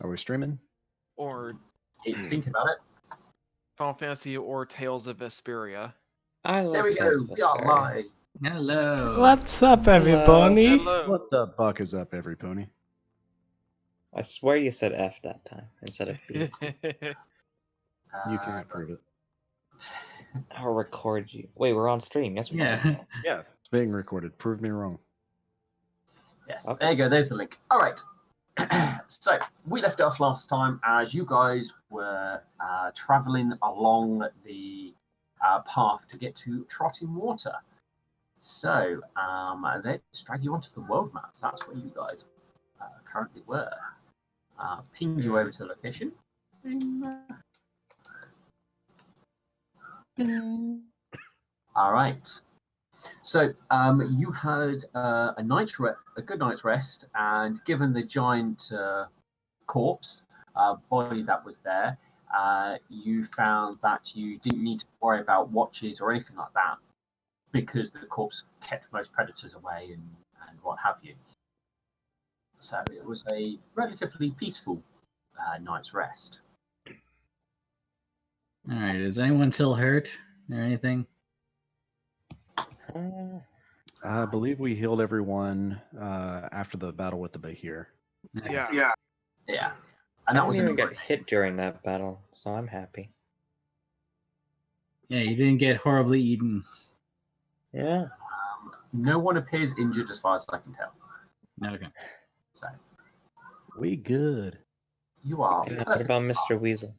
Are we streaming? Or Keep thinking about it. Final Fantasy or Tales of Vesperia. I love There we Tales go. of We are Vesperia. live. Hello. What's up, everybody? Hello. What the buck is up, every pony? I swear you said F that time instead of B. You can't prove it. I'll record you. Wait, we're on stream. Yes, we are. Yeah. Yeah, it's being recorded. Prove me wrong. Yes, Okay. there you go. There's the link. All right. So we left off last time as you guys were traveling along the path to get to Trotting Water. So let's drag you onto the world map. That's where you guys currently were. Ping you over to the location. All right. So you had a good night's rest, and given the giant corpse body that was there, you found that you didn't need to worry about watches or anything like that, because the corpse kept most predators away and what have you. So it was a relatively peaceful night's rest. All right. Is anyone still hurt or anything? I believe we healed everyone after the battle with the Bahir. Yeah. Yeah. And I that was didn't in even get hit during that battle, so I'm happy. Yeah, you didn't get horribly eaten. Yeah. no one appears injured as far as I can tell. Okay. So We good. you are. Yeah, what about Mr. Weasel?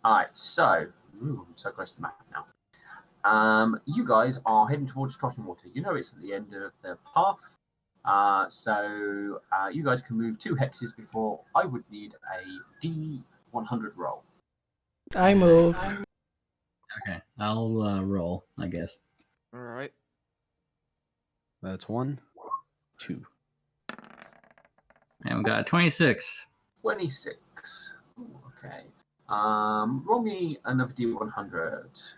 All right, so I'm so close to the map now. You guys are heading towards Trotting Water. You know it's at the end of the path, so you guys can move 2 hexes before I would need a D100 roll. I move. Okay. I'll roll, I guess. All right. That's 1, 2. And we got 26. 26. Ooh, okay. Roll me another D100.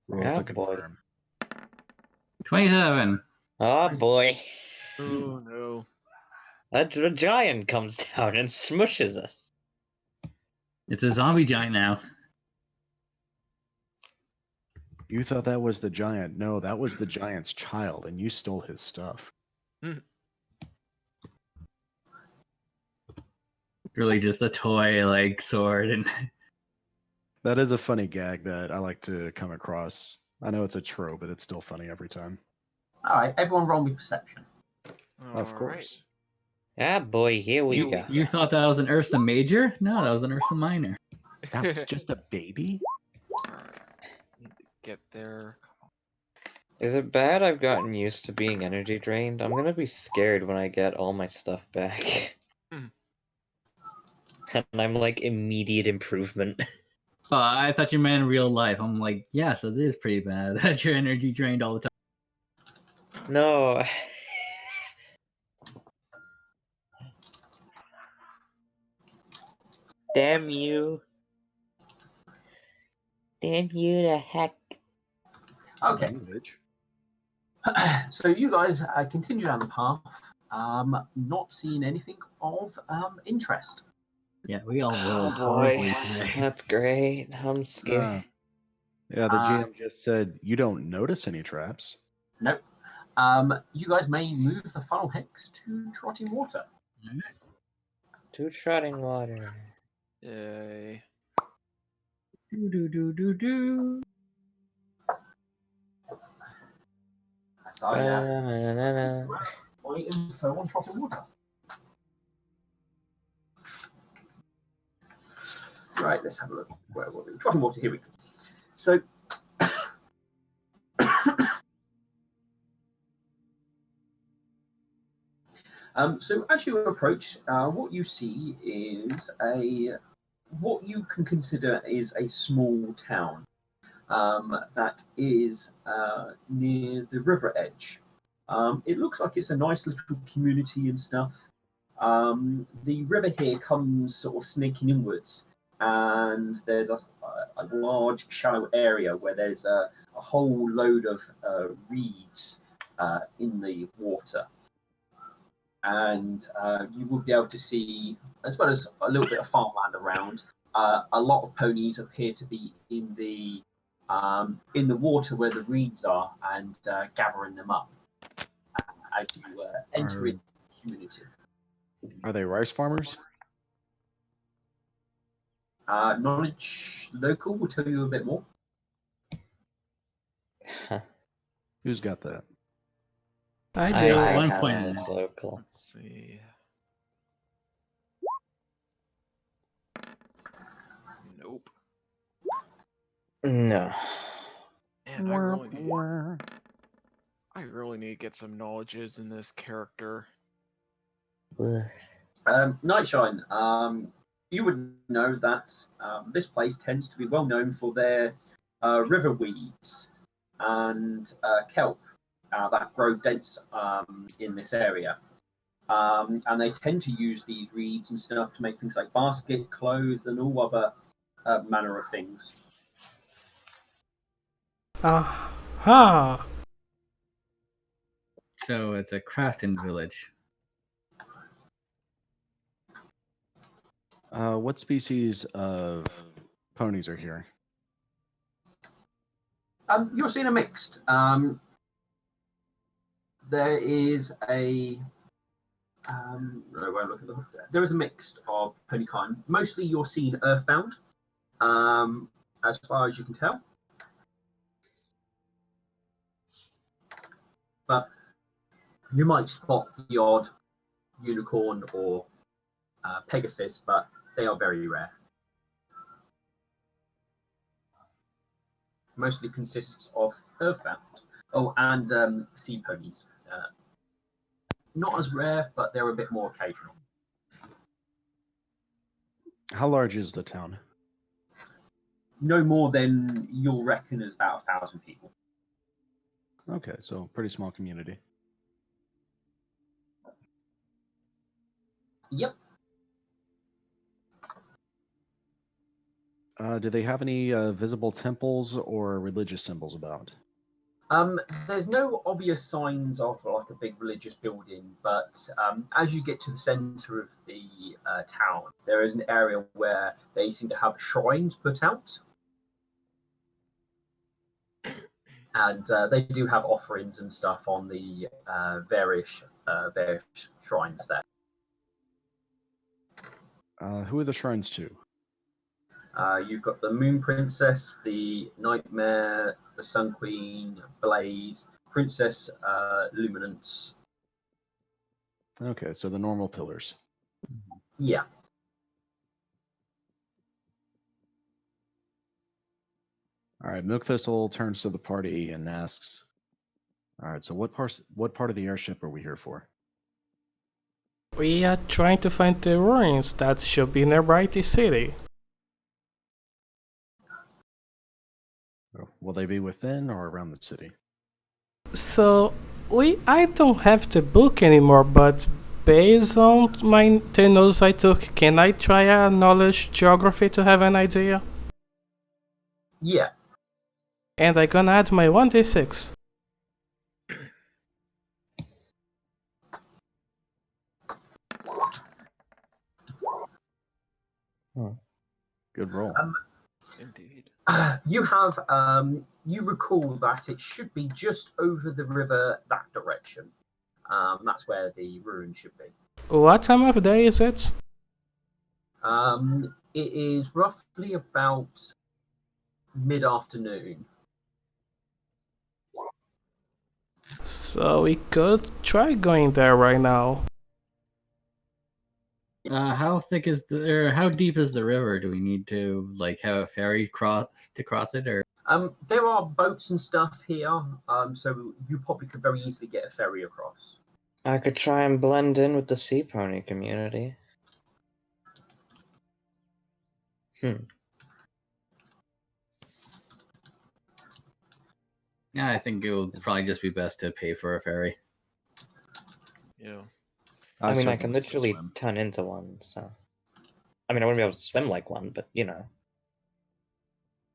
Roll Yeah, to boy. confirm. 27. Oh boy. Oh no. A giant comes down and smushes us. It's a zombie giant now. You thought that was the giant. No, that was the giant's child, and you stole his stuff. Really just a toy, like, sword. And That is a funny gag that I like to come across. I know it's a trope, but it's still funny every time. All right, everyone roll me perception. Of All course. Ah boy, here we go. you thought that was an Ursa Major? No, that was an Ursa Minor. That was just a baby? Alright. Need to get there. Is it bad I've gotten used to being energy drained? I'm gonna be scared when I get all my stuff back. And I'm like immediate improvement. Oh, I thought you meant in real life. I'm like, yes, it is pretty bad that you're energy drained all the time. No. Damn you. Damn you to heck. Okay, Language. so you guys continue down the path, not seeing anything of interest. Yeah, we all Oh rolled boy. horribly today. That's great. I'm scared. Yeah, the GM just said you don't notice any traps. Nope. You guys may move the funnel hex to Trotting Water. To Trotting Water. Yay. Do. So Ba-na-na-na. my info on Trotting Water. Right, let's have a look. Where were we? Trotting Water, here we go. So so as you approach, what you see is what you can consider is a small town that is near the river edge. It looks like it's a nice little community and stuff. The river here comes sort of snaking inwards, and there's a large shallow area where there's a whole load of reeds in the water. and you will be able to see, as well as a little bit of farmland around. A lot of ponies appear to be in the water where the reeds are, and gathering them up as you enter in the community. Are they rice farmers? Knowledge local will tell you a bit more. Who's got that? I I do. One have point. knowledge local. Let's see. Nope. No. Man, I really need to get some knowledges in this character. Ugh. Nightshine, you would know that this place tends to be well known for their river weeds and kelp that grow dense in this area. And they tend to use these reeds and stuff to make things like basket, clothes, and all other manner of things. Aha. So it's a crafting village. What species of ponies are here? You're seeing a mixed. There is a. There is a mix of pony kind. Mostly, you're seeing earthbound, as far as you can tell. But you might spot the odd unicorn or Pegasus, but they are very rare. Mostly consists of earthbound. Oh, and sea ponies. Not as rare, but they're a bit more occasional. How large is the town? No more than you'll reckon is about 1,000 people. Okay, so pretty small community. Yep. Do they have any visible temples or religious symbols about? There's no obvious signs of like a big religious building, but as you get to the center of the town, there is an area where they seem to have shrines put out. And they do have offerings and stuff on the various shrines there. Who are the shrines to? You've got the Moon Princess, the Nightmare, the Sun Queen, Blaze, Princess Luminance. Okay, so the normal pillars. Yeah. All right, Milk Thistle turns to the party and asks, all right, so what part of the airship are we here for? We are trying to find the ruins that should be nearby the city. Will they be within or around the city? So I don't have the book anymore, but based on the notes I took, can I try a knowledge geography to have an idea? Yeah. And I'm gonna add my 1d6. Good roll. Indeed. You have you recall that it should be just over the river that direction. That's where the ruin should be. What time of day is it? It is roughly about mid-afternoon. So we could try going there right now. How thick is or how deep is the river? Do we need to like have a ferry cross it, or? There are boats and stuff here, so you probably could very easily get a ferry across. I could try and blend in with the sea pony community. Yeah, I think it will probably just be best to pay for a ferry. Yeah. I mean, I certainly can can't literally swim. turn into one, so. I mean, I wouldn't be able to swim like one, but you know.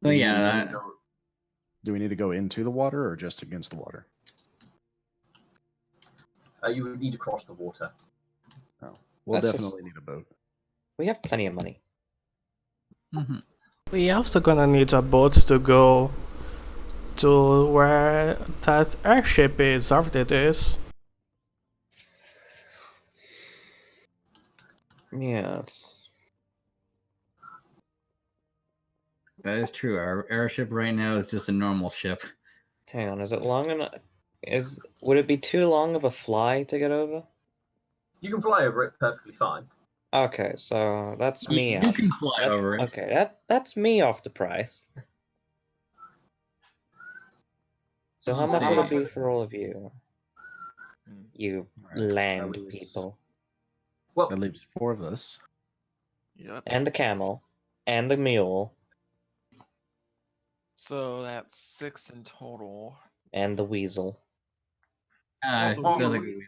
So yeah, Do we need to go into the water or just against the water? You would need to cross the water. We'll That's just- definitely need a boat. We have plenty of money. Hmm. We also gonna need a boat to go to where that airship is, after it is. Yeah. That is true. Our airship right now is just a normal ship. Hang on, is it long enough? Would it be too long of a fly to get over? You can fly over it perfectly fine. Okay, so that's me You out. can fly over it. Okay, that's me off the price. So how Let's much would it see. be for all of you? You Alright, that land leaves- people. Well, That leaves 4 of us. Yep. And the camel. And the mule. So that's 6 in total. And the weasel. Oh, the Sounds like weasel.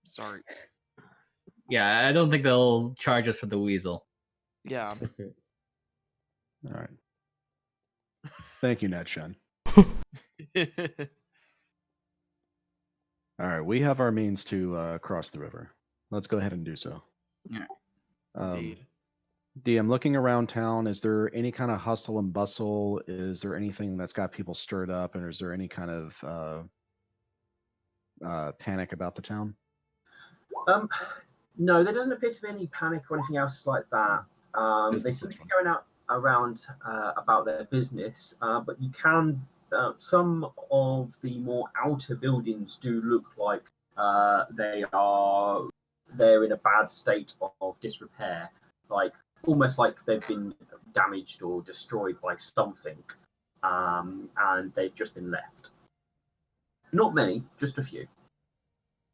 Sorry. yeah. I don't think they'll charge us for the weasel. Yeah. All right. Thank you, Netshen. All right, we have our means to cross the river. Let's go ahead and do so. Yeah. Indeed. D, I'm looking around town. Is there any kind of hustle and bustle? Is there anything that's got people stirred up? And is there any kind of panic about the town? no, there doesn't appear to be any panic or anything else like that. Just They the seem to first be going out around about their business, but you can. Some of the more outer buildings do look like they're in a bad state of disrepair, like almost like they've been damaged or destroyed by something, and they've just been left. Not many, just a few.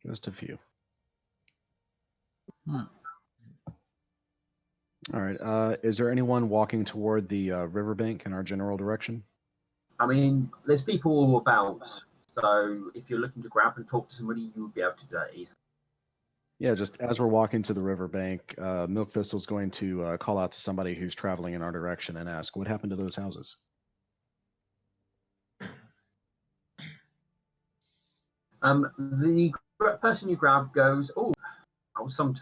Just a few. Hmm. All right. Is there anyone walking toward the riverbank in our general direction? I mean, there's people all about, so if you're looking to grab and talk to somebody, you would be able to do that easily. Yeah, just as we're walking to the riverbank, Milk Thistle's going to call out to somebody who's traveling in our direction and ask, what happened to those houses? The person you grab goes, "Oh, I was a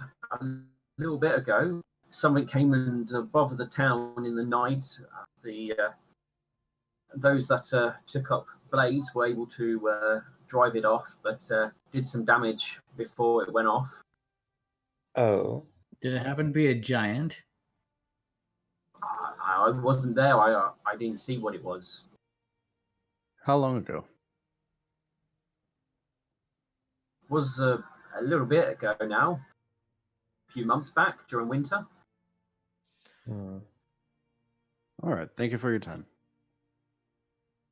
little bit ago. Something came and bothered the town in the night. Those that took up blades were able to drive it off, but did some damage before it went off." Oh. Did it happen to be a giant? I wasn't there. I didn't see what it was. How long ago? Was a little bit ago now, a few months back during winter. Hmm. All right. Thank you for your time.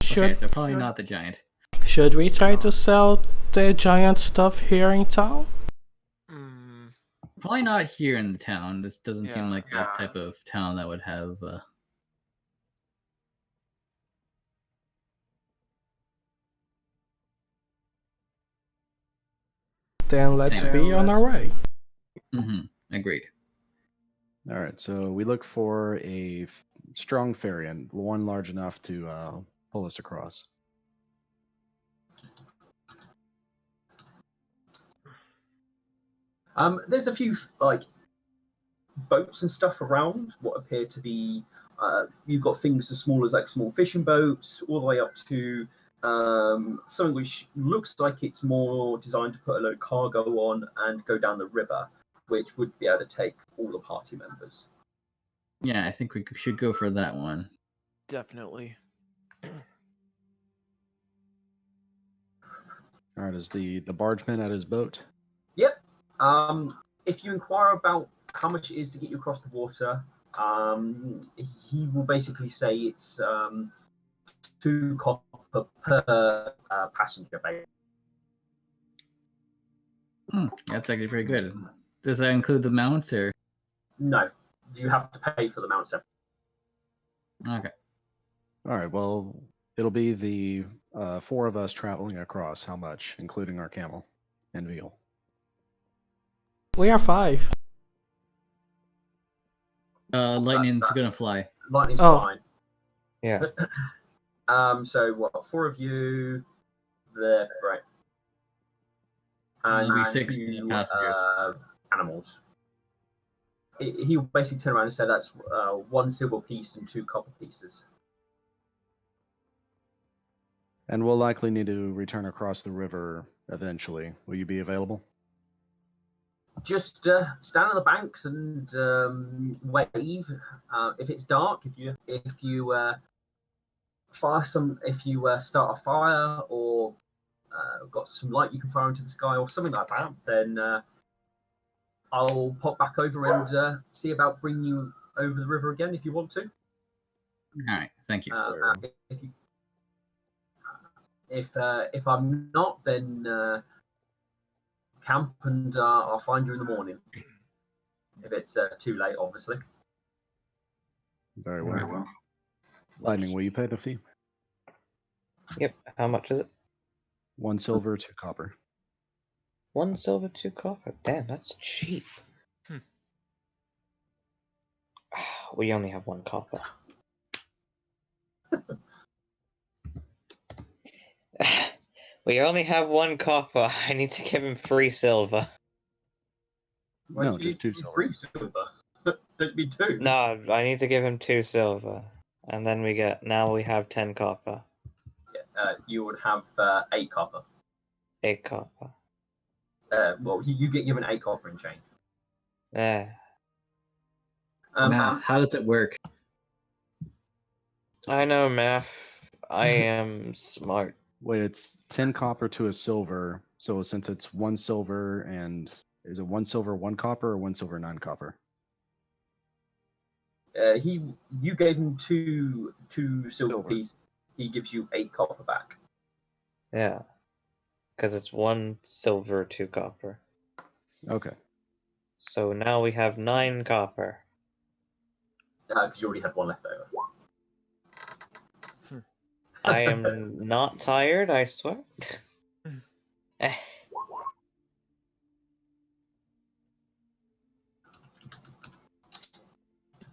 Okay, Should so probably not the giant. should we try to sell the giant stuff here in town? Mm, Probably not here in the town. This doesn't seem Yeah. like that type of town that would have. Then let's Anyway, be on our way. Agreed. All right. So we look for a strong ferry and one large enough to pull us across. There's a few like boats and stuff around. What appear to be you've got things as small as like small fishing boats, all the way up to something which looks like it's more designed to put a load of cargo on and go down the river, which would be able to take all the party members. Yeah, I think we should go for that one. definitely. All right. Is the bargeman at his boat? Yep. If you inquire about how much it is to get you across the water, he will basically say it's 2 copper per passenger. That's actually pretty good. Does that include the mounts or? No, you have to pay for the mount separately. Okay. All right. Well, it'll be the 4 of us traveling across. How much, including our camel and veal? We are 5. Lightning's gonna fly. Lightning's Oh. fine. Yeah. So what? 4 of you there, right? And Maybe 6 2 passengers. animals. He will basically turn around and say that's 1 silver piece and 2 copper pieces. And we'll likely need to return across the river eventually. Will you be available? Just stand on the banks and wave. If it's dark, if you start a fire or got some light you can fire into the sky or something like that, then I'll pop back over and see about bringing you over the river again if you want to. All right, thank you. If I'm not, then camp and I'll find you in the morning. If it's too late, obviously. Very well. Lightning, will you pay the fee? Yep. How much is it? 1 silver, 2 copper. 1 silver, 2 copper. Damn, that's cheap. We only have 1 copper. We only have 1 copper. I need to give him 3 silver. No, just 2 silver. 3 silver. Don't be 2. No, I need to give him 2 silver. And then now we have 10 copper. You would have 8 copper. 8 copper. Well, you get given 8 copper in change. Yeah. Math, how does it work? I know math. I am smart. Wait, it's 10 copper to a silver. So since it's 1 silver and is it 1 silver, 1 copper, or 1 silver, 9 copper? You gave him two silver pieces. He gives you 8 copper back. Yeah. Because it's 1 silver, 2 copper. Okay. So now we have 9 copper. Because you already had 1 left over. I am not tired, I swear.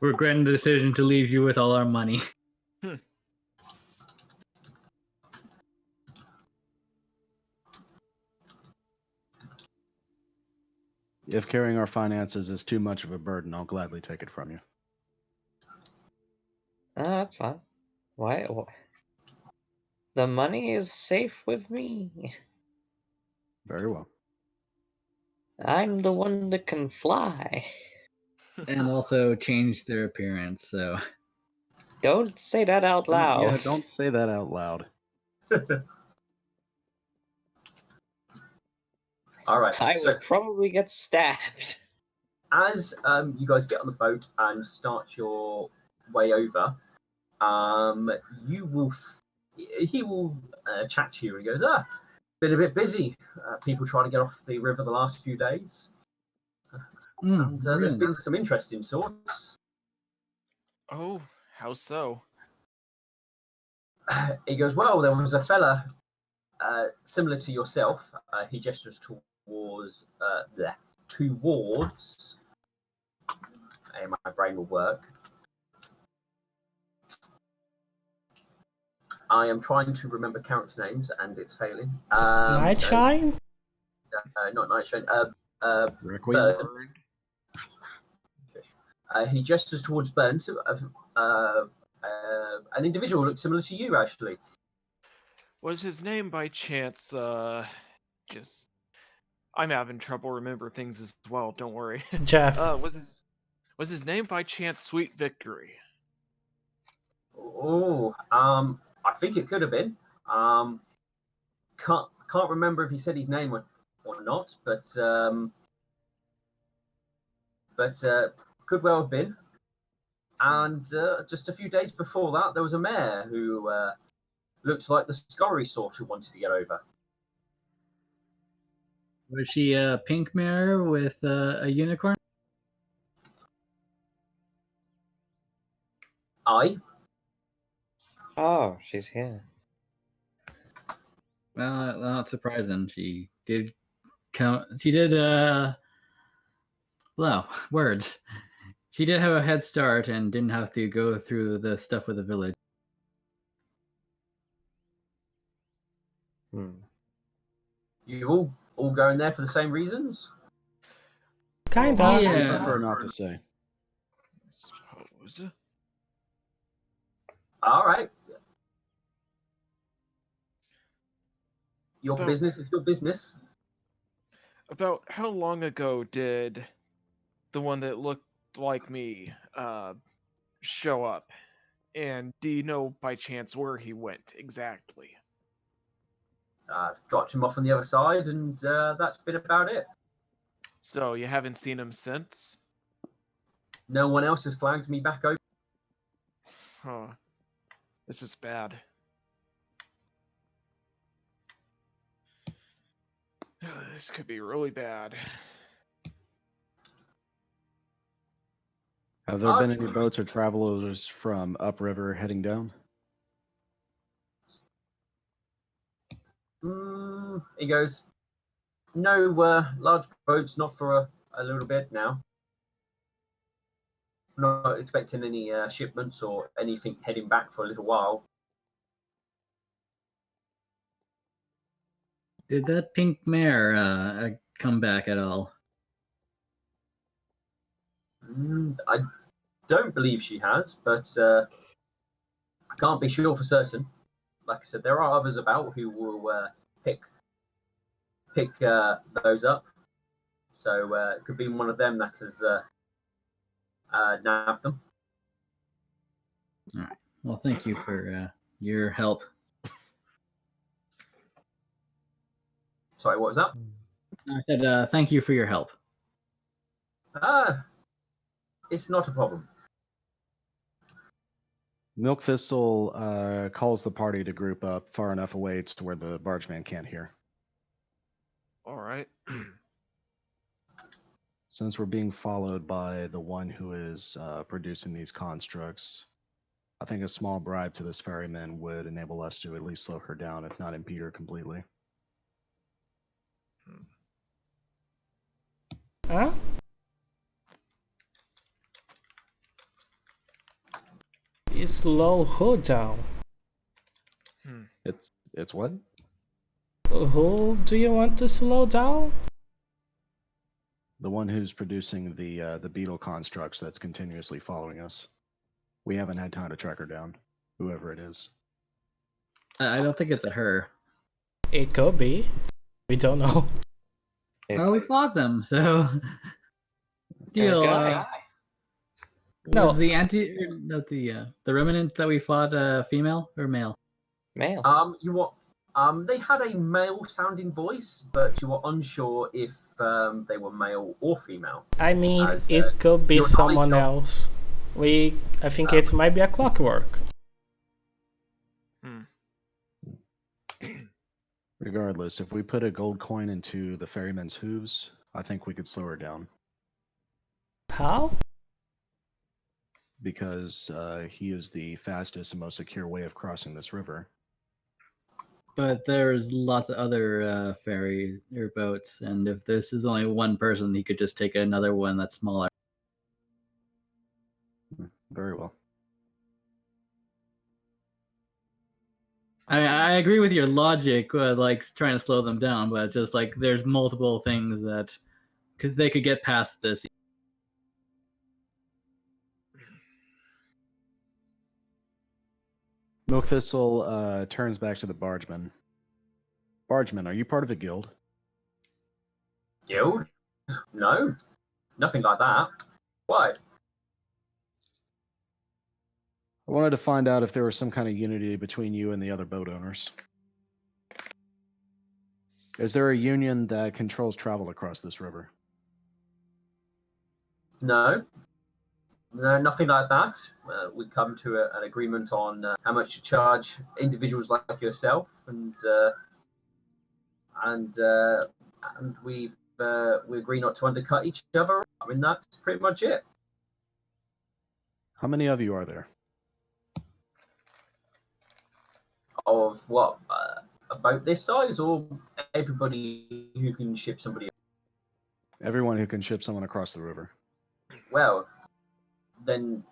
Regretting the decision to leave you with all our money. If carrying our finances is too much of a burden, I'll gladly take it from you. That's fine. Why? The money is safe with me. Very well. I'm the one that can fly. And also change their appearance, so. Don't say that out loud. Yeah, don't say that out loud. All right. I So would probably get stabbed. as you guys get on the boat and start your way over, he will chat to you and he goes, been a bit busy. People trying to get off the river the last few days. And there's been some interesting sorts. Oh, how so? He goes, well, there was a fella similar to yourself. He gestures towards my brain will work. I am trying to remember character names and it's failing. Nightshine? Not Nightshine. Requiem? Burnt. He gestures towards Burnt. An individual looks similar to you, actually. Was his name by chance, I'm having trouble remembering things as well, don't worry. Jeff. Was his name by chance Sweet Victory? Oh, I think it could have been. Can't remember if he said his name or not, but could well have been. And just a few days before that, there was a mare who looked like the Scurry sort who wanted to get over. Was she a pink mare with a unicorn? Aye. Oh, she's here. Well, not surprising. She did count. She did. Well, words. She did have a head start and didn't have to go through the stuff with the village. You all going there for the same reasons? Kinda. I Yeah. prefer not to say. I suppose. All right. Your About- business is your business. About how long ago did the one that looked like me show up? And do you know by chance where he went exactly? Dropped him off on the other side, and that's been about it. So you haven't seen him since? No one else has flagged me back over. Huh. This is bad. This could be really bad. Have there been any boats or travelers from upriver heading down? He goes, no large boats, not for a little bit now. Not expecting any shipments or anything heading back for a little while. Did that pink mare come back at all? I don't believe she has, but I can't be sure for certain. Like I said, there are others about who will pick those up. So it could be one of them that has nabbed them. All right. Well, thank you for your help. Sorry, what was that? I said thank you for your help. It's not a problem. Milk Thistle calls the party to group up far enough away to where the bargeman can't hear. All right. Since we're being followed by the one who is producing these constructs, I think a small bribe to this ferryman would enable us to at least slow her down, if not impede her completely. Huh? Slow who down? It's what? Who do you want to slow down? The one who's producing the beetle constructs that's continuously following us. We haven't had time to track her down, whoever it is. I don't think it's a her. It could be. We don't know. Well, we fought them, so. Deal. guy. No. Was the not the remnant that we fought female or male? Male. They had a male sounding voice, but you were unsure if they were male or female. I mean, As, it could be your someone knowledge of- else. I think it might be a clockwork. Regardless, if we put a gold coin into the ferryman's hooves, I think we could slow her down. How? Because he is the fastest and most secure way of crossing this river. But there's lots of other ferries or boats, and if this is only one person, he could just take another one that's smaller. Very well. I agree with your logic, like trying to slow them down, but it's just like there's multiple things that, because they could get past this. Milk Thistle turns back to the bargeman. Bargeman, are you part of a guild? Guild? No, nothing like that. Why? I wanted to find out if there was some kind of unity between you and the other boat owners. Is there a union that controls travel across this river? No, nothing like that. We come to an agreement on how much to charge individuals like yourself, and we agree not to undercut each other. I mean, that's pretty much it. How many of you are there? Of what? A boat this size, or everybody who can ship somebody? Everyone who can ship someone across the river. Well, then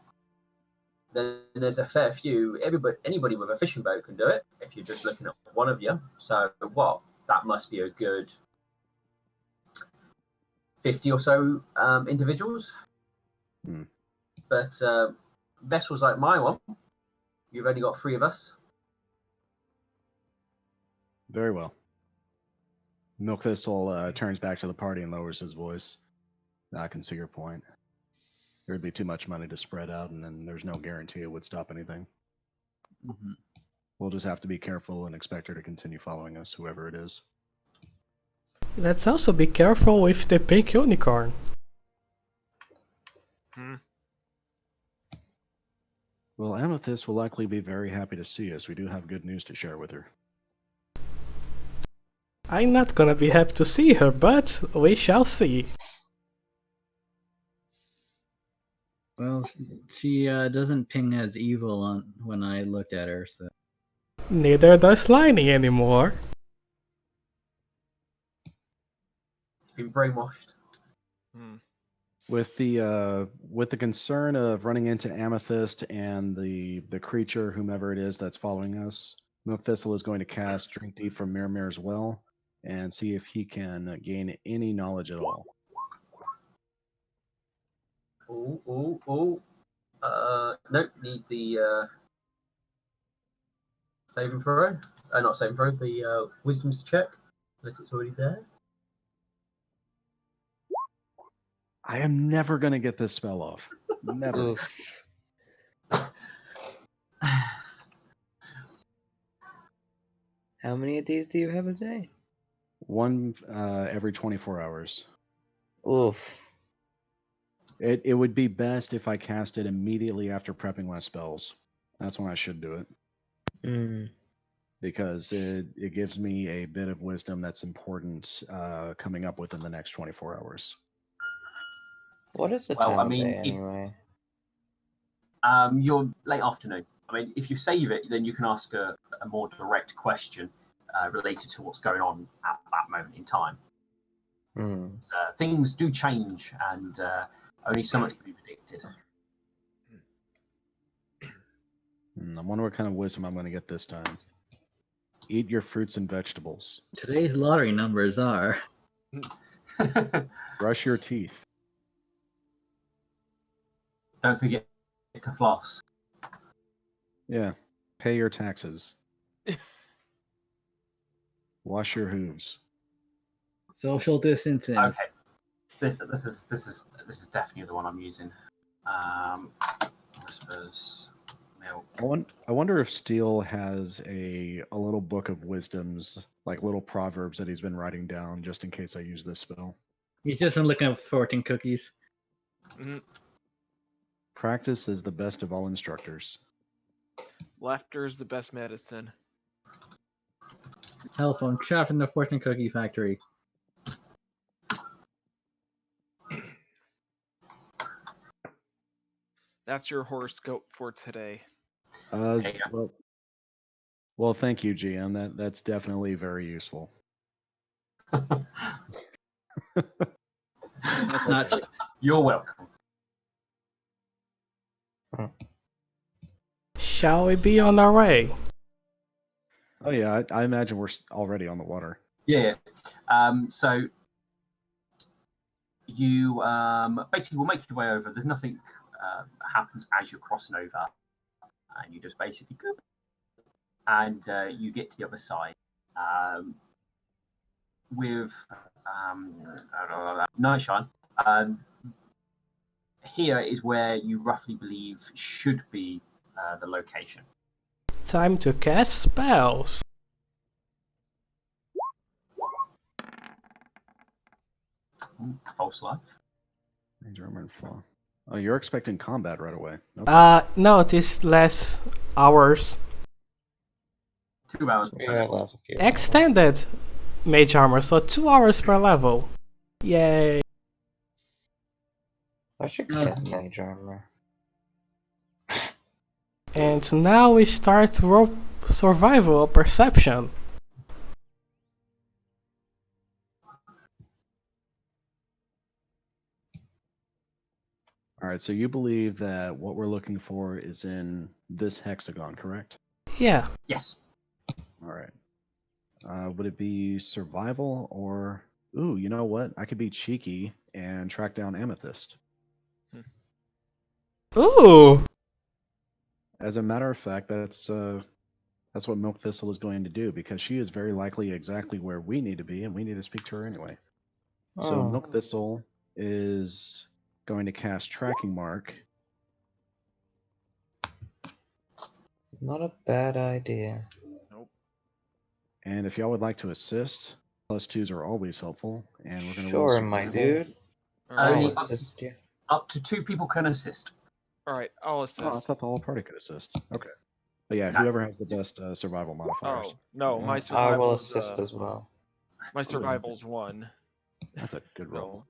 there's a fair few. Anybody with a fishing boat can do it. If you're just looking at one of you, so what? That must be a good 50 or so individuals. Hmm. But vessels like my one, you've only got 3 of us. Very well. Milk Thistle turns back to the party and lowers his voice. I can see your point. There'd be too much money to spread out, and then there's no guarantee it would stop anything. Mhm. We'll just have to be careful and expect her to continue following us, whoever it is. Let's also be careful with the pink unicorn. Well, Amethyst will likely be very happy to see us. We do have good news to share with her. I'm not gonna be happy to see her, but we shall see. Well, she doesn't ping as evil on when I looked at her, so Neither does Liney anymore. It's been brainwashed. With the concern of running into Amethyst and the creature, whomever it is that's following us, Milk Thistle is going to cast Drink Deep from Mirror's Well and see if he can gain any knowledge at all. Oh. Nope, need the saving throw. Not saving throw, the wisdom's check, unless it's already there. I am never going to get this spell off. Never. Oof. How many of these do you have a day? One every 24 hours. Oof. It would be best if I cast it immediately after prepping my spells. That's when I should do it. Mm. Because it gives me a bit of wisdom that's important coming up within the next 24 hours. What is the Well, time I of mean, day anyway? You're late afternoon. I mean, if you save it, then you can ask a more direct question related to what's going on at that moment in time. Hmm. Things do change, and only so much can be predicted. I wonder what kind of wisdom I'm going to get this time. Eat your fruits and vegetables. today's lottery numbers are. Brush your teeth. Don't forget to floss. Yeah. Pay your taxes. Wash your hooves. Social distancing. Okay, this is definitely the one I'm using. Whispers, milk. I wonder if Steele has a little book of wisdoms, like little proverbs that he's been writing down just in case I use this spell. He's just been looking up fortune cookies. Practice is the best of all instructors. Laughter is the best medicine. Help, I'm trapped in the fortune cookie factory. That's your horoscope for today. Well, thank you, GM. That's definitely very useful. That's not. You're welcome. Shall we be on our way? Oh yeah, I imagine we're already on the water. Yeah. So you basically will make your way over. There's nothing happens as you're crossing over, and you just basically go, and you get to the other side with Nightshine. Here is where you roughly believe should be the location. Time to cast spells. False life. Range armor and fall. Oh, you're expecting combat right away. Okay. No, it is less hours. 2 hours. We got lots of people. Extended mage armor, so 2 hours per level. Yay. I should get mage armor. And now we start to roll survival perception. All right, so you believe that what we're looking for is in this hexagon, correct? Yeah. Yes. All right. Would it be survival or Ooh, you know what? I could be cheeky and track down Amethyst. Ooh. As a matter of fact, that's what Milk Thistle is going to do because she is very likely exactly where we need to be, and we need to speak to her anyway. So Oh, Milk Thistle is going to cast Tracking Mark. not a bad idea. Nope. And if y'all would like to assist, +2s are always helpful. And we're going to roll Sure, my survival. dude. Only I'll up, assist you. up to 2 people can assist. All right, I'll Oh, I assist. thought the whole party could assist. Okay. But yeah, No. whoever has the best survival modifiers. Oh no, my I will survival's assist as well. my survival's 1. That's a good roll.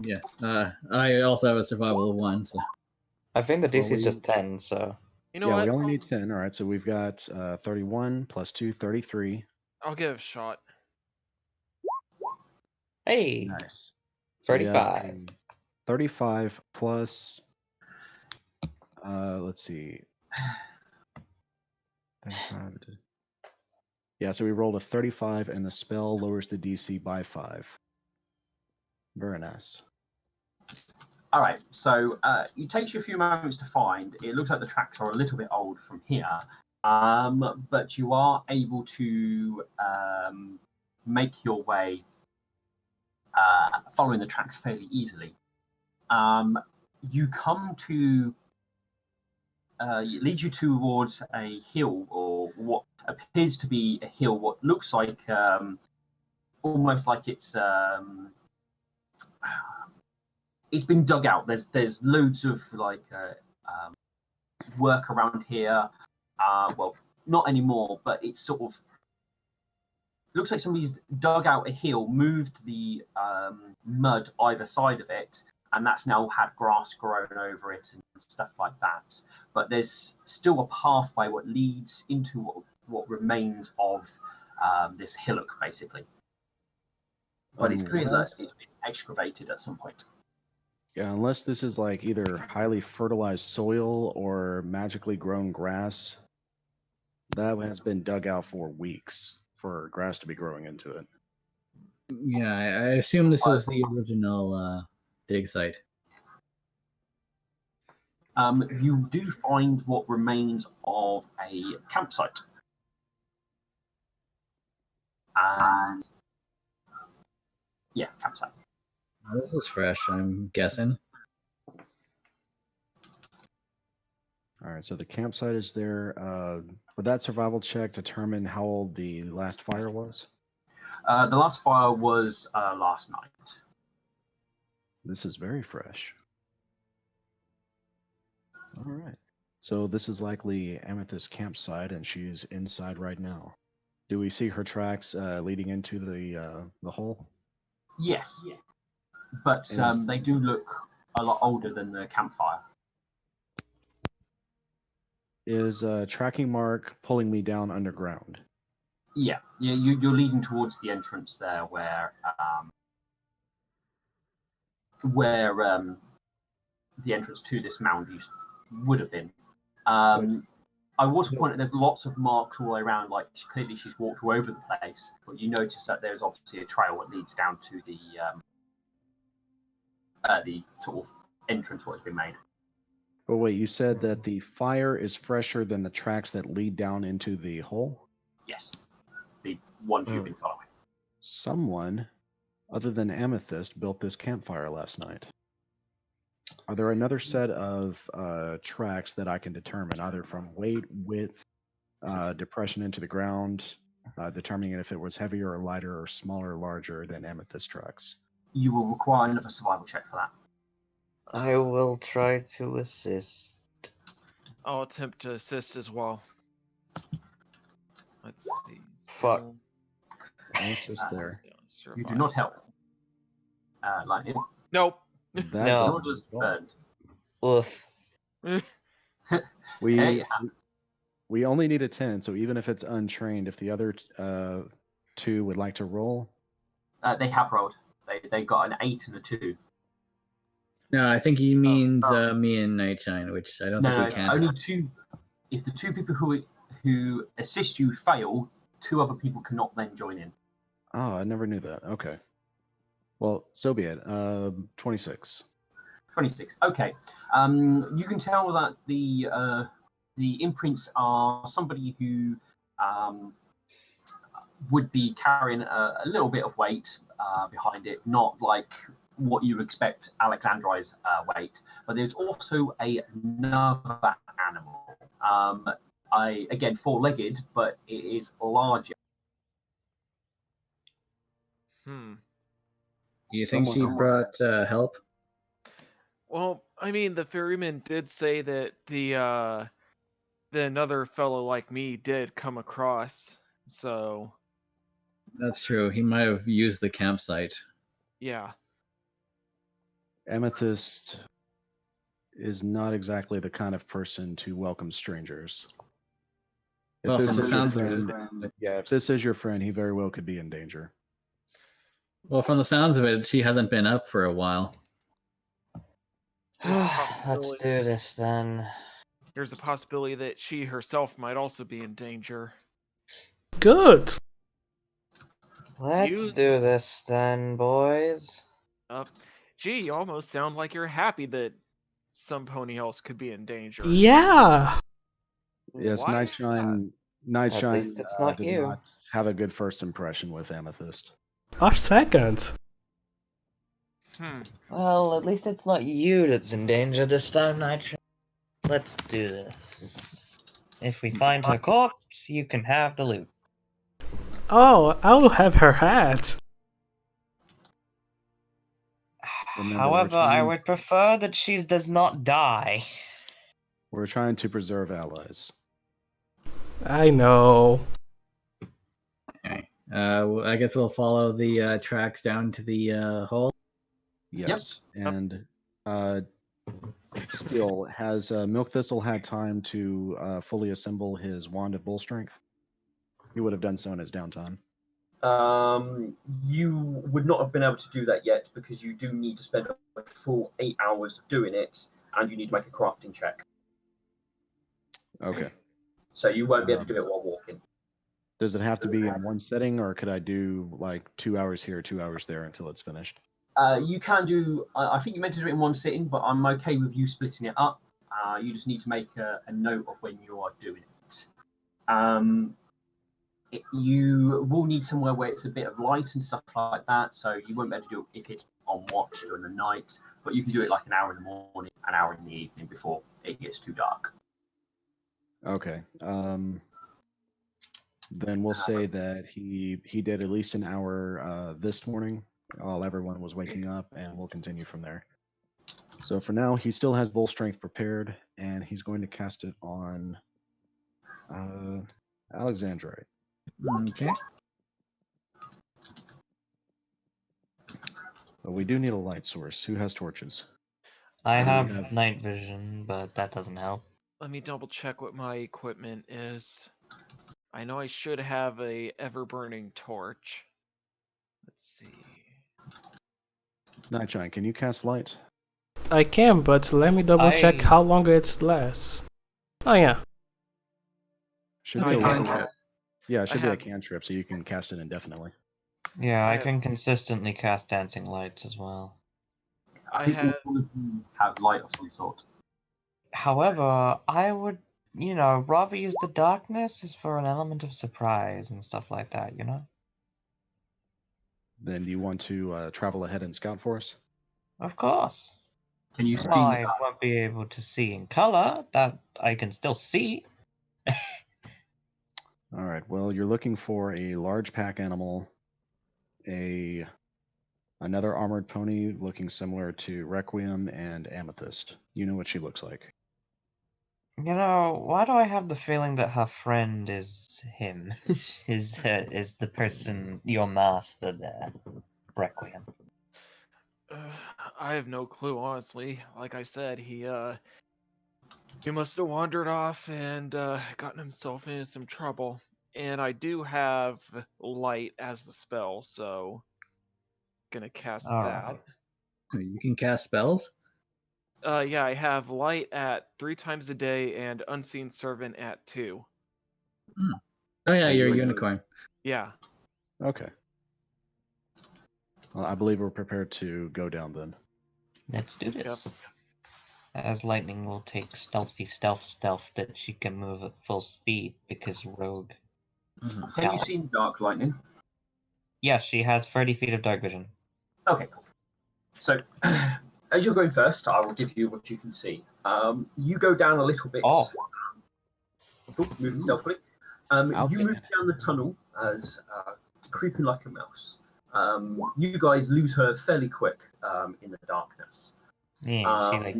So Yeah. I also have a survival of 1. So. I think the Well, DC is just 10, so. you know Yeah, what? we only need 10. All right, so we've got 31 +2, 33. I'll give it a shot. Hey, Nice. So we have 35. a 35 plus, let's see. 35. Yeah, so we rolled a 35 and the spell lowers the DC by 5. Very nice. All right, so it takes you a few moments to find. It looks like the tracks are a little bit old from here, but you are able to make your way following the tracks fairly easily. You come to it leads you towards a hill, or what appears to be a hill. What looks like almost like it's been dug out. There's loads of like work around here. Well, not anymore, but it's sort of looks like somebody's dug out a hill, moved the mud either side of it, and that's now had grass grown over it and stuff like that. But there's still a pathway what leads into what remains of this hillock, basically. But it's clear that it's been excavated at some point. Yeah, unless this is like either highly fertilized soil or magically grown grass, that has been dug out for weeks for grass to be growing into it. Yeah, I assume this was the original dig site. You do find what remains of a campsite. And yeah, campsite. Oh, this is fresh, I'm guessing. All right, so the campsite is there. Would that survival check determine how old the last fire was? The last fire was last night. This is very fresh. All right. So this is likely Amethyst's campsite, and she's inside right now. Do we see her tracks leading into the hole? Yes, but they do look a lot older than the campfire. Is tracking mark pulling me down underground? Yeah, you're leading towards the entrance there, where the entrance to this mound would have been. I will also point out there's lots of marks all the way around, like clearly she's walked all over the place, but you notice that there's obviously a trail that leads down to the sort of entrance what has been made. But wait, you said that the fire is fresher than the tracks that lead down into the hole? Yes, the ones you've been following. Someone other than Amethyst built this campfire last night. Are there another set of tracks that I can determine, either from weight, width, depression into the ground, determining if it was heavier or lighter or smaller or larger than Amethyst tracks? You will require another survival check for that. I will try to assist. I'll attempt to assist as well. Let's see. Fuck. No assist there. You do not help. Lightning. Nope. That No. Nor does Burned. Oof. We only need a 10, so even if it's untrained, if the other two would like to roll. They have rolled. They got an 8 and a 2. No, I think he means me and Nightshine, which I don't think we can. Only 2. If the 2 people who assist you fail, 2 other people cannot then join in. Oh, I never knew that. Okay. Well, so be it. 26. 26. Okay. You can tell that the imprints are somebody who would be carrying a little bit of weight behind it, not like what you expect Alexandri's weight. But there's also another animal. Again, four-legged, but it is larger. Hmm. Do you think she Someone- brought help? Well, I mean, the ferryman did say that the another fellow like me did come across. So That's true. He might have used the campsite. yeah. Amethyst is not exactly the kind of person to welcome strangers. If Well, this from the is your sounds of friend, yeah, if this is your friend, he very well could be in danger. Well, from the sounds of it, she hasn't been up for a while. There's a Let's possibility- do this then. There's a possibility that she herself might also be in danger. Good. Let's You- do this then, boys. Gee, you almost sound like you're happy that some pony else could be in danger. Yeah. Yes, Why is Nightshine. At Nightshine least it's not did you. not have a good first impression with Amethyst. Our second. that? Well, at least it's not you that's in danger this time, Nitro. Let's do this. If we find her corpse, you can have the loot. Oh, I'll have her hat. Remember, However, I would prefer that she does not die. We're trying to preserve allies. I know. Okay. I guess we'll follow the tracks down to the hole. Yes, and still, has Milk Thistle had time to fully assemble his wand of bull strength? He would have done so in his downtime. You would not have been able to do that yet because you do need to spend a full 8 hours doing it, and you need to make a crafting check. Okay. So you won't be able to do it while walking. Does it have to be in one setting, or could I do like 2 hours here, 2 hours there until it's finished? You can do. I think you meant to do it in one sitting, but I'm okay with you splitting it up. You just need to make a note of when you are doing it. You will need somewhere where it's a bit of light and stuff like that, so you won't be able to do it if it's on watch during the night. But you can do it like an hour in the morning, an hour in the evening before it gets too dark. Okay. Then we'll say that he did at least an hour this morning while everyone was waking up, and we'll continue from there. So for now, he still has bull strength prepared, and he's going to cast it on Alexandrite. Okay. But we do need a light source. Who has torches? I We have have- night vision, but that doesn't help. Let me double check what my equipment is. I know I should have a ever-burning torch. Let's see. Nightshine, can you cast light? I can, but let me double check I- how long it lasts. Oh yeah. Should That's be a a cantrip. Yeah, it should be a have- cantrip, so you can cast it indefinitely. Yeah, I I- can consistently cast dancing lights as well. I think have all of you have light of some sort. However, I would, rather use the darkness is for an element of surprise and stuff like that, you know? Then do you want to travel ahead and scout for us? Of course. Can you see? While I won't be able to see in color, that I can still see. All right. Well, you're looking for a large pack animal, another armored pony looking similar to Requiem and Amethyst. You know what she looks like. Why do I have the feeling that her friend is him? is the person, your master there, Requiem? I have no clue, honestly. Like I said, he must have wandered off and gotten himself into some trouble. And I do have light as the spell, so gonna cast that. Alright. You can cast spells. Yeah, I have light at 3 times a day and unseen servant at 2. Oh yeah, you're a you- unicorn. Yeah. Okay. Well, I believe we're prepared to go down then. Let's do this. Yep. As lightning will take stealth that she can move at full speed because rogue. Have you seen Dark Lightning? Yeah, she has 30 feet of dark vision. Okay, cool. So, as you're going first, I will give you what you can see. You go down a little bit. Oh. Moving stealthily. You move down the tunnel as creeping like a mouse. You guys lose her fairly quick in the darkness. Yeah, she like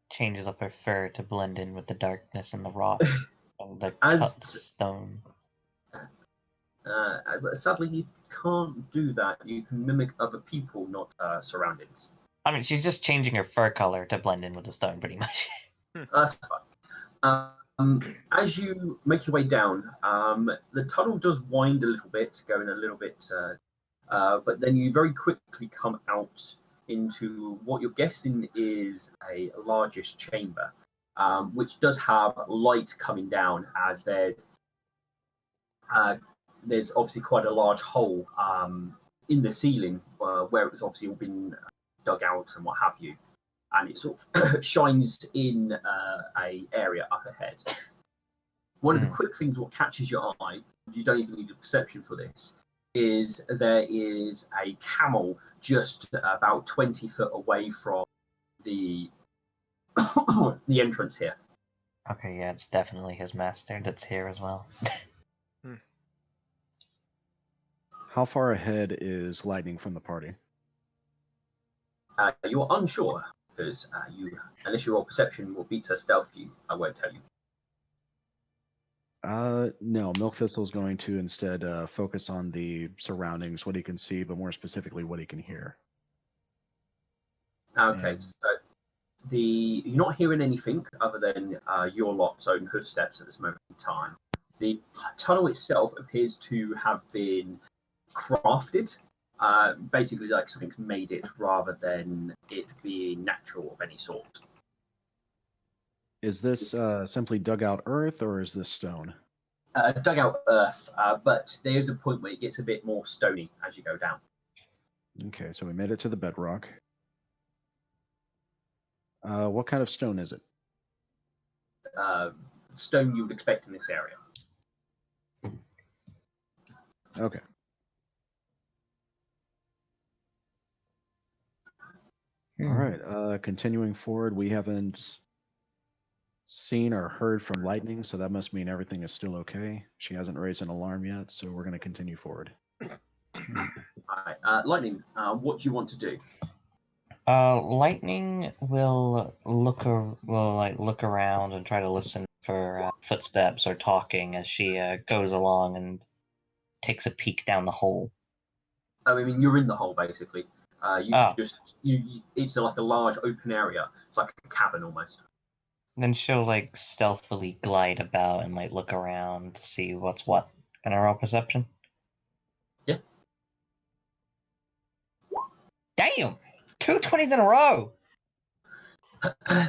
changes up her fur to blend in with the darkness and the rock and the cut stone. Sadly, you can't do that. You can mimic other people, not surroundings. I mean, she's just changing her fur color to blend in with the stone, pretty much. That's fine. As you make your way down, the tunnel does wind a little bit, going a little bit, but then you very quickly come out into what you're guessing is a largish chamber, which does have light coming down as there's obviously quite a large hole in the ceiling where it was obviously all been dug out and what have you, and it sort of shines in a area up ahead. One of the quick things what catches your eye, you don't even need a perception for this, is there is a camel just about 20 foot away from the the entrance here. Okay, yeah, it's definitely his master that's here as well. How far ahead is lightning from the party? You're unsure because unless your perception will beat her stealth, I won't tell you. No, Milk Thistle is going to instead focus on the surroundings, what he can see, but more specifically what he can hear. Okay, so you're not hearing anything other than your lot's own footsteps at this moment in time. The tunnel itself appears to have been crafted, basically like something's made it rather than it being natural of any sort. Is this simply dug out earth or is this stone? Dug out earth, but there's a point where it gets a bit more stony as you go down. Okay, so we made it to the bedrock. What kind of stone is it? Stone you would expect in this area. Okay. All right. Continuing forward, we haven't seen or heard from Lightning, so that must mean everything is still okay. She hasn't raised an alarm yet, so we're going to continue forward. All right, Lightning, what do you want to do? Lightning will look around and try to listen for footsteps or talking as she goes along and takes a peek down the hole. I mean, you're in the hole basically. It's like a large open area. It's like a cabin almost. Then she'll like stealthily glide about and like look around to see what's what. Can I roll perception? Yeah. Damn! 2 20s in a row!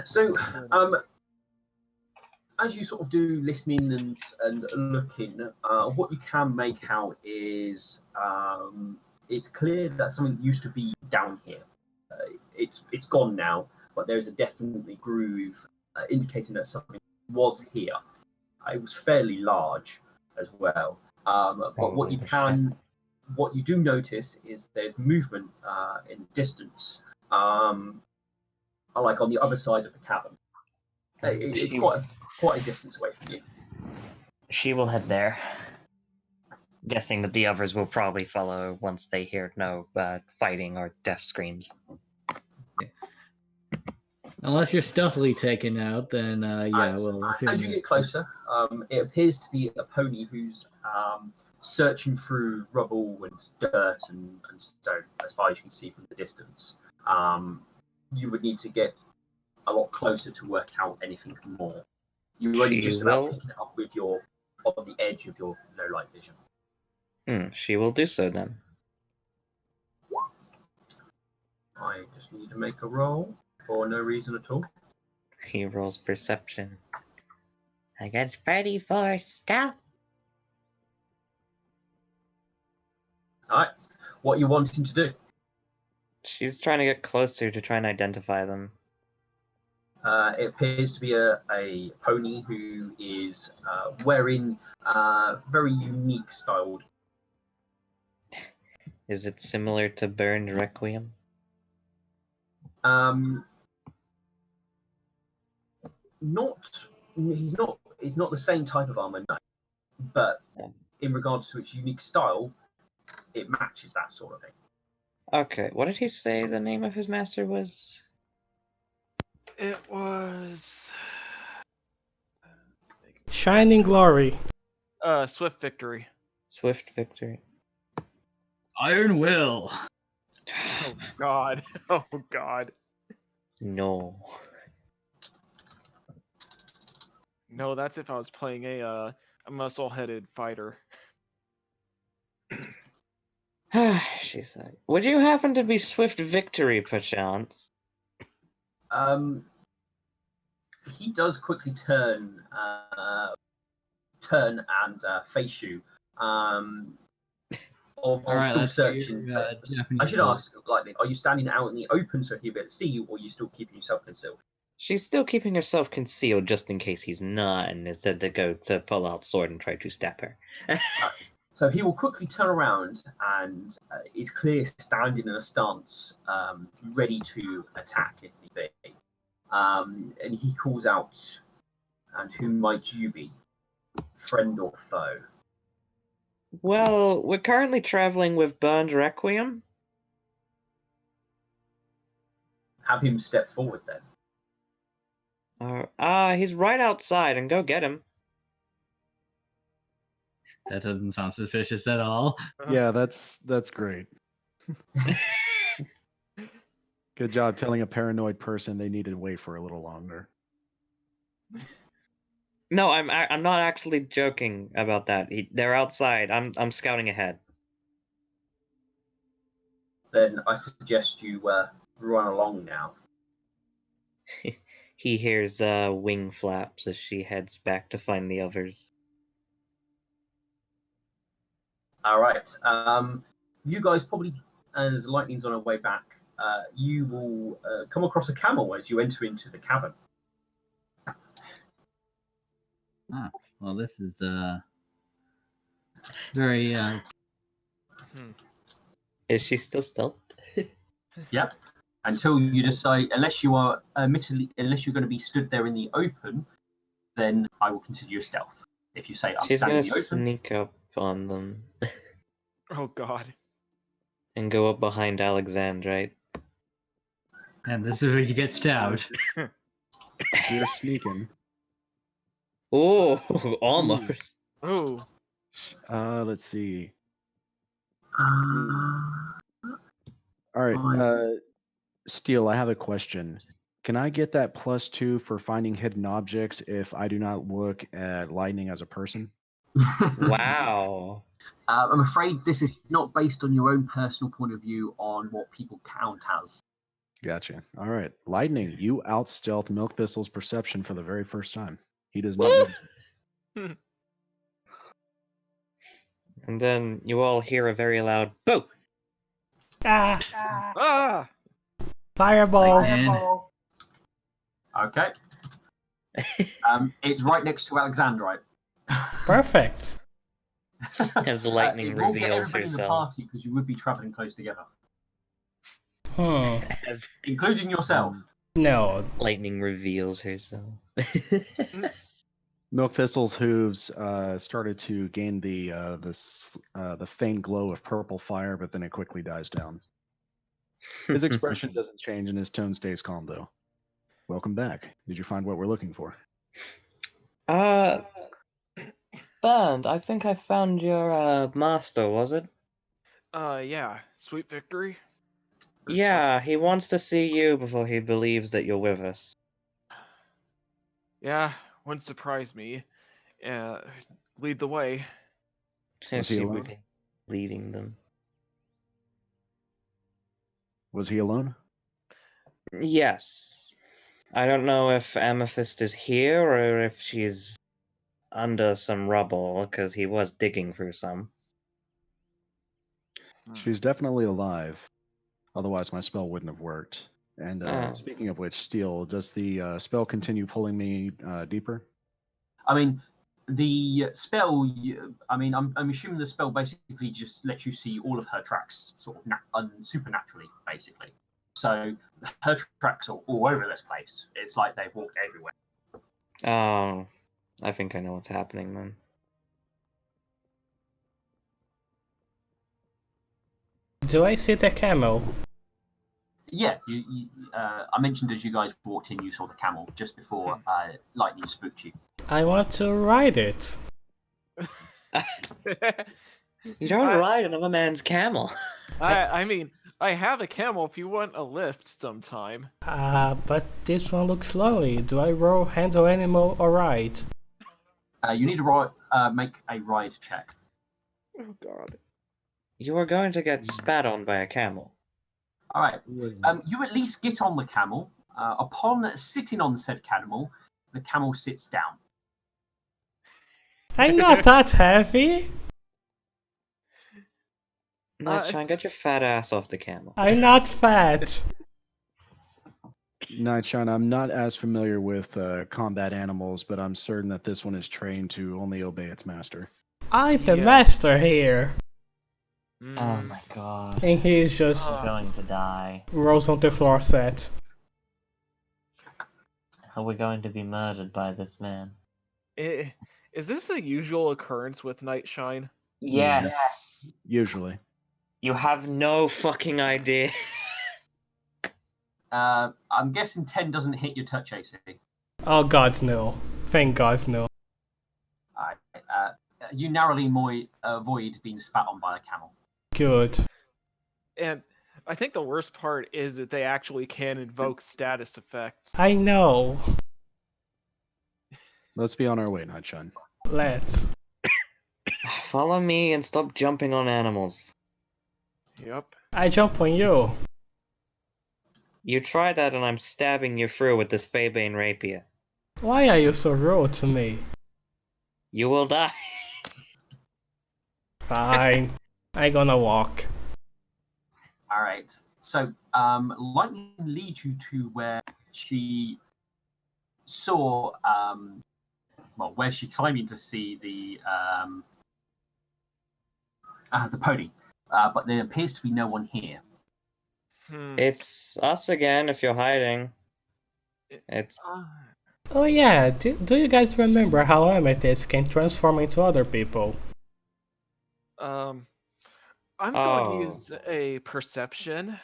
So, as you sort of do listening and looking, what you can make out is it's clear that something used to be down here. It's gone now, but there's a definitely groove indicating that something was here. It was fairly large as well. But what you do notice is there's movement in distance, like on the other side of the cabin. It's quite a distance away from you. She will head there, guessing that the others will probably follow once they hear no fighting or death screams. Unless you're stealthily taken out, then we'll assume. As you get closer, it appears to be a pony who's searching through rubble and dirt and stone, as far as you can see from the distance. You would need to get a lot closer to work out anything more. You're only just about picking it up with on the edge of your low light vision. She will do so then. I just need to make a roll for no reason at all. He rolls perception. I got 34 stealth. Alright, what are you wanting to do? She's trying to get closer to try and identify them. It appears to be a pony who is wearing very unique styled. Is it similar to Burned Requiem? Not he's not the same type of armor, no. But in regards to its unique style, it matches that sort of thing. Okay, what did he say the name of his master was? It was Shining Glory. Swift Victory. Swift Victory. Iron Will. Oh God. Oh God. No. No, that's if I was playing a muscle-headed fighter. She said. Would you happen to be Swift Victory, perchance? He does quickly turn and face you. Obviously, Alright, still let's searching. hear, I should Japanese ask, Lightning, are you standing out in the open so he'll be able to see you, or are you still keeping yourself concealed? She's still keeping herself concealed just in case he's not, and instead to go to pull out sword and try to stab her. So he will quickly turn around and is clear standing in a stance, ready to attack if need be. And he calls out, "And who might you be, friend or foe?" Well, we're currently traveling with Burned Requiem. Have him step forward then. He's right outside, and go get him. That doesn't sound suspicious at all. Yeah, that's great. Good job telling a paranoid person they needed to wait for a little longer. No, I'm not actually joking about that. They're outside. I'm scouting ahead. Then I suggest you run along now. He hears wing flaps as she heads back to find the others. All right. You guys probably, as Lightning's on her way back, you will come across a camel as you enter into the cavern. Well, this is very Is she still stealth? Yep. Until you decide, unless you are unless you're going to be stood there in the open, then I will consider you a stealth. If you say I'm She's standing gonna in the open, sneak up on them Oh God. and go up behind Alexandrite. and this is where you get stabbed. You're sneaking. Oh, almost. Oh. Let's see. uh, All right, Fine. Steele, I have a question. Can I get that +2 for finding hidden objects if I do not look at lightning as a person? Wow. I'm afraid this is not based on your own personal point of view on what people count as. Gotcha. All right, lightning, you out-stealth Milk Thistle's perception for the very first time. He does not know. And then you all hear a very loud boo. Ah, Ah! fireball. And Okay. It's right next to Alexandrite. Perfect. As lightning It won't get reveals everybody in the herself. party because you would be traveling close together, Hmm. As including yourself. No. lightning reveals herself. Milk Thistle's hooves started to gain the faint glow of purple fire, but then it quickly dies down. His expression doesn't change, and his tone stays calm, though. Welcome back. Did you find what we're looking for? Band, I think I found your master, was it? Yeah. Sweet Victory? Or Yeah, he wants to see you before he believes that you're with us. Yeah, wouldn't surprise me. Lead the way. Was he She alone? would be leading them. Was he alone? Yes. I don't know if Amethyst is here or if she's under some rubble, because he was digging through some. She's definitely alive. Otherwise, my spell wouldn't have worked. And Oh. speaking of which, Steel, does the spell continue pulling me deeper? I mean, the spell. I'm assuming the spell basically just lets you see all of her tracks, sort of supernaturally, basically. So her tracks are all over this place. It's like they've walked everywhere. Oh, I think I know what's happening then. Do I see the camel? Yeah, I mentioned as you guys walked in, you saw the camel just before lightning spooked you. I want to ride it. You don't I- ride another man's camel. I mean, I have a camel if you want a lift sometime. But this one looks lonely. Do I roll handle animal or ride? You need to make a ride check. Oh God. You are going to get spat on by a camel. All right. You at least get on the camel. Upon sitting on said camel, the camel sits down. I'm not that heavy. Nightshine, get your fat ass off the camel. I'm not fat. Nightshine, I'm not as familiar with combat animals, but I'm certain that this one is trained to only obey its master. I'm the Yeah. master here. Oh my god. And he's just I'm going to die. rolls on the floor set. Are we going to be murdered by this man? Is this a usual occurrence with Nightshine? Yes. Usually. You have no fucking idea. I'm guessing 10 doesn't hit your touch AC. Oh gods no. Thank gods no. Alright, you narrowly avoid being spat on by a camel. Good. And I think the worst part is that they actually can invoke status effects. I know. Let's be on our way, Nightshine. Let's. Follow me and stop jumping on animals. Yep. I jump on you. You try that and I'm stabbing you through with this Faebane rapier. Why are you so rude to me? You will die. Fine. I gonna walk. Alright, so lightning leads you to where she saw, where she climbed in to see the pony, but there appears to be no one here. It's us again if you're hiding. It's Oh yeah, do you guys remember how amethyst can transform into other people? I'm going to use a perception.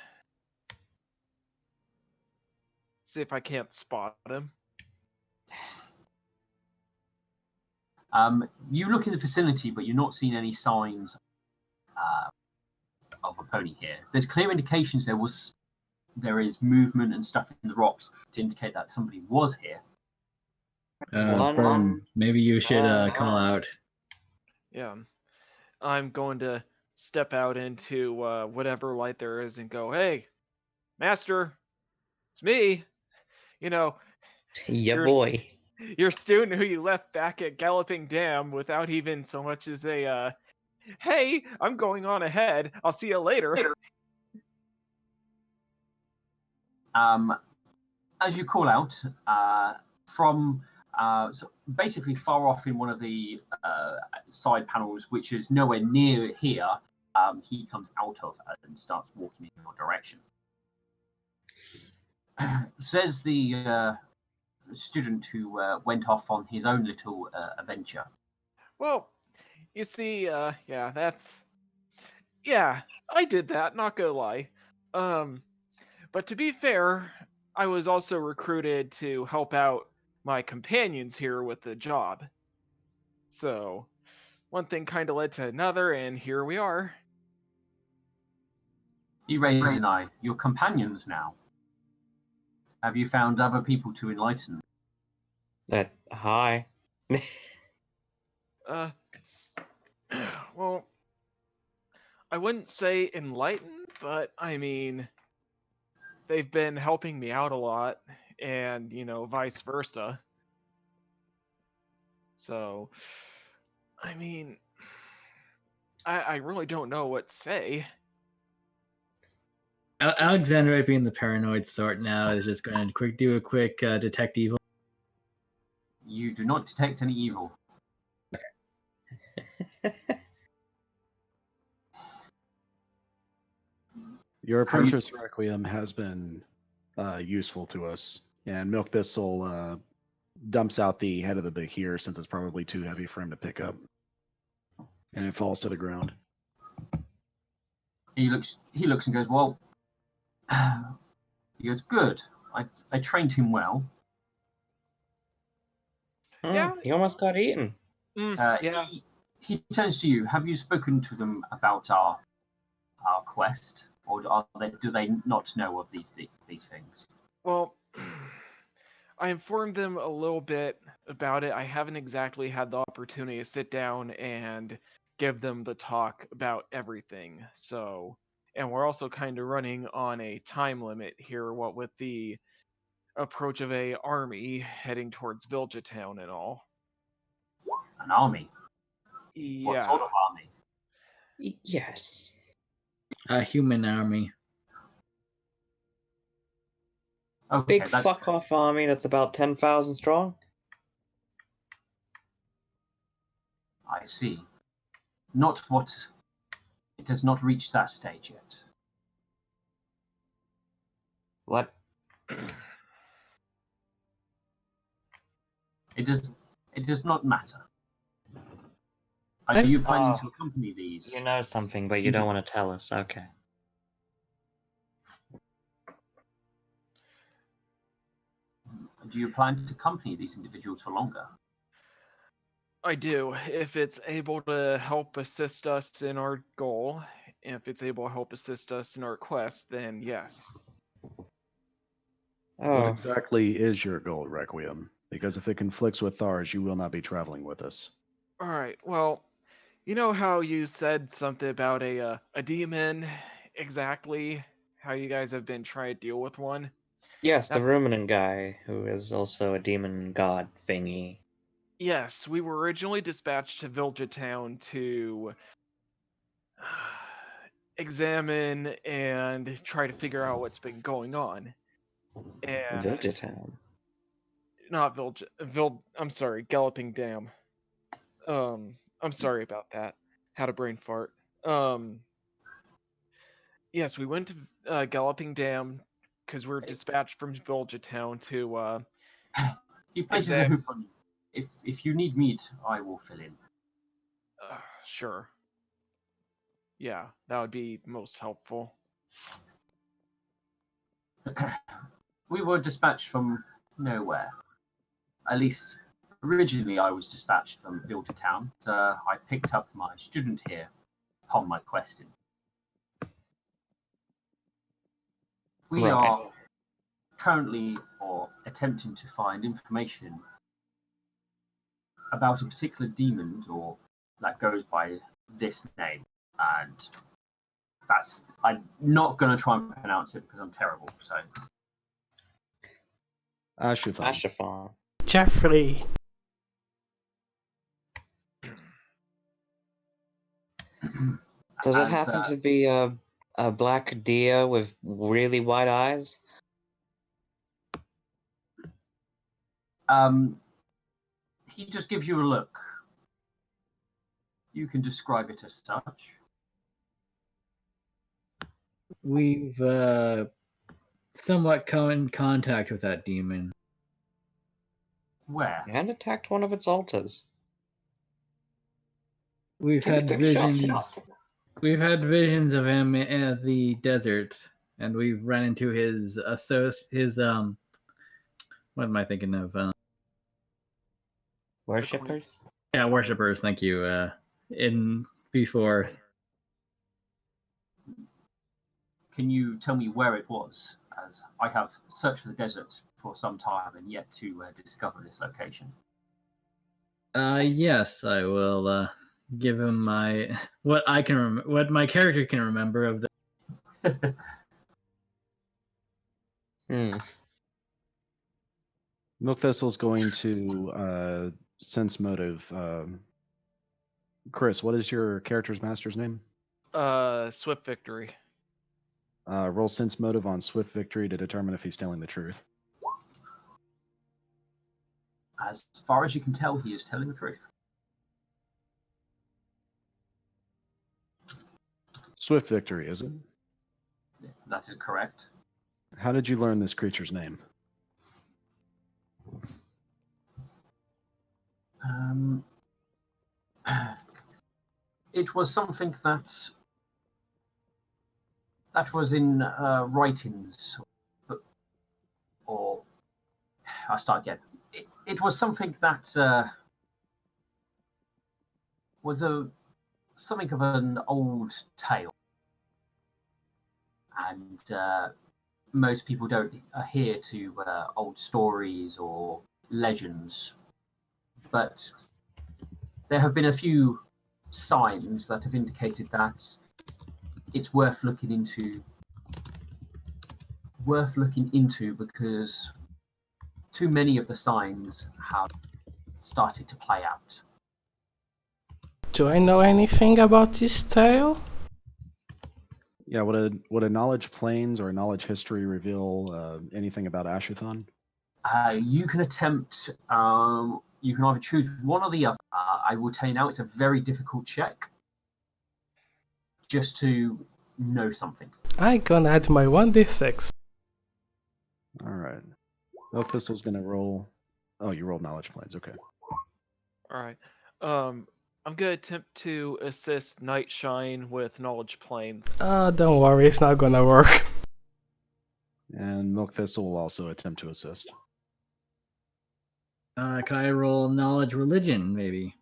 See if I can't spot him. You look in the vicinity, but you're not seeing any signs of a pony here. There's clear indications there is movement and stuff in the rocks to indicate that somebody was here. Burn, maybe you should call out. Yeah. I'm going to step out into whatever light there is and go, "Hey, master, it's me. You know, yeah, You're- boy. your student who you left back at Galloping Dam without even so much as a, hey, I'm going on ahead. I'll see you later." As you call out, from so basically far off in one of the side panels, which is nowhere near here, he comes out of and starts walking in your direction. Says the student who went off on his own little adventure. Well, you see, yeah, I did that, not gonna lie. But to be fair, I was also recruited to help out my companions here with the job. So, one thing kind of led to another, and here we are. He raises an eye. Your companions now. Have you found other people to enlighten? Hi. Well, I wouldn't say enlightened, but I mean, they've been helping me out a lot, and, vice versa. So, I mean, I really don't know what to say. Alexander, being the paranoid sort now, is just going to do a quick detect evil. You do not detect any evil. Your apprentice Requiem has been useful to us, and Milk Thistle dumps out the head of the Bahir since it's probably too heavy for him to pick up, and it falls to the ground. He looks and goes, well, he goes, good. I trained him well. Yeah. He almost got eaten. Yeah. He turns to you. Have you spoken to them about our quest, or do they not know of these things? Well, I informed them a little bit about it. I haven't exactly had the opportunity to sit down and give them the talk about everything. So, and we're also kind of running on a time limit here, what with the approach of a army heading towards Villagetown and all. An army? Yeah. What sort of army? Yes. A human army. Okay, Big that's fuck off army that's about 10,000 strong. I see. It has not reached that stage yet. What? It does not matter. Are you planning to accompany these? You know something, but you don't want to tell us. Okay. Do you plan to accompany these individuals for longer? I do. If it's able to help assist us in our goal, if it's able to help assist us in our quest, then yes. What Oh, exactly is your goal, Requiem? Because if it conflicts with ours, you will not be traveling with us. All right. Well, you know how you said something about a demon, exactly how you guys have been trying to deal with one? yes, the That's- ruminant guy who is also a demon god thingy. Yes, we were originally dispatched to Villagetown to examine and try to figure out what's been going on. And Villagetown. not I'm sorry, Galloping Dam. I'm sorry about that. Had a brain fart. Yes, we went to Galloping Dam because we're dispatched from Villagetown to He places a hoof on you. If you need meat, I will fill in. sure. Yeah, that would be most helpful. We were dispatched from nowhere. At least, originally I was dispatched from Villagetown. I picked up my student here upon my questing. We Right. are currently attempting to find information about a particular demon that goes by this name, and I'm not going to try and pronounce it because I'm terrible. So Ashuthan. Ashafan. Jeffrey. Does it happen to be a black deer with really wide eyes? He just gives you a look. You can describe it as such. We've somewhat come in contact with that demon. Where? And attacked one of its altars. We've Can we had go visions. shot? We've had visions of him in the desert, and we've run into his what am I thinking of? Worshippers? Yeah, worshippers. Thank you. In before. Can you tell me where it was? As I have searched for the desert for some time and yet to discover this location. Yes, I will give him my what my character can remember of the. Milk Thistle's going to sense motive. Chris, what is your character's master's name? Swift Victory. Roll sense motive on Swift Victory to determine if he's telling the truth. As far as you can tell, he is telling the truth. Swift Victory, is it? That is correct. How did you learn this creature's name? It was something that was in writings, or I'll start again. It was something that was something of an old tale, and most people don't adhere to old stories or legends, but there have been a few signs that have indicated that it's worth looking into because too many of the signs have started to play out. Do I know anything about this tale? Yeah, would a knowledge planes or a knowledge history reveal anything about Asherthon? You can attempt. You can either choose one or the other. I will tell you now, it's a very difficult check. Just to know something. I gonna add my 1d6. All right. Milk Thistle's gonna roll. Oh, you rolled knowledge planes. Okay. All right. I'm gonna attempt to assist Nightshine with knowledge planes. Don't worry, it's not gonna work. And Milk Thistle will also attempt to assist. Can I roll knowledge religion, maybe?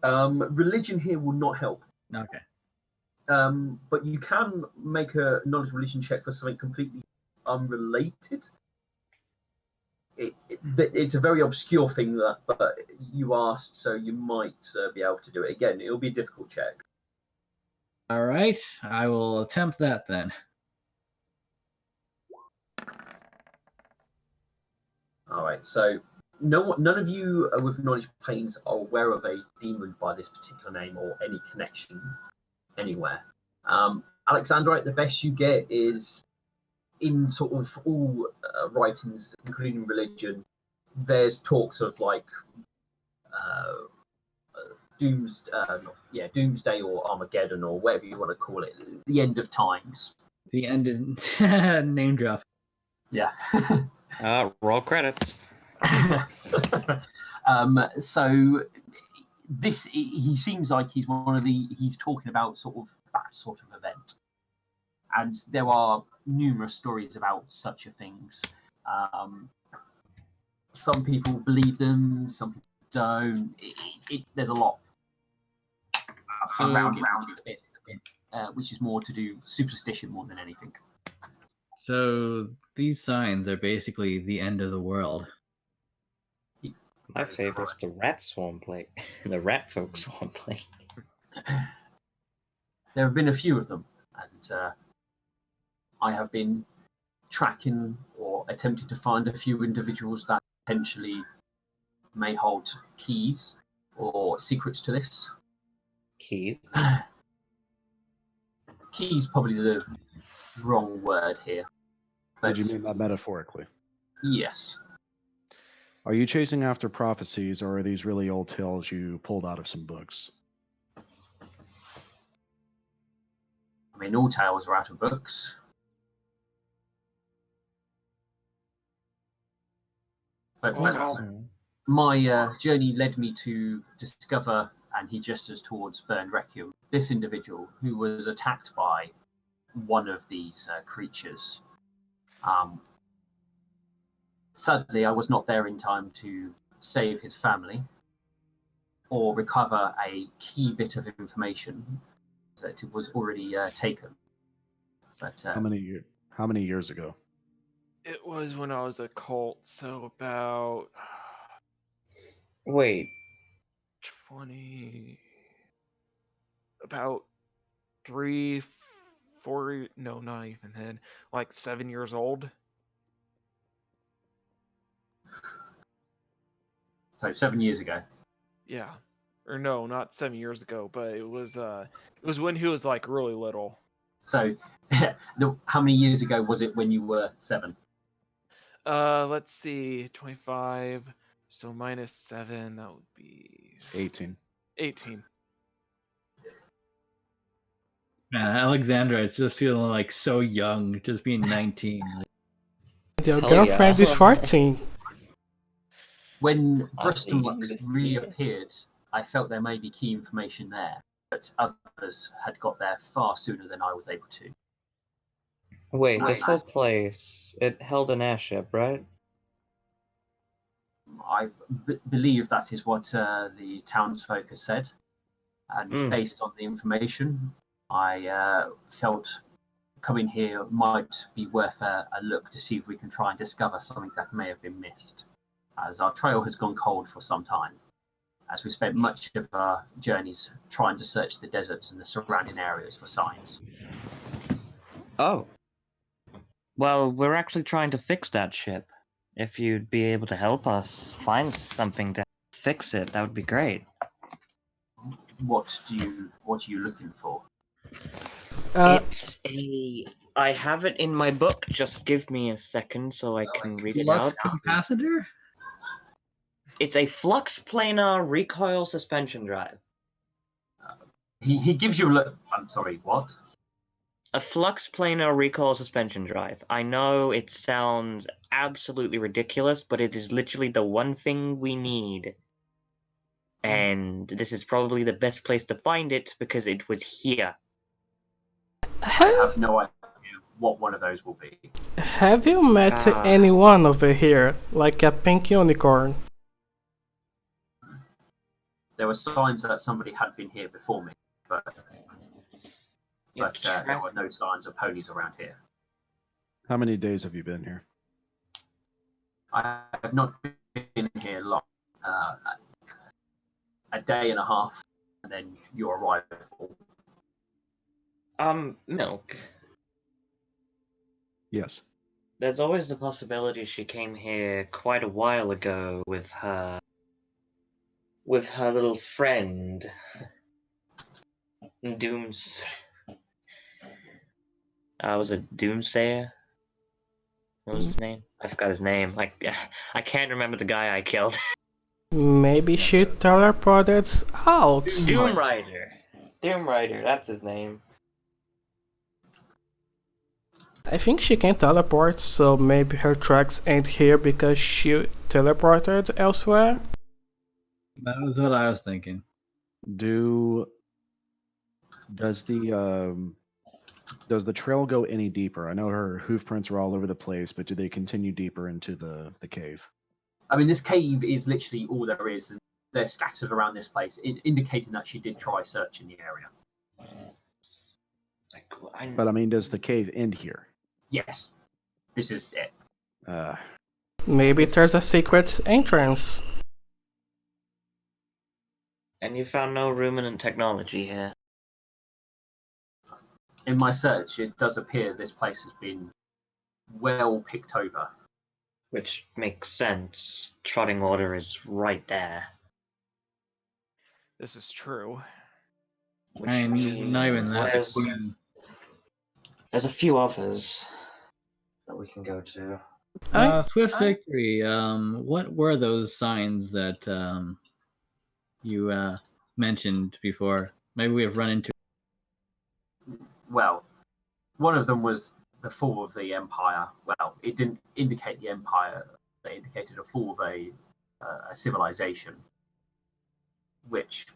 Religion here will not help. Okay. But you can make a knowledge religion check for something completely unrelated. It's a very obscure thing that, but you asked, so you might be able to do it. Again, it'll be a difficult check. All right, I will attempt that then. All right, so none of you with knowledge planes are aware of a demon by this particular name or any connection anywhere. Alexandrite, the best you get is in sort of all writings, including religion, there's talks of like doomsday or Armageddon or whatever you want to call it, the end of times. The end of name drop. Yeah. Roll credits. So this, he seems like he's he's talking about sort of that sort of event. And there are numerous stories about such a things. Some people believe them, some people don't. There's a lot around it, which is more to do superstition more than anything. So these signs are basically the end of the world. My favorite's the rat swarm plague. The rat folk swarm plague. There have been a few of them, and I have been tracking or attempting to find a few individuals that potentially may hold keys or secrets to this. Keys. Keys probably the wrong word here. But Did you mean that metaphorically? yes. Are you chasing after prophecies, or are these really old tales you pulled out of some books? I mean, all tales are out of books. But my journey led me to discover, and he gestures towards Burned Requiem, this individual who was attacked by one of these creatures. Sadly, I was not there in time to save his family or recover a key bit of information that it was already taken. But How many years ago? It was when I was a cult, so about Wait. 20, about 3, 4, no, not even then, like 7 years old. So 7 years ago. Yeah, or no, not 7 years ago, but it was when he was like really little. So, how many years ago was it when you were 7? Let's see, 25. So minus 7, that would be 18. 18. Alexandra is just feeling like so young, just being 19. Your Hell girlfriend yeah. is 14. When I'm the Bristol youngest here. reappeared, I felt there may be key information there, but others had got there far sooner than I was able to. Wait, this whole As place, it held an airship, right? I believe that is what the townsfolk had said, and based on the information, I felt coming here might be worth a look to see if we can try and discover something that may have been missed, as our trail has gone cold for some time, as we spent much of our journeys trying to search the deserts and the surrounding areas for signs. Oh. Well, we're actually trying to fix that ship. If you'd be able to help us find something to fix it, that would be great. What are you looking for? It's a... I have it in my book. Just give me a second so I can read it out. Capacitor? It's a flux planar recoil suspension drive. He gives you a look. I'm sorry, what? A flux planar recoil suspension drive. I know it sounds absolutely ridiculous, but it is literally the one thing we need. And this is probably the best place to find it because it was here. I have no idea what one of those will be. Have you met anyone over here, like a pink unicorn? There were signs that somebody had been here before me, but there were no signs of ponies around here. How many days have you been here? I have not been here long. A day and a half, and then your arrival. Milk. Yes. There's always the possibility she came here quite a while ago with her little friend. Was it Doomsayer? What was his name? I forgot his name. I can't remember the guy I killed. Maybe she teleported out. Doom Rider. Doom Rider, that's his name. I think she can teleport, so maybe her tracks ain't here because she teleported elsewhere. That was what I was thinking. Does the trail go any deeper? I know her hoof prints are all over the place, but do they continue deeper into the cave? I mean, this cave is literally all there is, and they're scattered around this place, indicating that she did try searching the area. But I mean, does the cave end here? Yes, this is it. Maybe there's a secret entrance. And you found no ruminant technology here. In my search, it does appear this place has been well picked over. Which makes sense. Trotting order is right there. This is true. Which I mean, not even that. There's a few others that we can go to. Swift Victory. What were those signs that you mentioned before? Maybe we have run into. Well, one of them was the fall of the Empire. Well, it didn't indicate the Empire. It indicated a fall of a civilization, which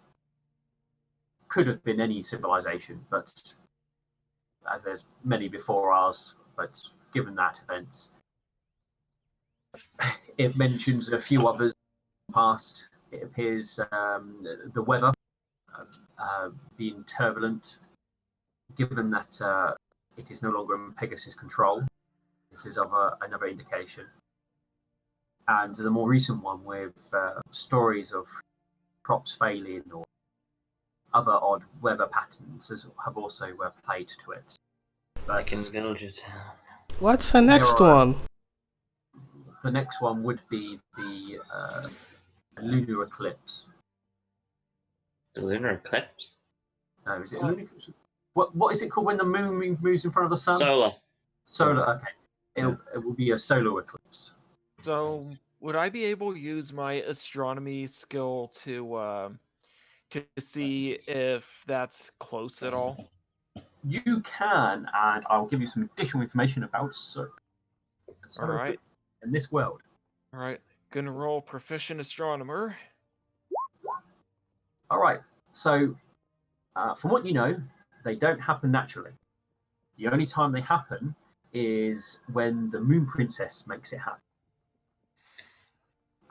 could have been any civilization, but as there's many before ours, but given that event, it mentions a few others past. It appears the weather being turbulent, given that it is no longer in Pegasus' control. This is another indication. And the more recent one with stories of crops failing or other odd weather patterns have also played to it. But Like in Villager Town. What's the next one? The next one would be the lunar eclipse. The lunar eclipse? No, is it a lunar eclipse? What is it called when the moon moves in front of the sun? Solar. Okay. It will be a solar eclipse. So, would I be able to use my astronomy skill to see if that's close at all? You can, and I'll give you some additional information about All right. in this world. All right. Gonna roll proficient astronomer. All right. So, from what you know, they don't happen naturally. The only time they happen is when the Moon Princess makes it happen.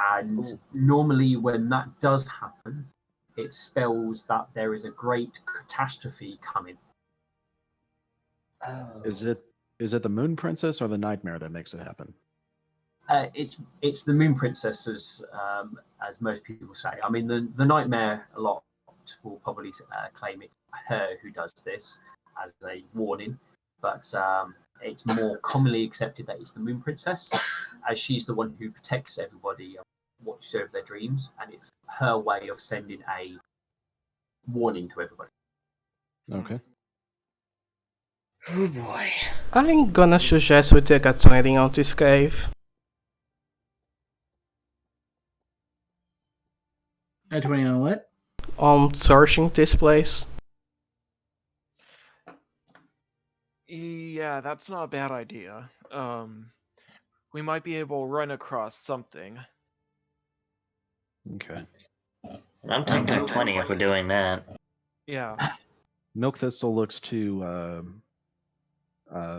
And normally, when that does happen, it spells that there is a great catastrophe coming. Oh. Is it the Moon Princess or the Nightmare that makes it happen? It's the Moon Princess, as most people say. I mean, the Nightmare a lot will probably claim it's her who does this as a warning, but it's more commonly accepted that it's the Moon Princess, as she's the one who protects everybody and watches over their dreams, and it's her way of sending a warning to everybody. Okay. Oh boy. I'm gonna suggest we take a 20 on this cave. At 20 on what? On searching this place. Yeah, that's not a bad idea. We might be able to run across something. Okay. I'm taking a 20 if we're doing that. Yeah. Milk Thistle looks to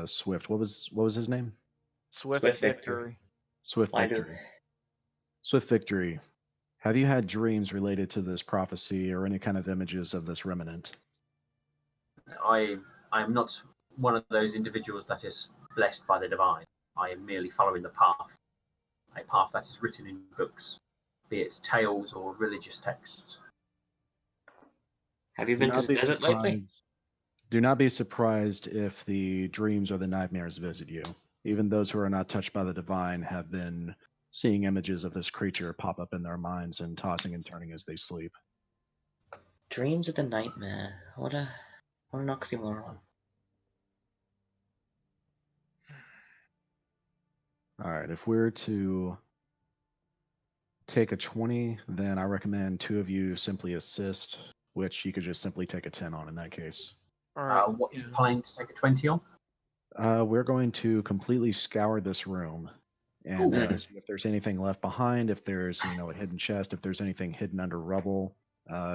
Swift. What was his name? Swift Swift victory. Swift Why do- Victory. Swift Victory. Have you had dreams related to this prophecy or any kind of images of this remnant? I am not one of those individuals that is blessed by the divine. I am merely following the path, a path that is written in books, be it tales or religious texts. Have you Do been to not the be desert lately? surprised. Do not be surprised if the dreams or the nightmares visit you. Even those who are not touched by the divine have been seeing images of this creature pop up in their minds and tossing and turning as they sleep. Dreams of the nightmare. What an oxymoron. All right, if we're to take a 20, then I recommend two of you simply assist, which you could just simply take a 10 on in that case. All right. What are you planning to take a 20 on? We're going to completely scour this room and see if there's anything left behind, if there's, a hidden chest, if there's anything hidden under rubble,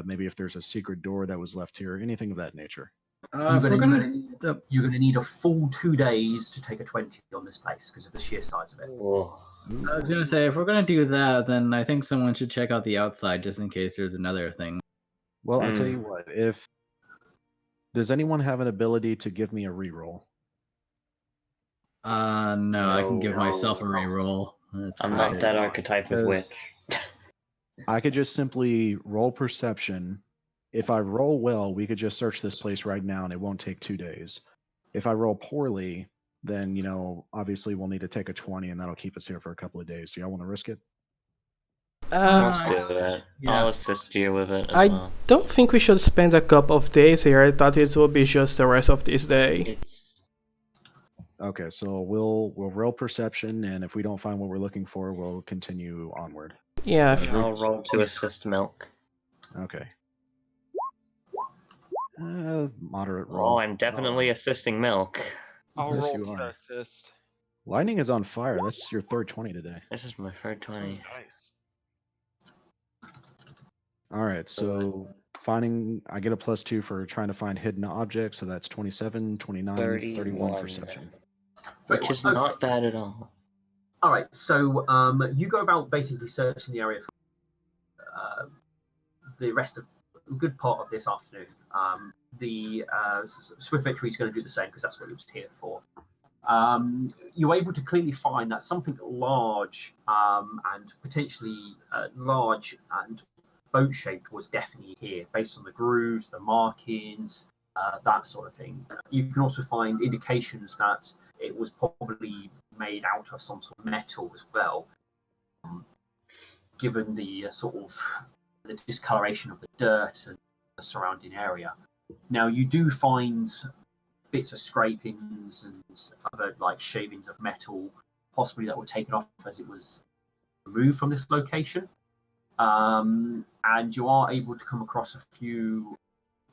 maybe if there's a secret door that was left here, anything of that nature. You're going to need a full 2 days to take a 20 on this place because of the sheer size of it. Oh. I was gonna say, if we're gonna do that, then I think someone should check out the outside just in case there's another thing. Well, I'll tell you what, does anyone have an ability to give me a reroll? No, I can give myself a reroll. I'm not that archetype of witch. I could just simply roll perception. If I roll well, we could just search this place right now and it won't take 2 days. If I roll poorly, then, obviously we'll need to take a 20 and that'll keep us here for a couple of days. Do y'all want to risk it? Let's do that. yeah. I'll assist you with it as I well. don't think we should spend a couple of days here. I thought it would be just the rest of this day. Okay, so we'll roll perception, and if we don't find what we're looking for, we'll continue onward. Yeah, I'll roll to assist Milk. Okay. Moderate Oh, roll. I'm definitely assisting Milk. I'll Yes, roll you to are. assist. Lightning is on fire. That's your third 20 today. This is my third 20. Nice. All right, so I get a +2 for trying to find hidden objects, so that's 27, 29, 31 perception. Which is not bad at all. All right, so you go about basically searching the area for the rest of a good part of this afternoon. The Swift Victory is going to do the same because that's what he was here for. You're able to clearly find that something large and potentially large and boat-shaped was definitely here, based on the grooves, the markings, that sort of thing. You can also find indications that it was probably made out of some sort of metal as well, given the sort of the discoloration of the dirt and the surrounding area. Now you do find bits of scrapings and other like shavings of metal, possibly that were taken off as it was removed from this location. And you are able to come across a few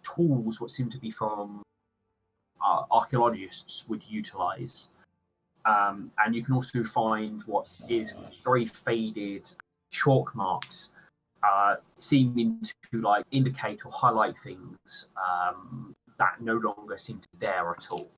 tools, what seem to be from archaeologists would utilize. And you can also find what is very faded chalk marks, seeming to like indicate or highlight things that no longer seem to be there at all.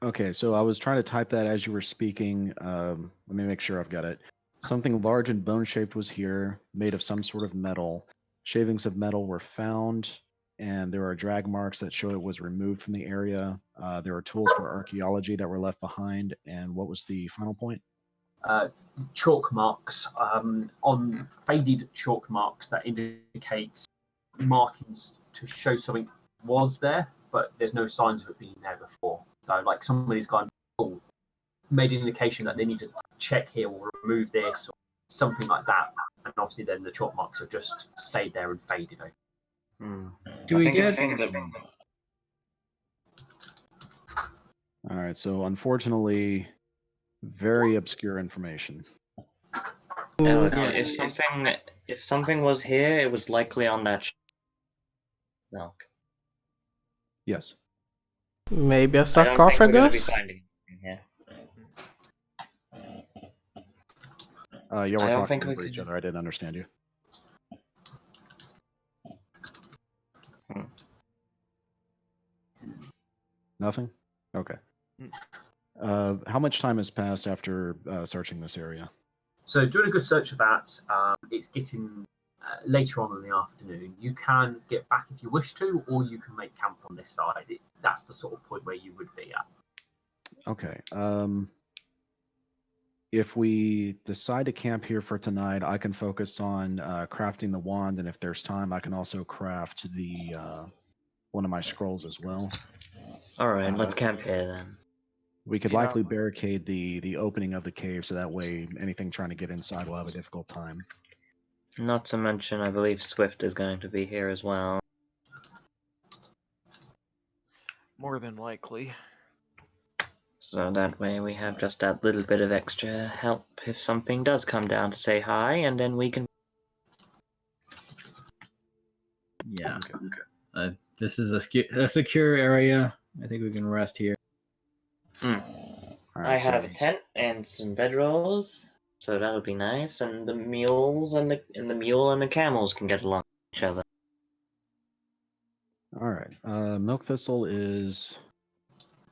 Okay, so I was trying to type that as you were speaking. Let me make sure I've got it. Something large and bone-shaped was here, made of some sort of metal. Shavings of metal were found, and there are drag marks that show it was removed from the area. There are tools for archaeology that were left behind. And what was the final point? Chalk marks, on faded chalk marks that indicate markings to show something was there, but there's no signs of it being there before. So like somebody's gone, oh, made an indication that they need to check here or remove this or something like that. And obviously then the chalk marks have just stayed there and faded over. Do we get? All right, so unfortunately, very obscure information. No, Mm, if something was here, it was likely on that. No, maybe Yes. a I don't think we're going to be sarcophagus? finding anything here. Y'all were I don't talking think we over each can- other. I didn't understand you. Nothing? Okay. How much time has passed after searching this area? So doing a good search of that, it's getting later on in the afternoon. You can get back if you wish to, or you can make camp on this side. That's the sort of point where you would be at. Okay. If we decide to camp here for tonight, I can focus on crafting the wand, and if there's time, I can also craft the one of my scrolls as well. All right, let's camp here then. We could Yeah. likely barricade the opening of the cave, so that way anything trying to get inside will have a difficult time. Not to mention, I believe Swift is going to be here as well. More than likely. So that way we have just that little bit of extra help if something does come down to say hi, and then we can. Yeah. This is a secure area. I think we can rest here. All I right, so have a tent and some bedrolls, so that'll be nice. And the mules and the mule and the camels can get along with each other. all right. Milk Thistle is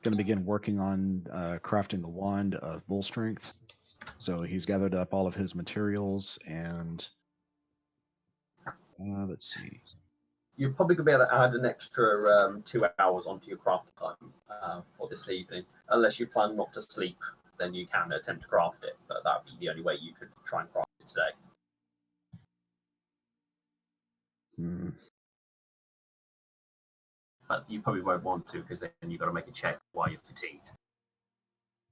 going to begin working on crafting the wand of bull strength. So he's gathered up all of his materials, and let's see. You're probably going to be able to add an extra 2 hours onto your craft time for this evening. Unless you plan not to sleep, then you can attempt to craft it. But that would be the only way you could try and craft it today. Hmm. But you probably won't want to, because then you've got to make a check while you're fatigued.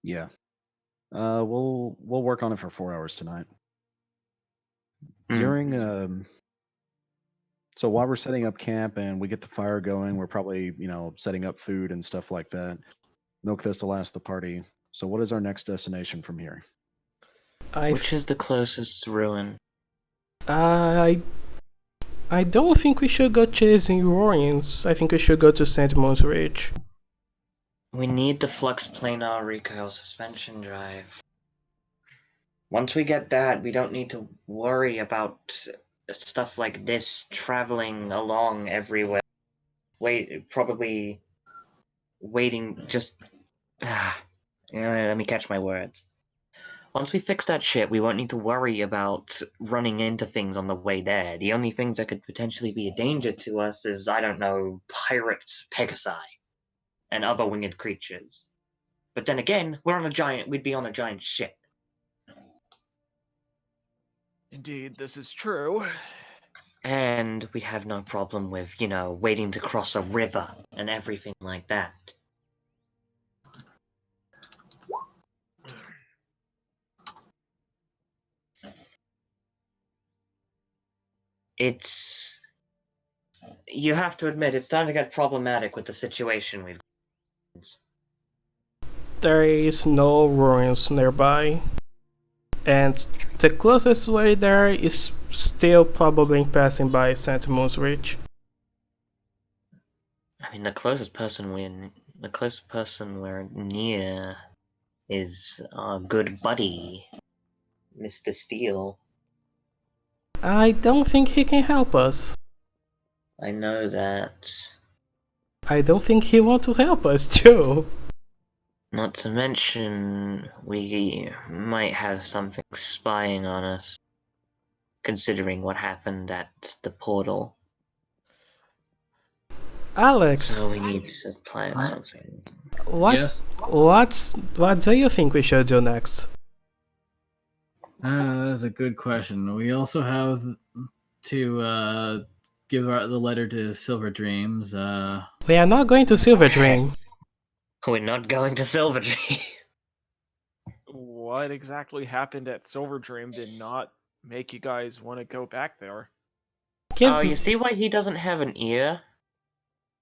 Yeah. We'll work on it for 4 hours tonight. During so while we're setting up camp and we get the fire going, we're probably, setting up food and stuff like that. Milk Thistle asked the party, so what is our next destination from here? Which is the closest ruin? I don't think we should go chasing ruins. I think we should go to St. Moon's Ridge. We need the flux planar recoil suspension drive. Once we get that, we don't need to worry about stuff like this traveling along everywhere. Probably waiting just. Let me catch my words. Once we fix that shit, we won't need to worry about running into things on the way there. The only things that could potentially be a danger to us is, I don't know, pirates, Pegasi, and other winged creatures. But then again, we'd be on a giant ship. Indeed, this is true. And we have no problem with, waiting to cross a river and everything like that. It's you have to admit it's starting to get problematic with the situation we've got. There is no ruins nearby. And the closest way there is still probably passing by St. Moon's Reach. I mean, the closest person we're near is our good buddy, Mr. Steele. I don't think he can help us. I know that. I don't think he wants to help us too. Not to mention, we might have something spying on us, considering what happened at the portal. Alex, So we need to plan something. what Yes. what do you think we should do next? That's a good question. We also have to give the letter to Silver Dreams. We are not going to Silver Dream. We're not going to Silverdream. What exactly happened at Silver Dream did not make you guys want to go back there? Oh, you see why he doesn't have an ear?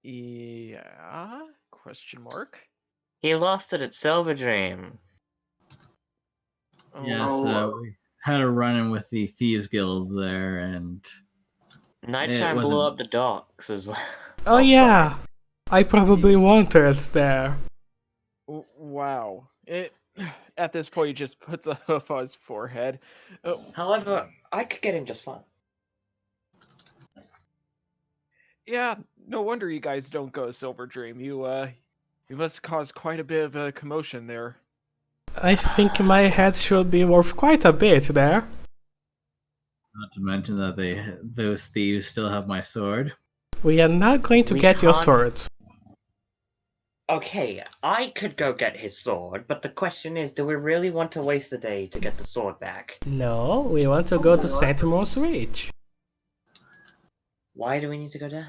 Yeah? Question mark? He lost it at Silverdream. Yes, we had a run-in with the Thieves Guild there, and Nightshine blew up the docks as well. Oh yeah, I probably wanted there. Wow. At this point, he just puts a hoof on his forehead. However, I could get him just fine. Yeah, no wonder you guys don't go Silver Dream. You must cause quite a bit of a commotion there. I think my head should be worth quite a bit there. not to mention that those thieves still have my sword. We are not going to get your sword. Okay, I could go get his sword, but the question is, do we really want to waste the day to get the sword back? No, we want to go to St. Moon's Reach. Why do we need to go there?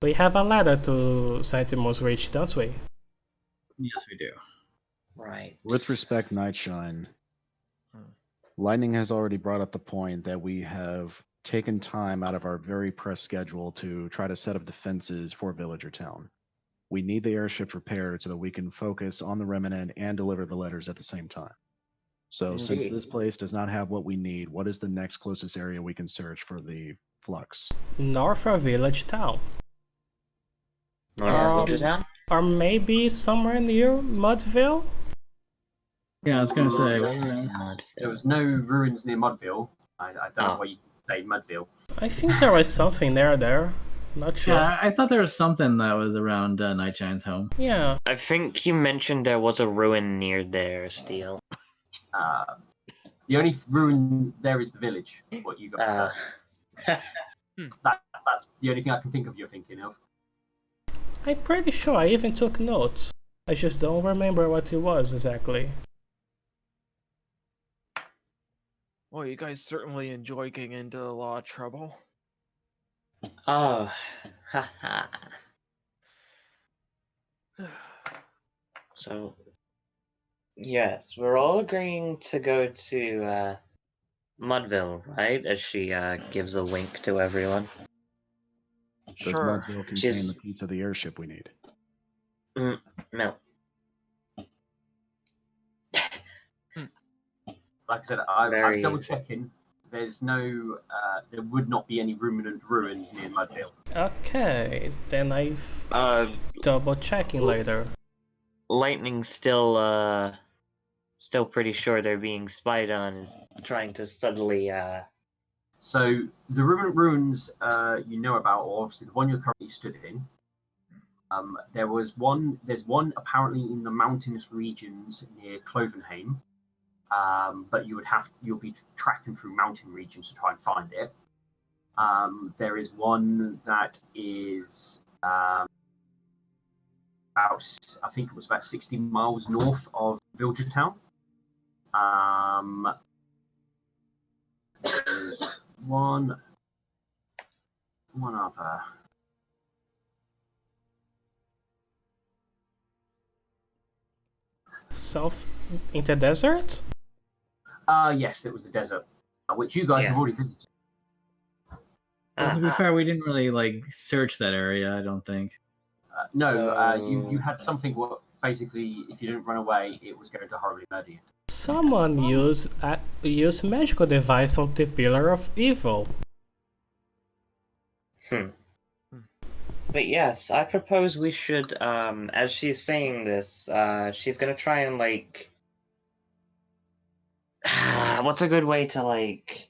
We have a ladder to St. Moon's Reach, don't we? Yes, we do. Right. With respect, Nightshine, Lightning has already brought up the point that we have taken time out of our very pressed schedule to try to set up defenses for Villager Town. We need the airship repaired so that we can focus on the remnant and deliver the letters at the same time. So since this place does not have what we need, what is the next closest area we can search for the flux? North of Village Town. North of Villager Town? Or maybe somewhere near Mudville? Yeah, I was going to say. There was no ruins near Mudville. I don't know why you say Mudville. I think there was something there. Not sure. Yeah, I thought there was something that was around Nightshine's home. Yeah. I think you mentioned there was a ruin near there, Steel. The only ruin there is the village. What you got to say. That's the only thing I can think of you're thinking of. I'm pretty sure I even took notes. I just don't remember what it was exactly. Well, you guys certainly enjoy getting into a lot of trouble. Oh, haha. So, yes, we're all agreeing to go to Mudville, right? As she gives a wink to everyone. Does Sure. Mudville contain the piece of the airship we need? No. Like I said, I'm double checking. There's no, there would not be any ruminant ruins near Mudville. Okay, then double checking later. Lightning's still pretty sure they're being spied on, is trying to subtly So the ruminant ruins you know about, or obviously the one you're currently stood in. There's one apparently in the mountainous regions near Clovenheim. But you'll be tracking through mountain regions to try and find it. There is one that is about, I think it was about 60 miles north of Villager Town. There's one other. South in the desert? Yes, it was the desert, which you guys have already visited. Well, to be fair, we didn't really like search that area. I don't think. No, you So- had something. What basically, if you didn't run away, it was going to horribly murder you. Someone use magical device on the pillar of evil. But yes, I propose we should, as she's saying this, she's gonna try and, like... what's a good way to, like...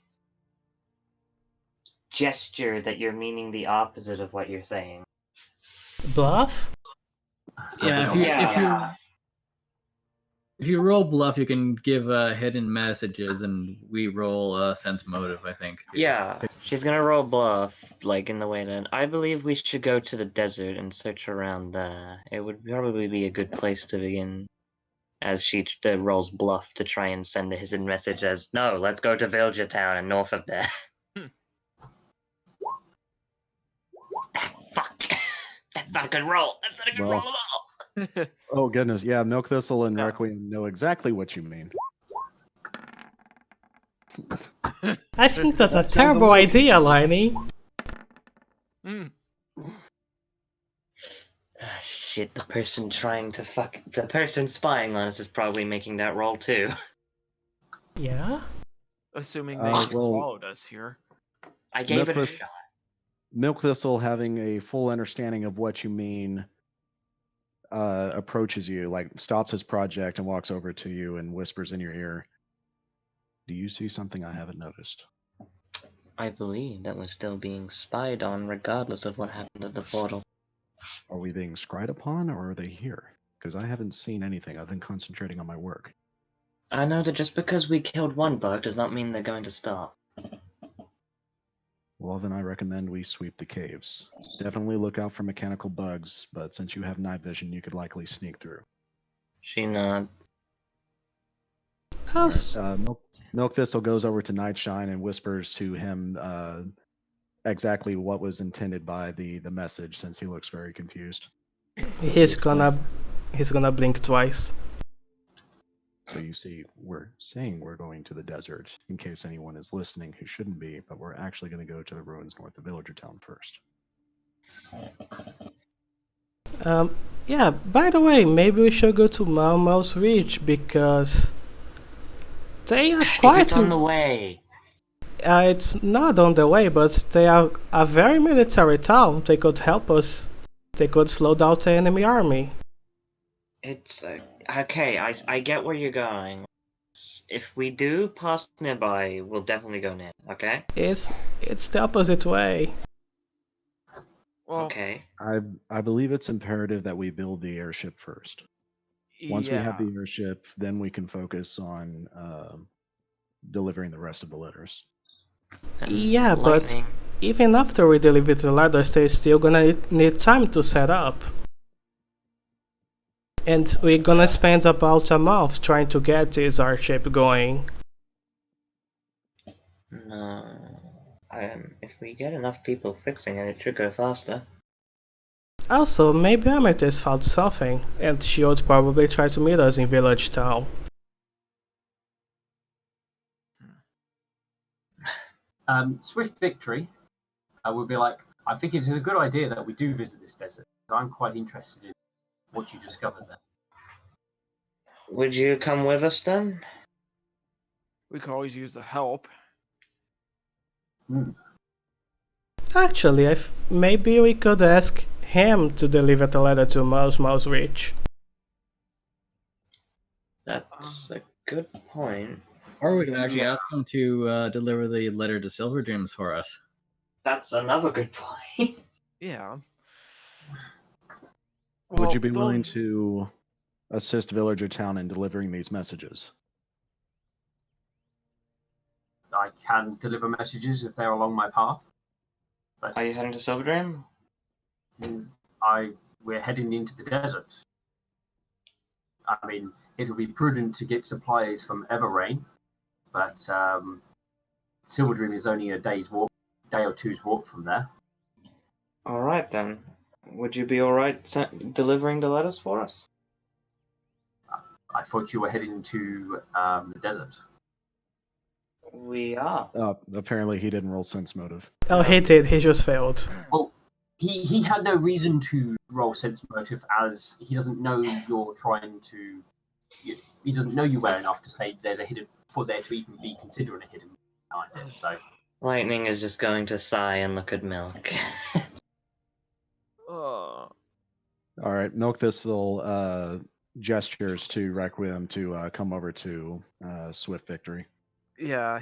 gesture that you're meaning the opposite of what you're saying? Bluff? Yeah, if you roll bluff, you can give hidden messages, and we roll sense motive. I think. Too. Yeah, she's gonna roll bluff, like in the way that I believe we should go to the desert and search around there. It would probably be a good place to begin, as she rolls bluff to try and send a hidden message as, no, let's go to Villager Town and north of there. Fuck. That's not a good roll. That's not a good Well- roll at all. Oh goodness, yeah, Milk Thistle and No. Requiem know exactly what you mean. I think that's a terrible idea, Liney. Shit, the person the person spying on us is probably making that roll too. Yeah? Assuming they well- followed us here. I gave it a Milkless- shot. Milk Thistle, having a full understanding of what you mean, approaches you, like stops his project and walks over to you and whispers in your ear, "Do you see something I haven't noticed?" I believe that we're still being spied on regardless of what happened at the portal. Are we being scried upon, or are they here? Because I haven't seen anything. I've been concentrating on my work. I know that just because we killed one bug does not mean they're going to stop. Well, then I recommend we sweep the caves. Definitely look out for mechanical bugs, but since you have night vision, you could likely sneak through. She nods. How's... Milk Thistle goes over to Nightshine and whispers to him exactly what was intended by the message, since he looks very confused. He's gonna blink twice. So you see, we're saying we're going to the desert, in case anyone is listening who shouldn't be, but we're actually going to go to the ruins north of Villager Town first. Yeah, by the way, maybe we should go to Malmo's Ridge, because they are quite... It's on the way. It's not on the way, but they are a very military town. They could help us. They could slow down the enemy army. It's okay. I get where you're going. If we do pass nearby, we'll definitely go near. Okay. It's the opposite way. Well, Okay. I believe it's imperative that we build the airship first. Once we have yeah. the airship, then we can focus on delivering the rest of the letters. Yeah, but Lightning. even after we deliver the ladders, they're still gonna need time to set up. And we're gonna spend about a month trying to get this airship going. No. If we get enough people fixing it, it should go faster. Also, maybe Amethyst found something, and she would probably try to meet us in Village Town. Swift Victory would be like, I think it is a good idea that we do visit this desert. I'm quite interested in what you discovered there. Would you come with us then? We could always use the help. Actually, maybe we could ask him to deliver the letter to Mouse Ridge. That's a good point. Or we can actually ask him to deliver the letter to Silver Dreams for us. That's another good point. Yeah. Would you be they'll- willing to assist Villager Town in delivering these messages? I can deliver messages if they're along my path. But Are you heading to Silver Dream? we're heading into the desert. I mean, it'll be prudent to get supplies from Everrain, but Silver Dream is only a day or two's walk from there. Alright then. Would you be alright delivering the letters for us? I thought you were heading to the desert. We are. Apparently, he didn't roll sense motive. Oh, he did. He just failed. Well, he had no reason to roll sense motive, as he doesn't know you're trying to. He doesn't know you well enough to say there's a hidden for there to even be considering a hidden behind it. So Lightning is just going to sigh and look at Milk. Oh, All right, Milk Thistle gestures to Requiem to come over to Swift Victory. yeah,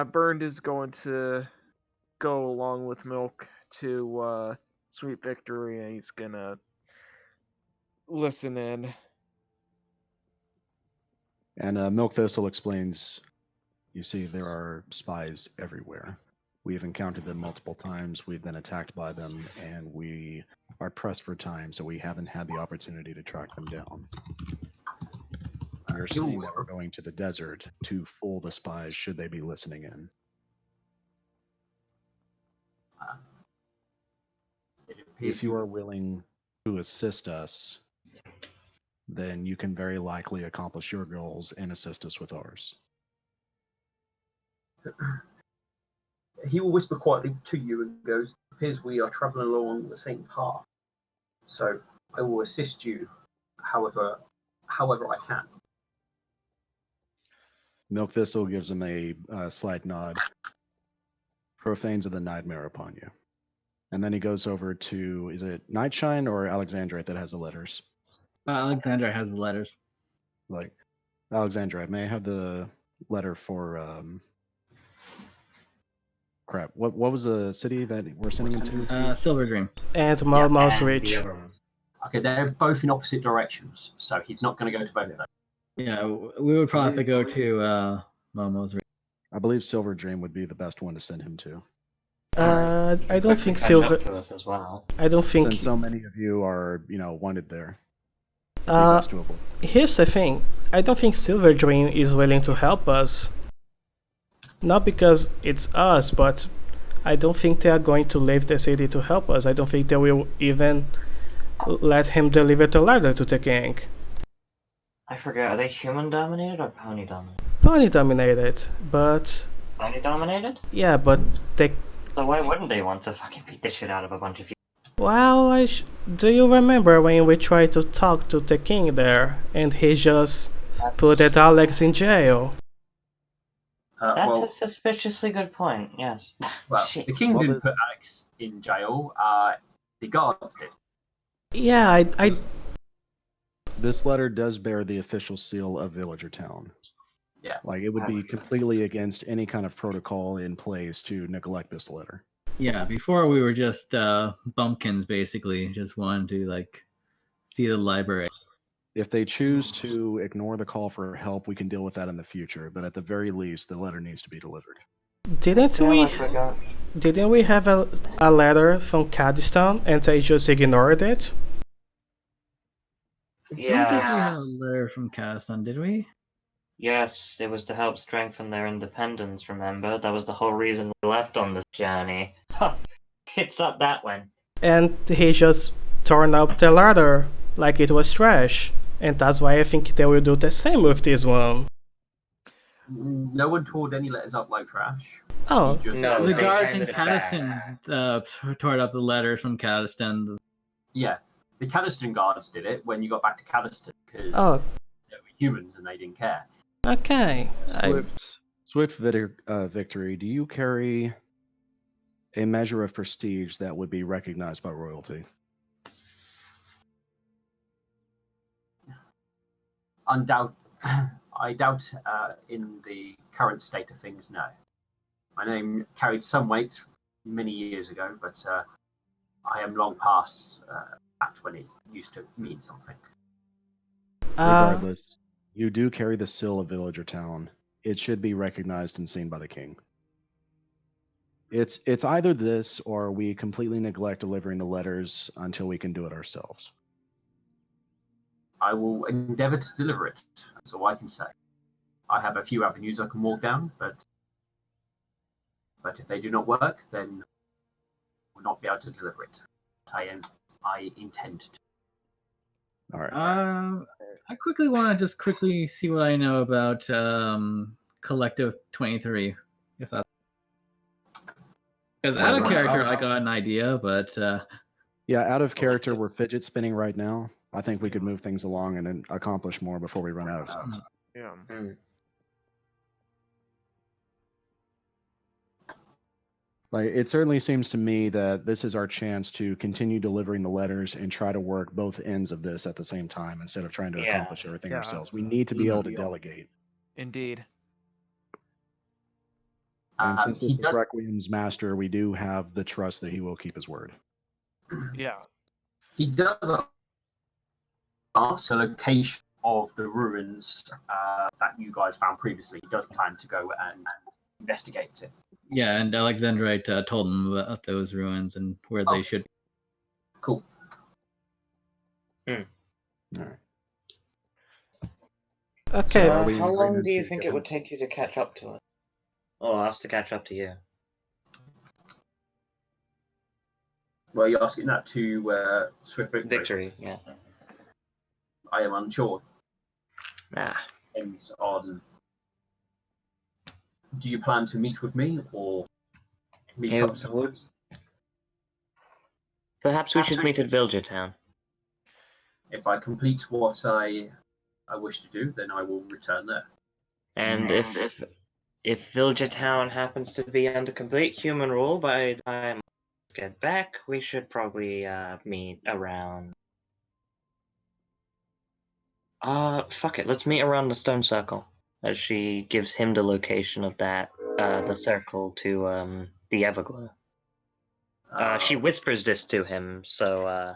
Burned is going to go along with Milk to Sweet Victory, and he's gonna listen in. And Milk Thistle explains, you see, there are spies everywhere. We've encountered them multiple times. We've been attacked by them, and we are pressed for time, so we haven't had the opportunity to track them down. You're saying that we're going to the desert to fool the spies should they be listening in. If you are willing to assist us, then you can very likely accomplish your goals and assist us with ours. he will whisper quietly to you and goes, "It appears we are travelling along the same path. So I will assist you however I can." Milk Thistle gives him a slight nod. Profanes of the nightmare upon you. And then he goes over to, is it Nightshine or Alexandrite that has the letters? Alexandra has the letters. Like, Alexandrite, may I have the letter for, crap, what was the city that we're sending him to? Silver Dream. And Mouse And Reach. the other one. Okay, they're both in opposite directions, so he's not going to go to both of them. Yeah, we would probably have to go to Momo's Reach. I believe Silver Dream would be the best one to send him to. I don't think Catch Silver. up to us as well. I don't think. Since so many of you are, wanted there. Be best to avoid. Here's the thing. I don't think Silver Dream is willing to help us. Not because it's us, but I don't think they are going to leave the city to help us. I don't think they will even let him deliver the letter to the king. I forget, are they human dominated or pony dominated? Pony dominated, but Pony dominated? yeah, but they. So why wouldn't they want to fucking beat the shit out of a bunch of you? Well, do you remember when we tried to talk to the king there, and he just put Alex in jail? That's a suspiciously good point, yes. Well, Shit. the king Well, didn't put Alex in jail. The guards did. Yeah, I This letter does bear the official seal of village or town. Yeah. Like, it would be completely against any kind of protocol in place to neglect this letter. Yeah, before we were just bumpkins, basically. Just wanted to, see the library. If they choose to ignore the call for help, we can deal with that in the future. But at the very least, the letter needs to be delivered. didn't we have a letter from Cadiston and they just ignored it? I don't think we Yes. had a letter from Caston, did we? Yes, it was to help strengthen their independence, remember? That was the whole reason we left on this journey. It's up that one. And he just torn up the letter like it was trash. And that's why I think they will do the same with this one. No one tore any letters up like trash. Oh, He just- No. The they guards in handed it back. Cadiston tore up the letters from Cadiston. Yeah, the Cadiston guards did it when you got back to Cadiston because oh, they were humans and they didn't care. okay. Swift Victory, do you carry a measure of prestige that would be recognized by royalty? I doubt in the current state of things, no. My name carried some weight many years ago, but I am long past that when it used to mean something. Regardless, you do carry the seal of village or town. It should be recognized and seen by the king. It's either this or we completely neglect delivering the letters until we can do it ourselves. I will endeavour to deliver it. That's all I can say. I have a few avenues I can walk down, but if they do not work, then I will not be able to deliver it. I intend to. All right. I quickly want to just quickly see what I know about Collective 23, if that. Because out of character, I got an idea, but Yeah, out of character, we're fidget spinning right now. I think we could move things along and then accomplish more before we run out of time. Yeah. Like, it certainly seems to me that this is our chance to continue delivering the letters and try to work both ends of this at the same time instead of trying to accomplish everything Yeah. ourselves. We need to be able to delegate. Indeed. And since He this is does. Requiem's master, we do have the trust that he will keep his word. Yeah. He does ask the location of the ruins that you guys found previously. He does plan to go and investigate it. yeah, and Alexandrite told him about those ruins and where they should. Cool. All right. Okay. Are we How long agreement do you to think get it them? would take you to catch up to it? Or us to catch up to you? Well, you're asking that to Swift Victory. Victory, yeah. I am unsure. Ah. James Arden. Do you plan to meet with me or meet up sometime? Perhaps we should meet at Villager Town. If I complete what I wish to do, then I will return there. And if Villager Town happens to be under complete human rule by the time we get back, we should probably meet around. Fuck it. Let's meet around the stone circle. As she gives him the location of that, the circle to the Everglow. She whispers this to him, so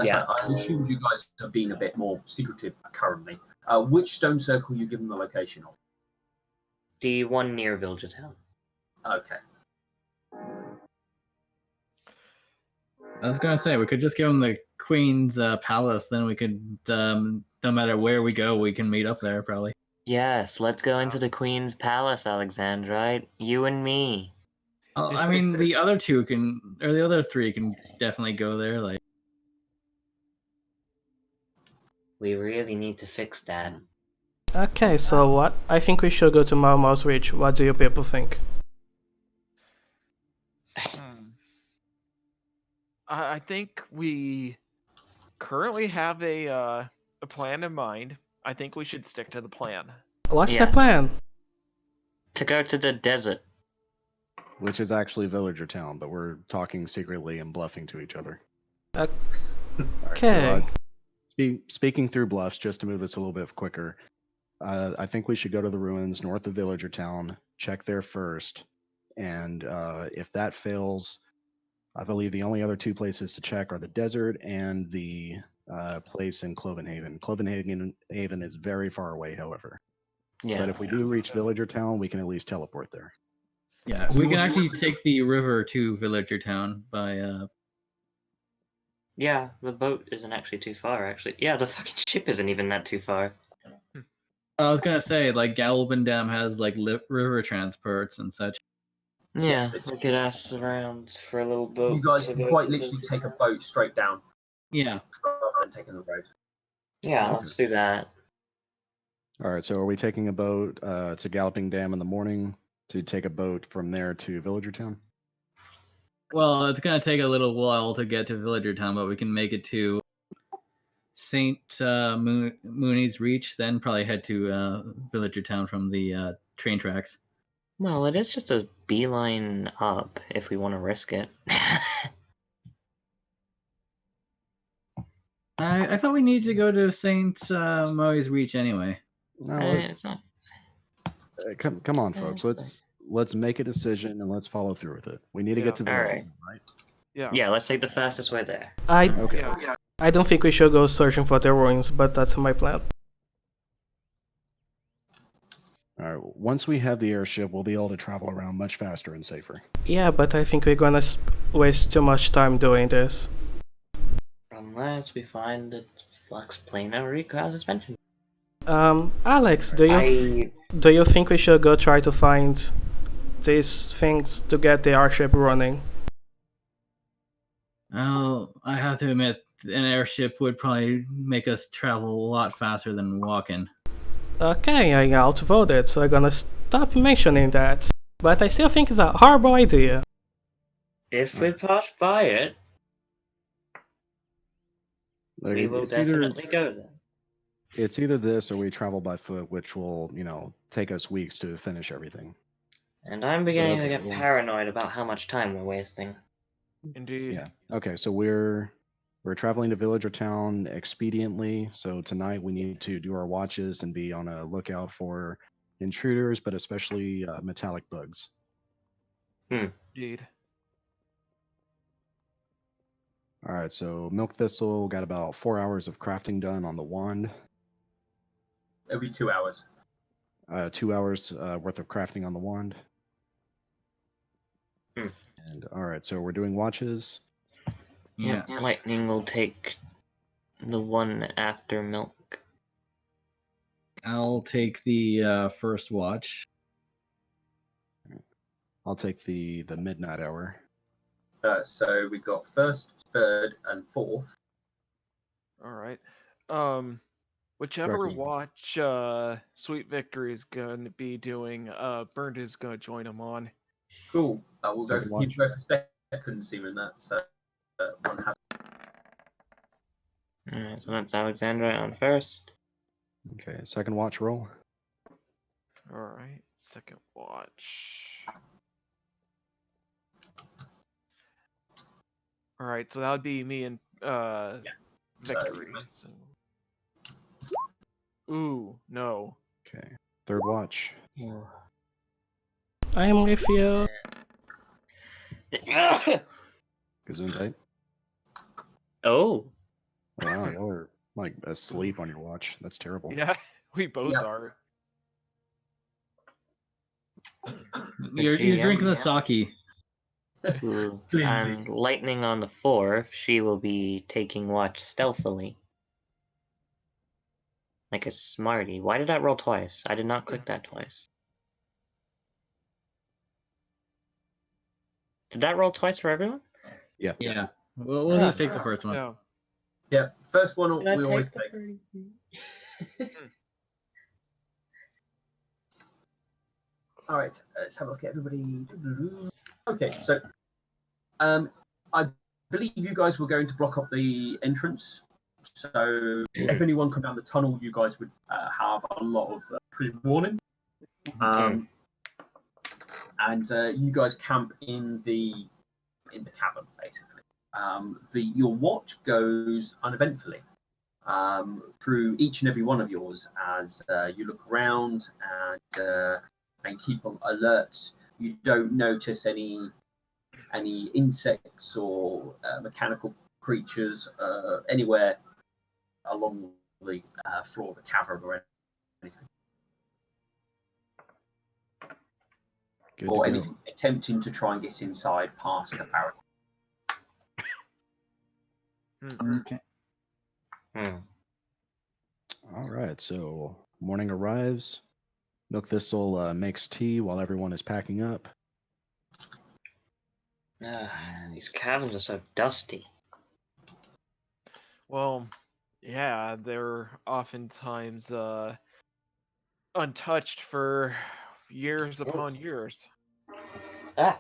yeah. I assume you guys have been a bit more secretive currently. Which stone circle you given the location of? The one near Villager Town. Okay. I was gonna say we could just give him the Queen's palace, then we could, no matter where we go, we can meet up there probably. Yes, let's go into the Queen's Palace, Alexandrite. You and me. I mean, the other two can, or the other three can definitely go there. Like, We really need to fix that. Okay, so what? I think we should go to Marmo's Reach. What do you people think? I think we currently have a plan in mind. I think we should stick to the plan. What's the Yes. plan? To go to the desert. Which is actually Villager Town, but we're talking secretly and bluffing to each other. Okay. Speaking through bluffs, just to move this a little bit quicker, I think we should go to the ruins north of Villager Town, check there first, and if that fails, I believe the only other two places to check are the desert and the place in Clovenhaven. Clovenhaven is very far away, however. Yeah. But if we do reach Villager Town, we can at least teleport there. yeah, we can actually take the river to Villager Town by. Yeah, the boat isn't actually too far, actually. Yeah, the fucking ship isn't even that too far. I was gonna say, like, Galvin Dam has like river transports and such. Yeah, Yes, we could ask around for a little boat. You guys to can go quite to literally the- take a boat straight down Yeah, rather than taking the road. Yeah, let's do that. All right, so are we taking a boat to Galloping Dam in the morning to take a boat from there to Villager Town? well, it's gonna take a little while to get to Villager Town, but we can make it to Saint Mooney's Reach, then probably head to Villager Town from the train tracks. Well, it is just a beeline up if we want to risk it. I thought we needed to go to Saint Moe's Reach anyway. No, It's not. come on, folks. Let's make a decision and let's follow through with it. We need to get to the All ruins, right. right? Yeah. Yeah, let's take the fastest way there. Okay. Yeah. I don't think we should go searching for the ruins, but that's my plan. All right. Once we have the airship, we'll be able to travel around much faster and safer. Yeah, but I think we're gonna waste too much time doing this. Unless we find the flux planar recoil suspension. Alex, do you think we should go try to find these things to get the airship running? Oh, I have to admit, an airship would probably make us travel a lot faster than walking. Okay, I outvoted, so I'm gonna stop mentioning that. But I still think it's a horrible idea. If we pass by it, Like, we will definitely go there. It's either this or we travel by foot, which will, take us weeks to finish everything. And I'm beginning to okay, get paranoid about how much time we're wasting. Indeed. Yeah. Okay, so we're traveling to village or town expediently. So tonight we need to do our watches and be on a lookout for intruders, but especially metallic bugs. Indeed. All right, so Milk Thistle got about 4 hours of crafting done on the wand. It'll be 2 hours. 2 hours worth of crafting on the wand. And all right, so we're doing watches. Yeah, Lightning will take the one after Milk. I'll take the first watch. I'll take the midnight hour. So we've got first, third, and fourth. All right. Whichever Correct. watch Sweet Victory is going to be doing, Burnt is going to join him on. Cool. We'll go Second for, you watch. go for seconds even that. So one has. Alright, so that's Alexandra on first. Okay, second watch roll. All right. Second watch. All right. So that would be me and Victory. So... Ooh, no. Okay, third watch. I'm with you. Gesundheit. Oh, Wow, y'all are like asleep on your watch. That's terrible. Yeah, we both Yep. are. You're drinking the sake. Ooh. Clearly. And Lightning on the fourth, she will be taking watch stealthily. Like a smarty. Why did that roll twice? I did not click that twice. Did that roll twice for everyone? Yeah. Yeah. We'll just take the first one. Yeah. Yeah, first one Did I we always the take. All right, let's have a look at everybody. Okay, so I believe you guys were going to block up the entrance. So if anyone come down the tunnel, you guys would have a lot of pre-warning. And you guys camp in the cabin, basically. Your watch goes uneventfully through each and every one of yours as you look around and keep alert. You don't notice any insects or mechanical creatures anywhere along the floor of the cavern or anything. Good Or to go. anything attempting to try and get inside past the barricade. Okay. All right, so morning arrives. Milk Thistle makes tea while everyone is packing up. These caverns are so dusty. Well, yeah, they're oftentimes untouched for years upon years. Ah.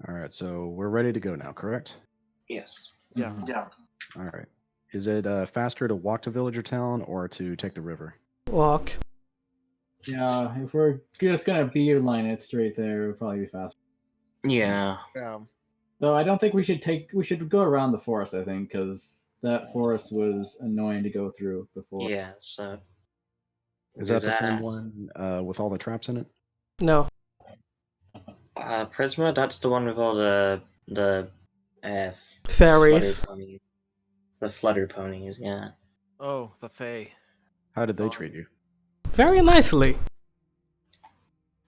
All right, so we're ready to go now, correct? Yes. Yeah. All right. Is it faster to walk to village or town or to take the river? Walk. Yeah, if we're just gonna beeline it straight there, it'll probably be faster. Yeah. Yeah. Though I don't think we should go around the forest, I think, because that forest was annoying to go through before. Yeah, so. Is do that the same one with all the traps in it? No. Prisma, that's the one with all the Fairies. flutter ponies. The flutter ponies, yeah. Oh, the Fae. How did they treat you? Very nicely.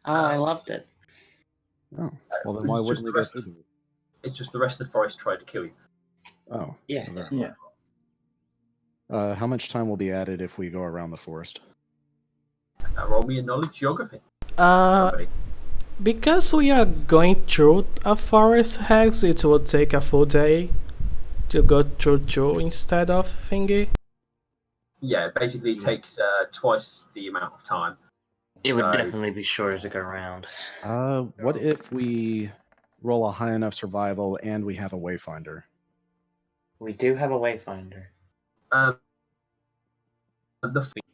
Oh, I loved it. Oh, well then why It's just wouldn't we the go rest through of- them? It's just the rest of the forest tried to kill you. Oh. Yeah. very Yeah. well. How much time will be added if we go around the forest? Roll me a knowledge geography. Uh, because we are going through a forest, Hex, it will take a full day. to go through Joe instead of thingy? Yeah, basically it takes twice the amount of time. It would So- definitely be shorter to go around. What if we roll a high enough survival and we have a wayfinder? We do have a wayfinder. The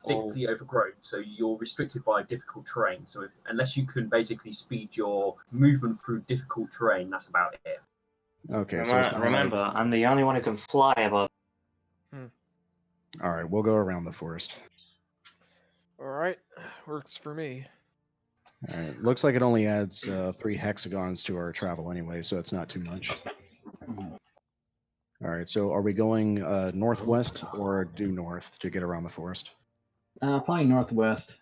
thickly overgrown, so you're restricted by difficult terrain. So unless you can basically speed your movement through difficult terrain, that's about it. Okay, so it's not Remember, I'm the only one who can fly above. All right, we'll go around the forest. All right, works for me. All right, looks like it only adds 3 hexagons to our travel anyway, so it's not too much. All right, so are we going northwest or due north to get around the forest? Probably northwest.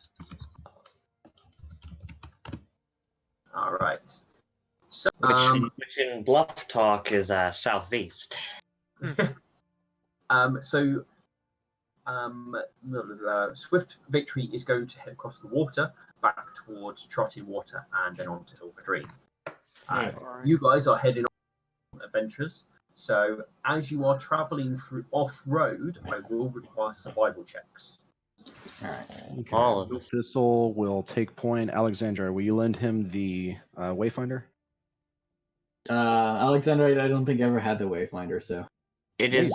All right. So, Which in bluff talk is southeast. Swift Victory is going to head across the water back towards Trotting Water and then on to Silver Dream. You guys are heading on adventures. So as you are traveling through off-road, I will require survival checks. All right. Okay. All of us. Thistle will take point. Alexandra, will you lend him the wayfinder? Alexander, I don't think ever had the Wayfinder, so. It is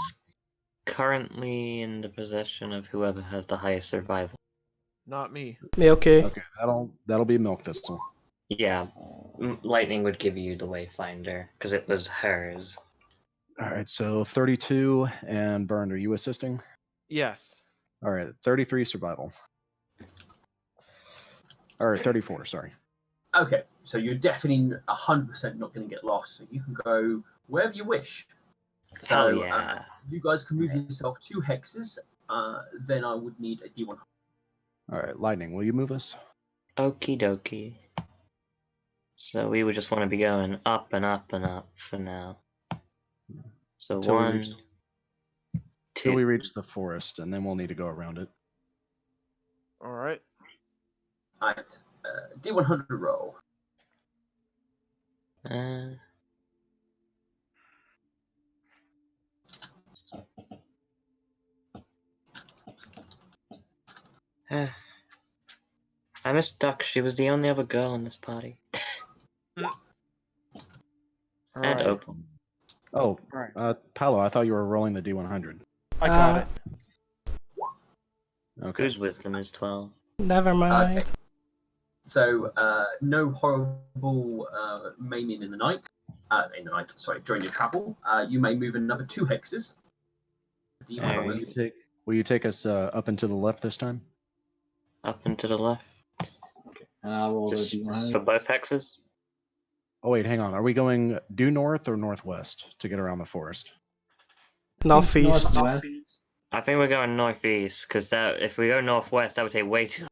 currently in the possession of whoever has the highest survival. Not me. Me, okay. Okay, that'll be Milk Thistle. Yeah, Lightning would give you the Wayfinder because it was hers. All right, so 32 and Burn, are you assisting? Yes. All right, 33 survival. All right, 34, sorry. Okay, so you're definitely 100% not going to get lost, so you can go wherever you wish. So Hell yeah. you guys can move yourself 2 hexes. Then I would need a D100. All right, Lightning, will you move us? Okie dokie. So we would just want to be going up and up and up for now. So Till we 1, reach- 2. Till we reach the forest, and then we'll need to go around it. All right. Alright, D100 roll. I miss Duck. She was the only other girl in this party. All And right. Opal. Oh, Right. Paolo, I thought you were rolling the D100. I got it. Okay. Whose wisdom is 12? Never mind. Okay. So no horrible maiming in the night. During your travel. You may move another 2 hexes. D100. Will you take us up and to the left this time? Up and to the left. And I'll roll the Just for D100. both hexes? Oh wait, hang on. Are we going due north or northwest to get around the forest? Northeast. Northwest. I think we're going northeast, because if we go northwest, that would take way too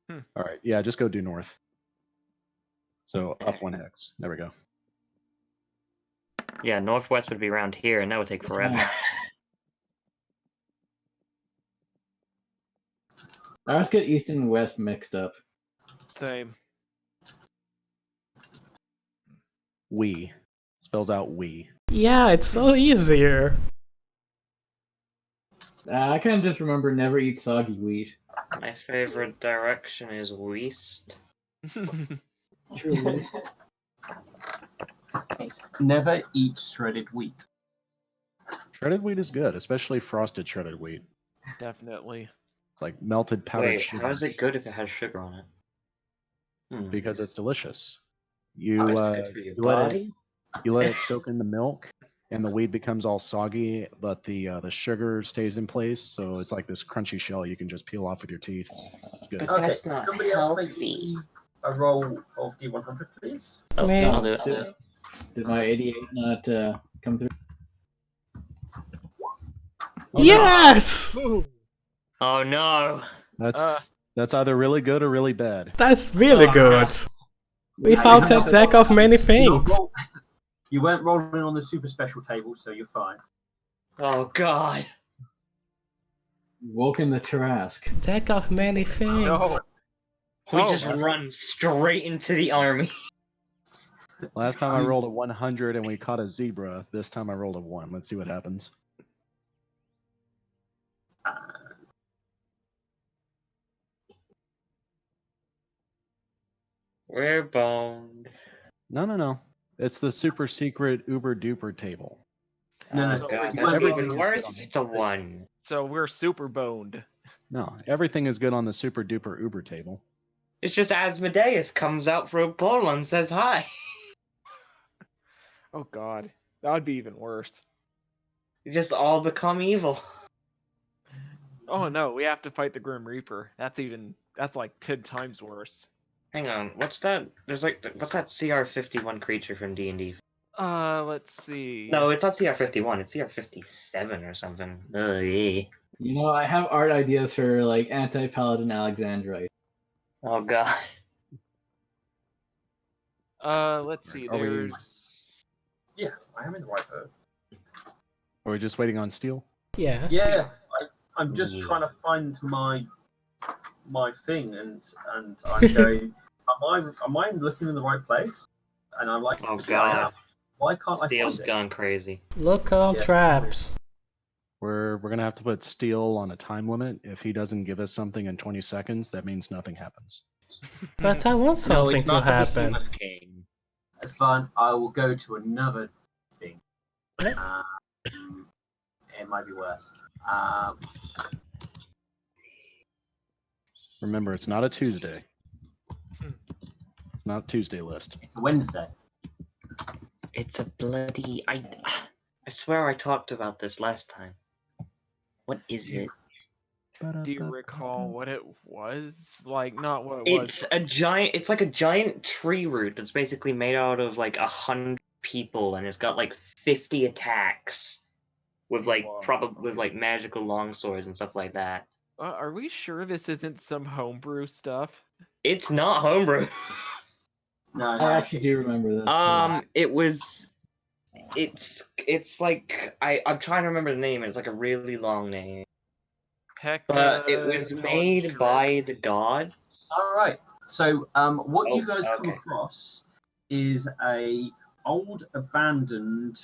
long. All right, yeah, just go due north. So up 1 hex. There we go. Yeah, northwest would be around here, and that would take forever. I always get east and west mixed up. Same. We spells out we. Yeah, it's so easier. I kind of just remember never eat soggy wheat. My favorite direction is west. True east. Never eat shredded wheat. Shredded wheat is good, especially frosted shredded wheat. Definitely. It's like melted powdered Wait, sugar how is it good if it has sugar on it? because it's delicious. You Oh, it's good for your you let body? you let it soak in the milk, and the wheat becomes all soggy, but the sugar stays in place, so it's like this crunchy shell you can just peel off with your teeth. It's good. But Okay, that's not somebody else make healthy. a roll of D100, please. Oh, Me. I'll do it. Did my 88 not come through? Yes! Oh no! That's either really good or really bad. That's really Oh, good. We found a deck of many things. You weren't rolling on the super special table, so you're fine. Oh god! Woken the Tarrasque. Deck of many things. No. We Oh, just that's- run straight into the army. Last time I I mean- rolled a 100 and we caught a zebra. This time I rolled a 1. Let's see what happens. We're boned. No. It's the super secret uber duper table. No, no. So God, you wanna that's be- even worse on if it. it's a 1. So we're super boned. No, everything is good on the super duper uber table. It's just Asmodeus comes out for a portal and says hi. Oh god, that would be even worse. You just all become evil. Oh no, we have to fight the Grim Reaper. That's like 10 times worse. Hang on, what's that? What's that CR51 creature from D&D? Let's see. No, it's not CR51. It's CR57 or something. Yeah. You know, I have art ideas for like anti-paladin Alexandrite. Oh god. Let's see. Are we- There's. Yeah, I am in the right boat. Are we just waiting on steel? Yes. Yeah, I'm just Yeah. trying to find my thing, and I'm going. Am I looking in the right place? And I'm like, Oh yeah, I am. god. Why can't I Steel's find it? gone crazy. Look on Yes. traps. We're gonna have to put steel on a time limit. If he doesn't give us something in 20 seconds, that means nothing happens. But I want No, something it's to not the happen. behemoth. King. That's fine. I will go to another thing. Yeah. It might be worse. Remember, it's not a Tuesday. It's not Tuesday list. It's a Wednesday. It's a bloody. I swear I talked about this last time. What is it? Do you recall what it was? Like, not what it It's was. a giant. It's like a giant tree root that's basically made out of like 100 people, and it's got like 50 attacks with like Whoa. with like magical longswords and stuff like that. Are we sure this isn't some homebrew stuff? It's not homebrew. No, I actually do remember this. It was. It's like I'm trying to remember the name. It's like a really long name, Heck, but it was made by the gods. All right. So, what you Oh, guys come okay. across is a old abandoned,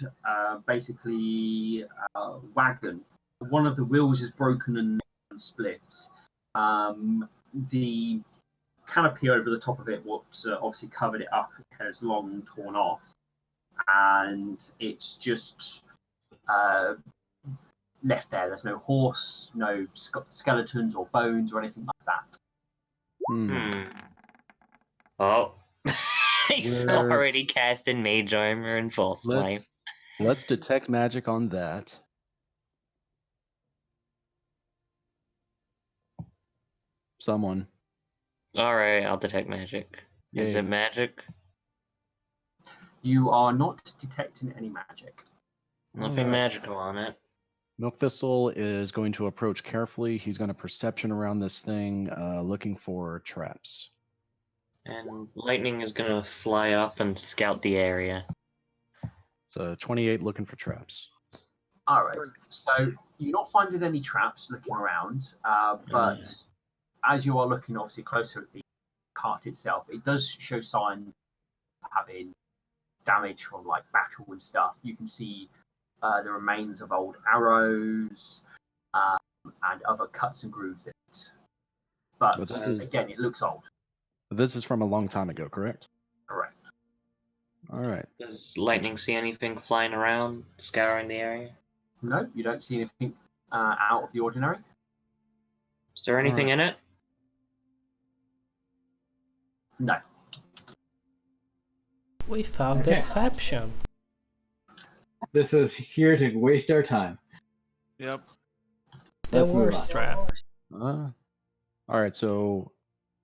basically wagon. One of the wheels is broken and split. The canopy over the top of it, what obviously covered it up, has long torn off, and it's just left there. There's no horse, no skeletons or bones or anything like that. Hmm. Oh. He's We're- already cast in mage armor and false life. Let's detect magic on that. Someone. Alright, I'll detect magic. Is Yay. it magic? You are not detecting any magic. Nothing Alright. magical on it. Milk Thistle is going to approach carefully. He's going to perception around this thing, looking for traps. And lightning is gonna fly up and scout the area. So 28 looking for traps. All right. So you're not finding any traps looking around, but as you are looking obviously closer at the cart itself, it does show signs of having damage from like battle and stuff. You can see the remains of old arrows and other cuts and grooves in it. But But this is- again, it looks old. This is from a long time ago, correct? Correct. All right. Does lightning see anything flying around, scouring the area? No, you don't see anything out of the ordinary. Is there anything in it? No. We found Okay. deception. This is here to waste our time. Yep. The Let's move worst on. trap. All right. So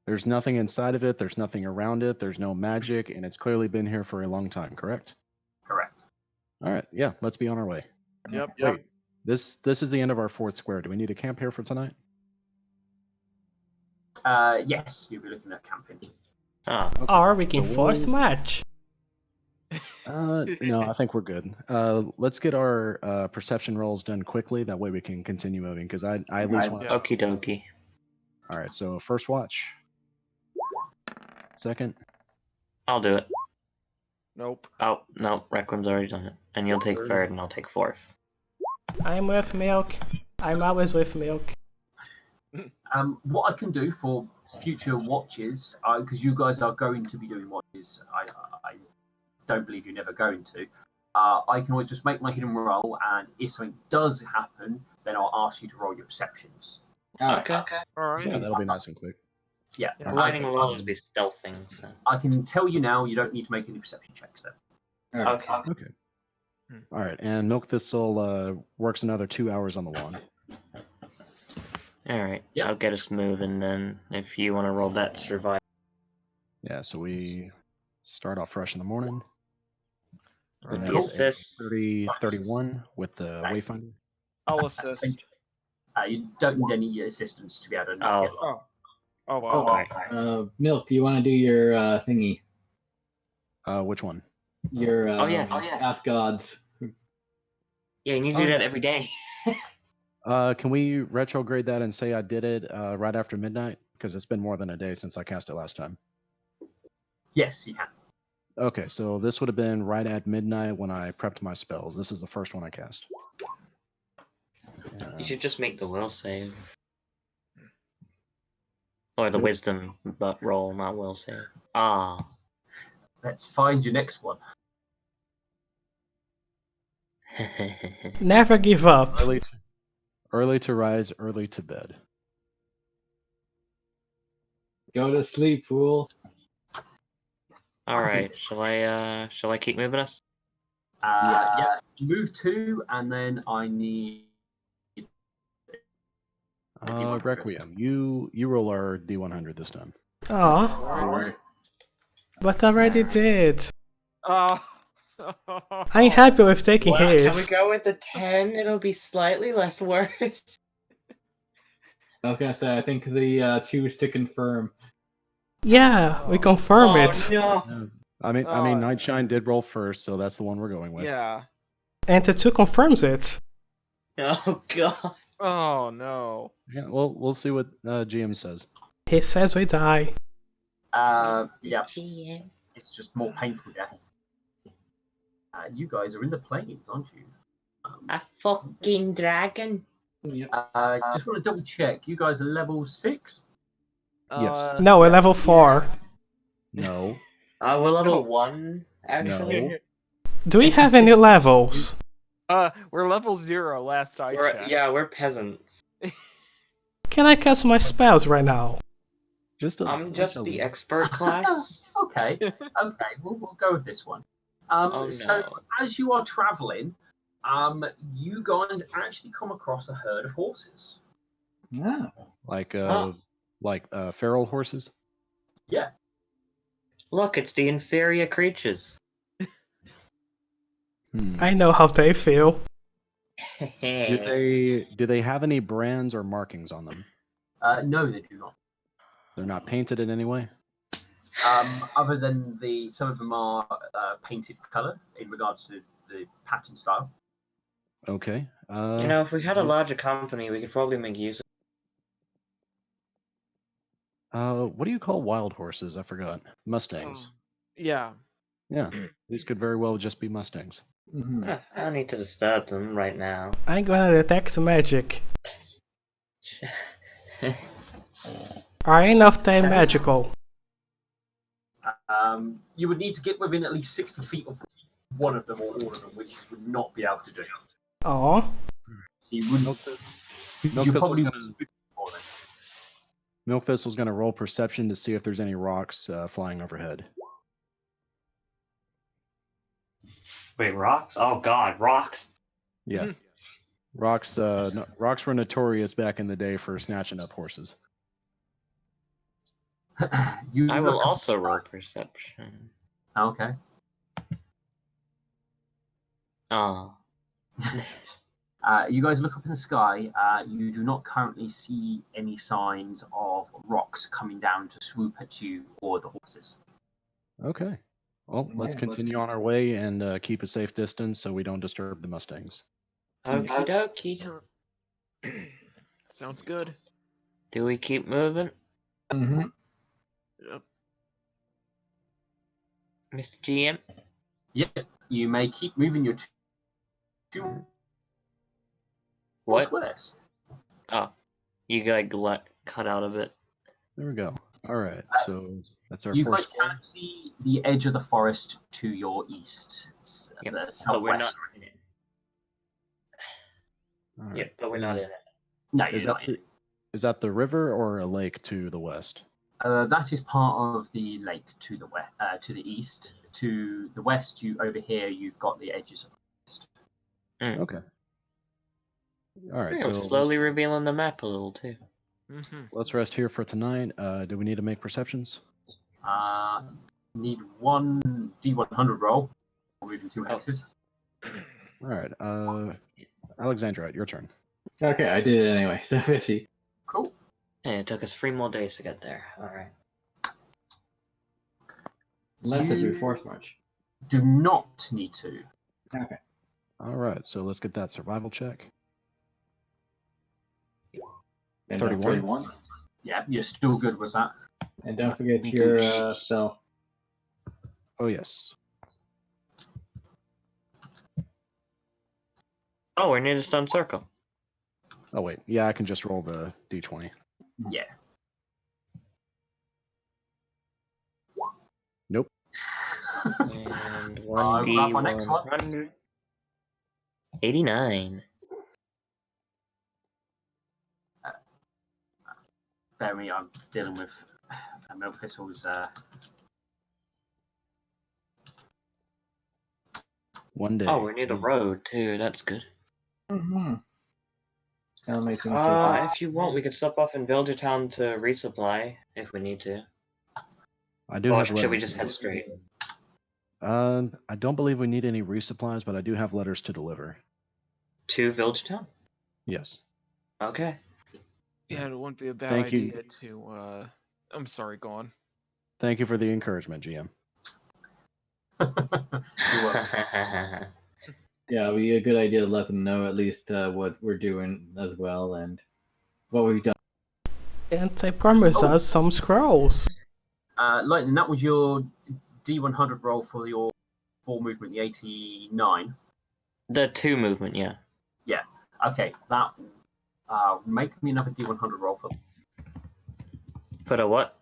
there's nothing inside of it. There's nothing around it. There's no magic, and it's clearly been here for a long time, correct? Correct. All right. Yeah. Let's be on our way. Yep. Wait. This is the end of our fourth square. Do we need to camp here for tonight? Yes, you'll be looking at camping. Ah, Or we can So force we'll- match. No, I think we're good. Let's get our perception rolls done quickly. That way we can continue moving. Because I at least want. Yeah. okie dokie. All right. So first watch. Second. I'll do it. Nope. Oh, no, Requiem's already done it. And you'll take third and I'll take fourth. I'm with milk. I'm always with milk. What I can do for future watches, because you guys are going to be doing watches, I don't believe you're never going to. I can always just make my hidden roll, and if something does happen, then I'll ask you to roll your perceptions. Okay. All right. Yeah, that'll be nice and quick. Yeah, Yeah. Lightning roll will be stealthing, so. I can tell you now. You don't need to make any perception checks then. Okay. Okay. All right, and Milk Thistle works another 2 hours on the wand. Alright, Yep. I'll get us moving then. If you want to roll that survival. Yeah, so we start off fresh in the morning. All And right. that's a Assist. 31 with the Nice. Wayfinder. I'll assist. You don't need any assistance to be able to Oh. get Oh well. Sorry. Milk, do you want to do your thingy? Which one? Your yeah. Ask Gods. Yeah, you need to Oh, do that yeah. every day. Can we retrograde that and say I did it right after midnight? Because it's been more than a day since I cast it last time. Yes, you can. Okay, so this would have been right at midnight when I prepped my spells. This is the first one I cast. You should just make the will save. Or the Nope. wisdom but roll, not will save. Ah. Let's find your next one. Never give up. Early to rise, early to bed. Go to sleep, fool. Alright, shall I keep moving us? Yeah. Move 2, and then I need. Requiem, you roll our D100 this time. Aw, but I already did. Oh. I'm happy with taking his. go with the 10? It'll be slightly less worse. I was gonna say, I think the choose to confirm. Yeah, we confirm it. No. I mean, Oh. Nightshine did roll first, so that's the one we're going with. Yeah. And the 2 confirms it. Oh god. Oh no. Yeah, well, we'll see what GM says. He says we die. Yeah, GM. it's just more painful death. You guys are in the plains, aren't you? A fucking dragon. Yep. Just want to double check. You guys are level 6? Yes. No, we're level 4. No. We're level 1, actually. No. Do we have any levels? We're level 0 last I checked. We're peasants. Can I cast my spells right now? I'm just the expert class. Okay, we'll go with this one. So no. as you are traveling, you guys actually come across a herd of horses. Yeah. Like Huh. feral horses. Yeah. Look, it's the inferior creatures. I know how they feel. Do they have any brands or markings on them? No, they do not. They're not painted in any way. Other than some of them are painted color in regards to the pattern style. Okay. If we had a larger company, we could probably make use of. What do you call wild horses? I forgot. Mustangs. Yeah. Yeah, these could very well just be Mustangs. Mhm. I don't need to disturb them right now. I'm gonna detect magic. Are any of them magical? You would need to get within at least 60 feet of one of them or all of them, which you would not be able to do. Aw. You wouldn't. You probably wouldn't for them. Milk Thistle's going to roll perception to see if there's any rocks flying overhead. Wait, rocks? Oh god, rocks! Yeah. Rocks rocks were notorious back in the day for snatching up horses. You I will look- also roll perception. Okay. Oh. You guys look up in the sky. You do not currently see any signs of rocks coming down to swoop at you or the horses. Okay. Well, let's continue on our way and keep a safe distance so we don't disturb the Mustangs. Okie dokie. Sounds good. Do we keep moving? Mm-hmm. Yep. Mr. GM? Yep, you may keep moving your two What? squares. Oh, you like cut out of it. There we go. All right, so that's our You fourth guys square. can see the edge of the forest to your east. It's Yep, the but we're not southwest. in it. All right. Yep, but we're not in it. No, Is you're that not in it. is that the river or a lake to the west? That is part of the lake to the west, to the east. To the west, over here, you've got the edges of the forest. Okay. All right, Yeah, so we're slowly revealing the map a little too. let's rest here for tonight. Do we need to make perceptions? Need one D100 roll. Moving 2 hexes. All right, Alexandra, your turn. Okay, I did it anyway. So 50. Cool. Hey, it took us 3 more days to get there. All right. Unless if we force march. Do not need to. Okay. All right, so let's get that survival check. And 31. Yeah, you're still good with that. And don't forget your spell. Oh yes. Oh, we're near the stone circle. Oh wait, yeah, I can just roll the d20. Yeah. Nope. And I'll grab my next one. 1d100. 89. Bear me, I'm dealing with milk thistles. One day. Oh, we're near the road too. That's good. Mm-hmm. That'll make things If you want, we could stop off in Villager Town to resupply if we need to. I do Or have should letters. we just head straight? I don't believe we need any resupplies, but I do have letters to deliver. To Villager Town? Yes. Okay. Yeah, it wouldn't be a bad Thank you. idea to. I'm sorry, go on. Thank you for the encouragement, GM. Yeah, it'll be a good idea to let them know at least what we're doing as well and what we've done. And they promised us some scrolls. Lightning, that was your D100 roll for your 4 movement, the 89. The 2 movement, yeah. Okay, that make me another D100 roll Put a what?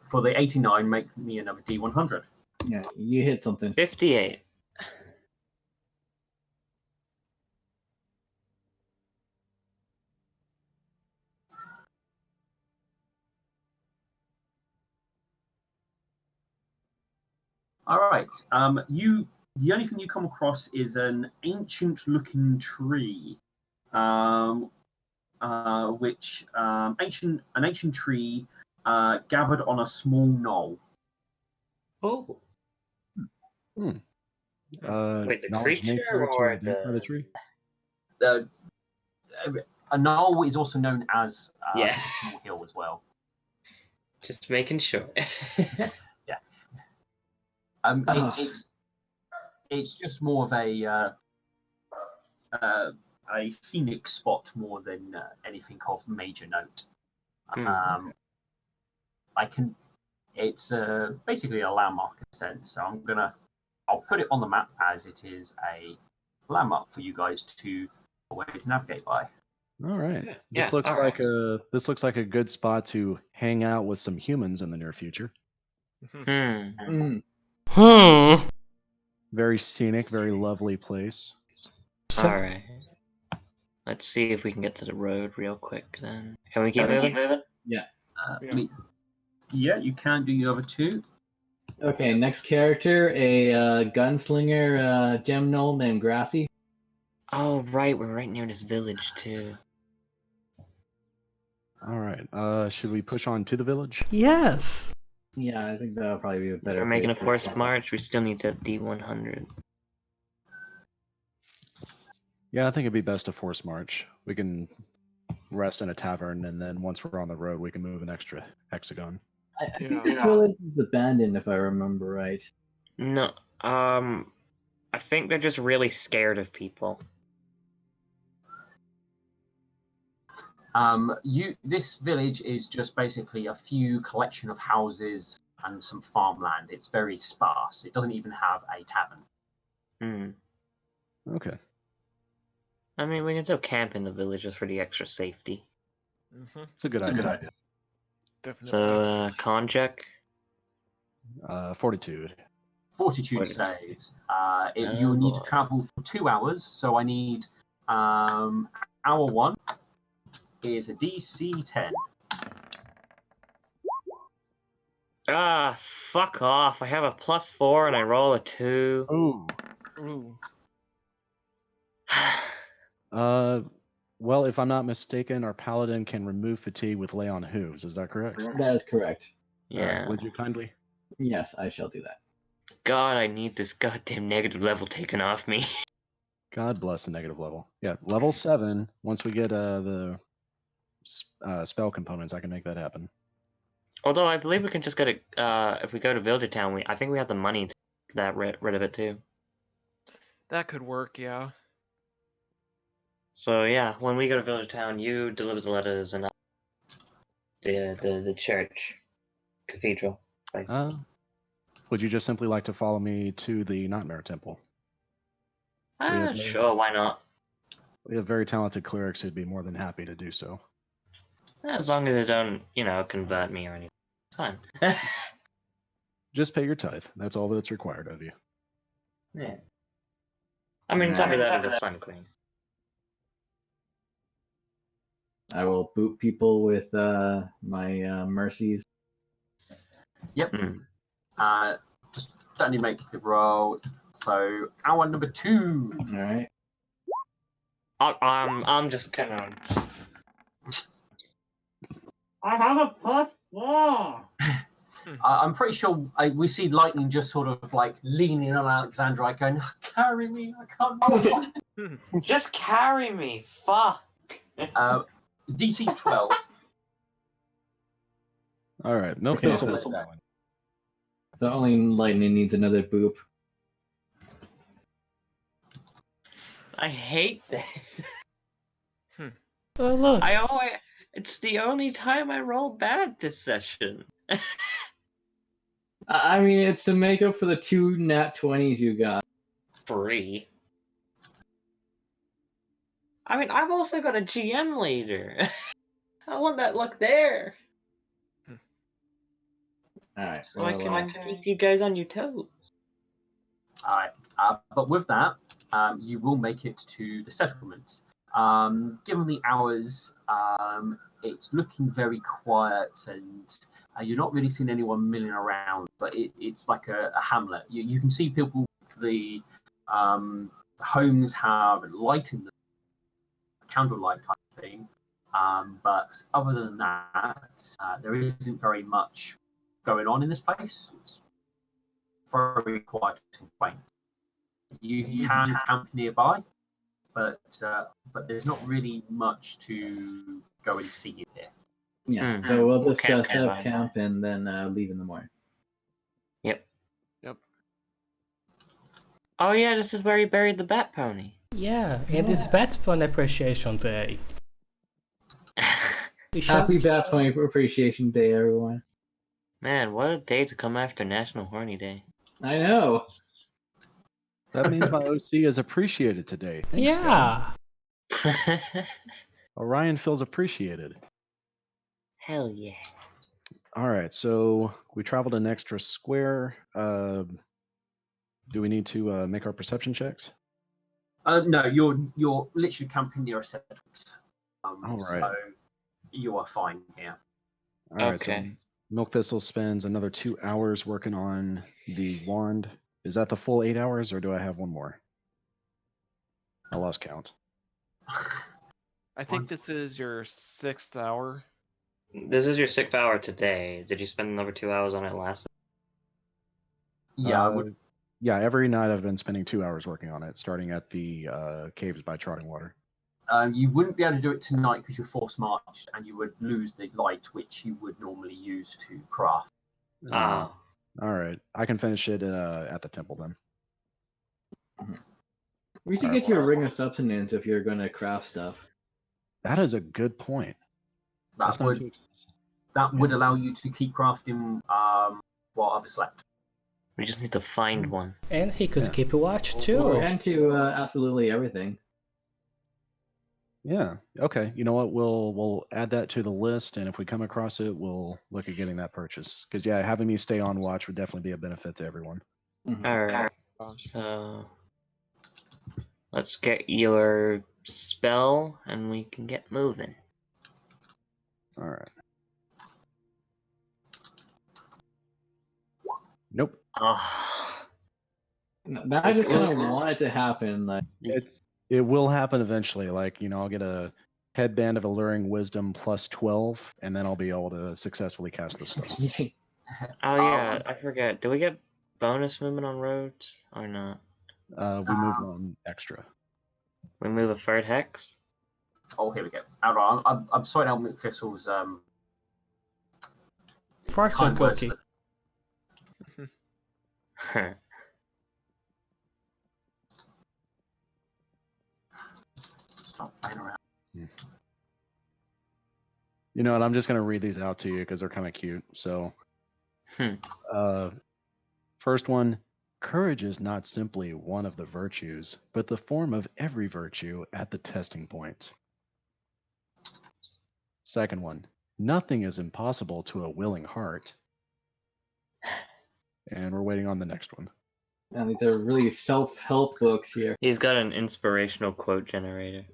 for the 89. Make me another D100. Yeah, you hit something. 58. All right. The only thing you come across is an ancient-looking tree, an ancient tree gathered on a small knoll. Oh. Wait, the creature or the tree? A knoll is also known as Yeah. a small hill as well. Just making sure. It's just more of a scenic spot more than anything of major note. It's basically a landmark in a sense. So I'll put it on the map as it is a landmark for you guys to always navigate by. All right. Yeah, This looks all like right. this looks like a good spot to hang out with some humans in the near future. Very scenic, very lovely place. Alright. Let's see if we can get to the road real quick then. Can we keep moving? Yeah. Yeah, you can do your other 2. Okay, next character, a gunslinger gem gnome named Grassy. Oh, right. We're right near this village too. All right. Should we push on to the village? Yes. Yeah, I think that'll probably be a better We're making a place forced for- march. We still need that D100. Yeah, I think it'd be best to force march. We can rest in a tavern, and then once we're on the road, we can move an extra hexagon. I think this village is abandoned, if I remember right. No, I think they're just really scared of people. This village is just basically a few collection of houses and some farmland. It's very sparse. It doesn't even have a tavern. Okay. I mean, we can still camp in the village just for the extra safety. It's a good idea. Definitely. So, con check. Fortitude. Fortitude saves. You need to travel for 2 hours, so I need hour 1 is a DC 10. Ah, fuck off. I have a +4 and I roll a 2. Ooh. Well, if I'm not mistaken, our paladin can remove fatigue with lay on hooves. Is that correct? That is correct. All right, Yeah. would you kindly? Yes, I shall do that. God, I need this goddamn negative level taken off me. God bless the negative level. Yeah, level 7. Once we get the spell components, I can make that happen. Although I believe we can just get it. If we go to Villager Town, I think we have the money to get that rid of it too. That could work, yeah. So yeah, when we go to Villager Town, you deliver the letters and the church, cathedral. Place. Would you just simply like to follow me to the Nightmare Temple? Sure, why not? We have very talented clerics who'd be more than happy to do so. As long as they don't, convert me or anything. It's fine. Just pay your tithe. That's all that's required of you. Yeah. I mean, it's not better than the Sun Queen. I will boot people with my mercies. Yep. Just only make the roll. So hour number 2. All right. I'm just gonna. I have a +4. I'm pretty sure we see Lightning just sort of like leaning on Alexandra, going, "Carry me, I can't." Just carry me. Fuck. DC's 12. All right, milk Okay, thistle. so- So only Lightning needs another boop. I hate this. Oh, look. It's the only time I roll bad this session. I mean, it's to make up for the 2 nat 20s you got. 3. I mean, I've also got a GM later. I want that luck there. Alright, So I can keep you guys on your toes. Alright, but with that, you will make it to the settlement. Given the hours, it's looking very quiet, and you're not really seeing anyone milling around, but it's like a hamlet. You can see people, the homes have light in them, candlelight type thing, but other than that, there isn't very much going on in this place. It's very quiet and quaint. You can camp nearby, but there's not really much to go and see in here. Yeah, Mhm. so we'll We'll just camp set up nearby. camp and then leave in the morning. Yep. Yep. Oh yeah, this is where he buried the bat pony. Yeah, and it's Batman Appreciation Day. We should- Happy Bat Pony Appreciation Day, everyone. Man, what a day to come after National Horny Day. I know. That means my OC is appreciated today. Thanks, guys. Yeah. Orion feels appreciated. Hell yeah. All right, so we traveled an extra square. Do we need to make our perception checks? No, you're literally camping near a settlement. All right. So you are fine here. All right, Okay. so Milk Thistle spends another 2 hours working on the wand. Is that the full 8 hours, or do I have one more? I lost count. I think this is your 6th hour. This is your 6th hour today. Did you spend another 2 hours on it last? Yeah, I would. Yeah, every night I've been spending 2 hours working on it, starting at the caves by Trotting Water. You wouldn't be able to do it tonight because you're force marched, and you would lose the light which you would normally use to craft. Oh. All right, I can finish it at the temple then. We should Alright, get you a well, ring of substance if you're going to craft stuff. That is a good point. That's not too expensive. That would allow you to keep crafting while others slept. We just need to find one. And he could Yeah. keep a watch We're too. into absolutely everything. Yeah. Okay. You know what? We'll add that to the list, and if we come across it, we'll look at getting that purchase. Because yeah, having me stay on watch would definitely be a benefit to everyone. Mhm. Alright. So let's get your spell and we can get moving. All right. Nope. Oh, I just kind of want it to happen. Like, It will happen eventually. Like, I'll get a headband of alluring wisdom plus 12, and then I'll be able to successfully cast the spell. oh yeah, I forget. Do we get bonus movement on roads or not? We move on extra. We move a third hex? Oh, here we go. Hold on, I'm sorry out McFistle's Fortune kind words. cookie. Stop playing around. You know what? I'm just going to read these out to you because they're kind of cute. So, first one, courage is not simply one of the virtues, but the form of every virtue at the testing point. Second one, nothing is impossible to a willing heart. And we're waiting on the next one. and these are really self-help books here. He's got an inspirational quote generator.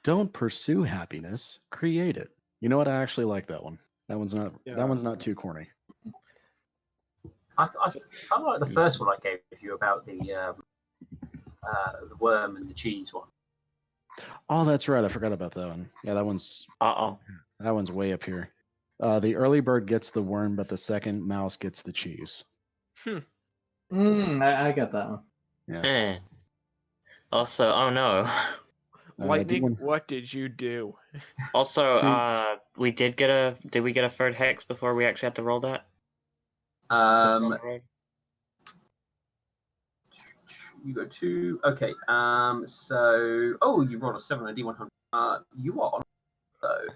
Don't pursue happiness, create it. You know what? I actually like that one. That one's not too corny. I like the first one I gave you about the worm and the cheese one. Oh, that's right. I forgot about that one. Yeah, that one's way up here. The early bird gets the worm, but the second mouse gets the cheese. I got that one. Yeah. Also, oh no. Lightning, what did you do? Also, did we get a third hex before we actually had to roll that? You got 2. Okay. So, you rolled a 7 on a D100. You are on though,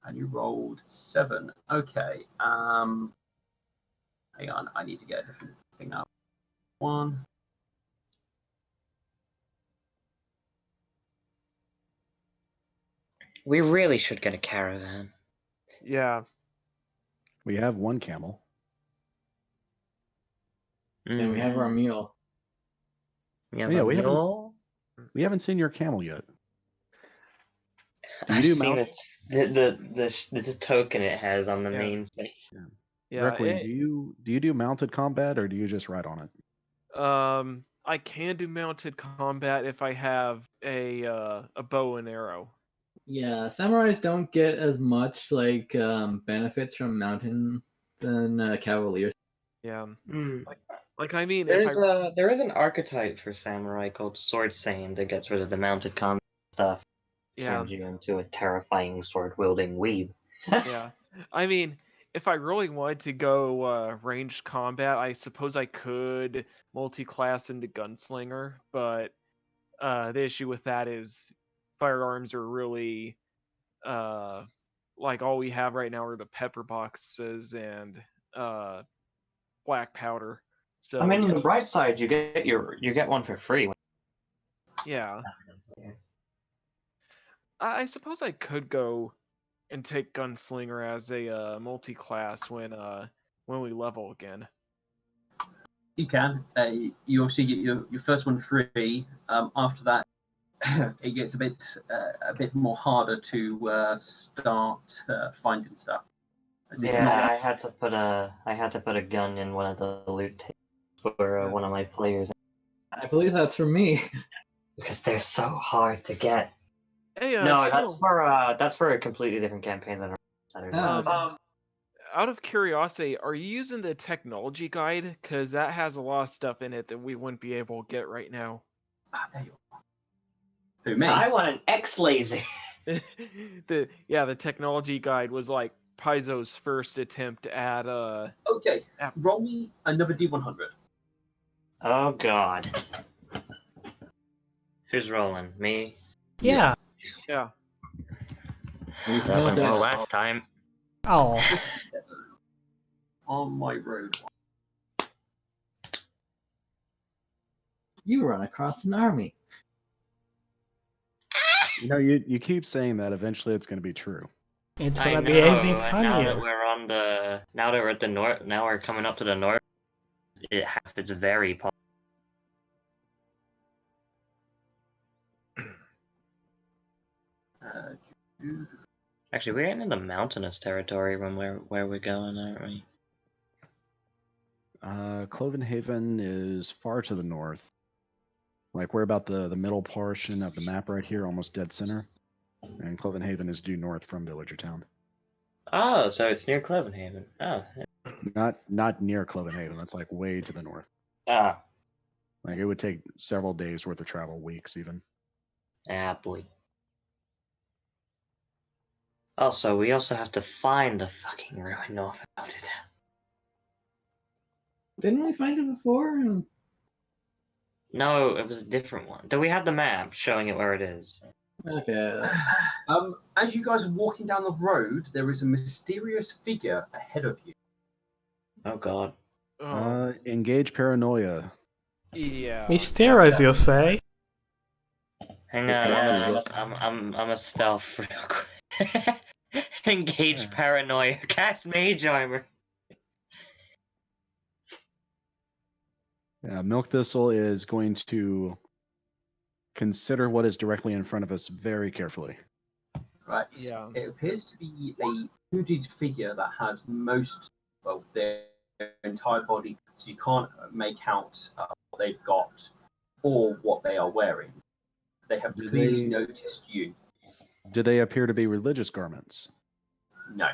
and you rolled 7. Okay. Hang on. I need to get a different thing up. 1. We really should get a caravan. Yeah. We have one camel. And we have our mule. We have Yeah, a we haven't- mule? We haven't seen your camel yet. I've seen it. The token it has on the main thing. Yeah. Requiem, do you do mounted combat or do you just ride on it? I can do mounted combat if I have a bow and arrow. Yeah, samurais don't get as much benefits from mountain than cavaliers. Yeah. Like I mean, there is an archetype for samurai called Sword Saiyan that gets rid of the mounted combat stuff. Turns you into a terrifying sword-wielding weeb. Yeah. I mean, if I really wanted to go ranged combat, I suppose I could multi-class into gunslinger, but the issue with that is firearms are really like all we have right now are the pepper boxes and black powder. So I mean, on the bright side, you get one for free. yeah. I suppose I could go and take gunslinger as a multi-class when we level again. You can. You obviously get your first one free. After that, it gets a bit more harder to start finding stuff. I had to put a gun in one of the loot tables for one of my players. I believe that's for me. Because they're so hard to get. Hey, no, that's for a completely different campaign than out of curiosity, are you using the technology guide? Because that has a lot of stuff in it that we wouldn't be able to get right now. There you are. Who, me? I want an X laser. The technology guide was like Paizo's first attempt at Okay, roll me another D100. Oh God. Who's rolling? Me? Yeah. Yeah. That went well last time. Oh. on my road. You run across an army. You know, you keep saying that. Eventually, it's going to be true. It's I gonna know, be even and funnier. now that we're at the north, now we're coming up to the north. It's very possible. Actually, we're getting into mountainous territory when where we're going, aren't we? Clovenhaven is far to the north. Like we're about the middle portion of the map right here, almost dead center. And Clovenhaven is due north from Villagertown. Oh, so it's near Clovenhaven. Oh, Not near Clovenhaven. That's like way to the north. ah, Like it would take several days worth of travel, weeks even. boy. Also, we also have to find the fucking ruin north about it. Didn't we find it before? No, it was a different one. Do we have the map showing it where it is? Okay. As you guys are walking down the road, there is a mysterious figure ahead of you. Oh god. Oh, Engage paranoia. yeah. Mysterious, you say? Hang Detective. on, I'm a stealth real quick. Engage paranoia. Cast mage armor. Milk Thistle is going to consider what is directly in front of us very carefully. Right. Yeah. It appears to be a hooded figure that has most, well, their entire body, so you can't make out what they've got or what they are wearing. They have Do clearly they- noticed you. Do they appear to be religious garments? No.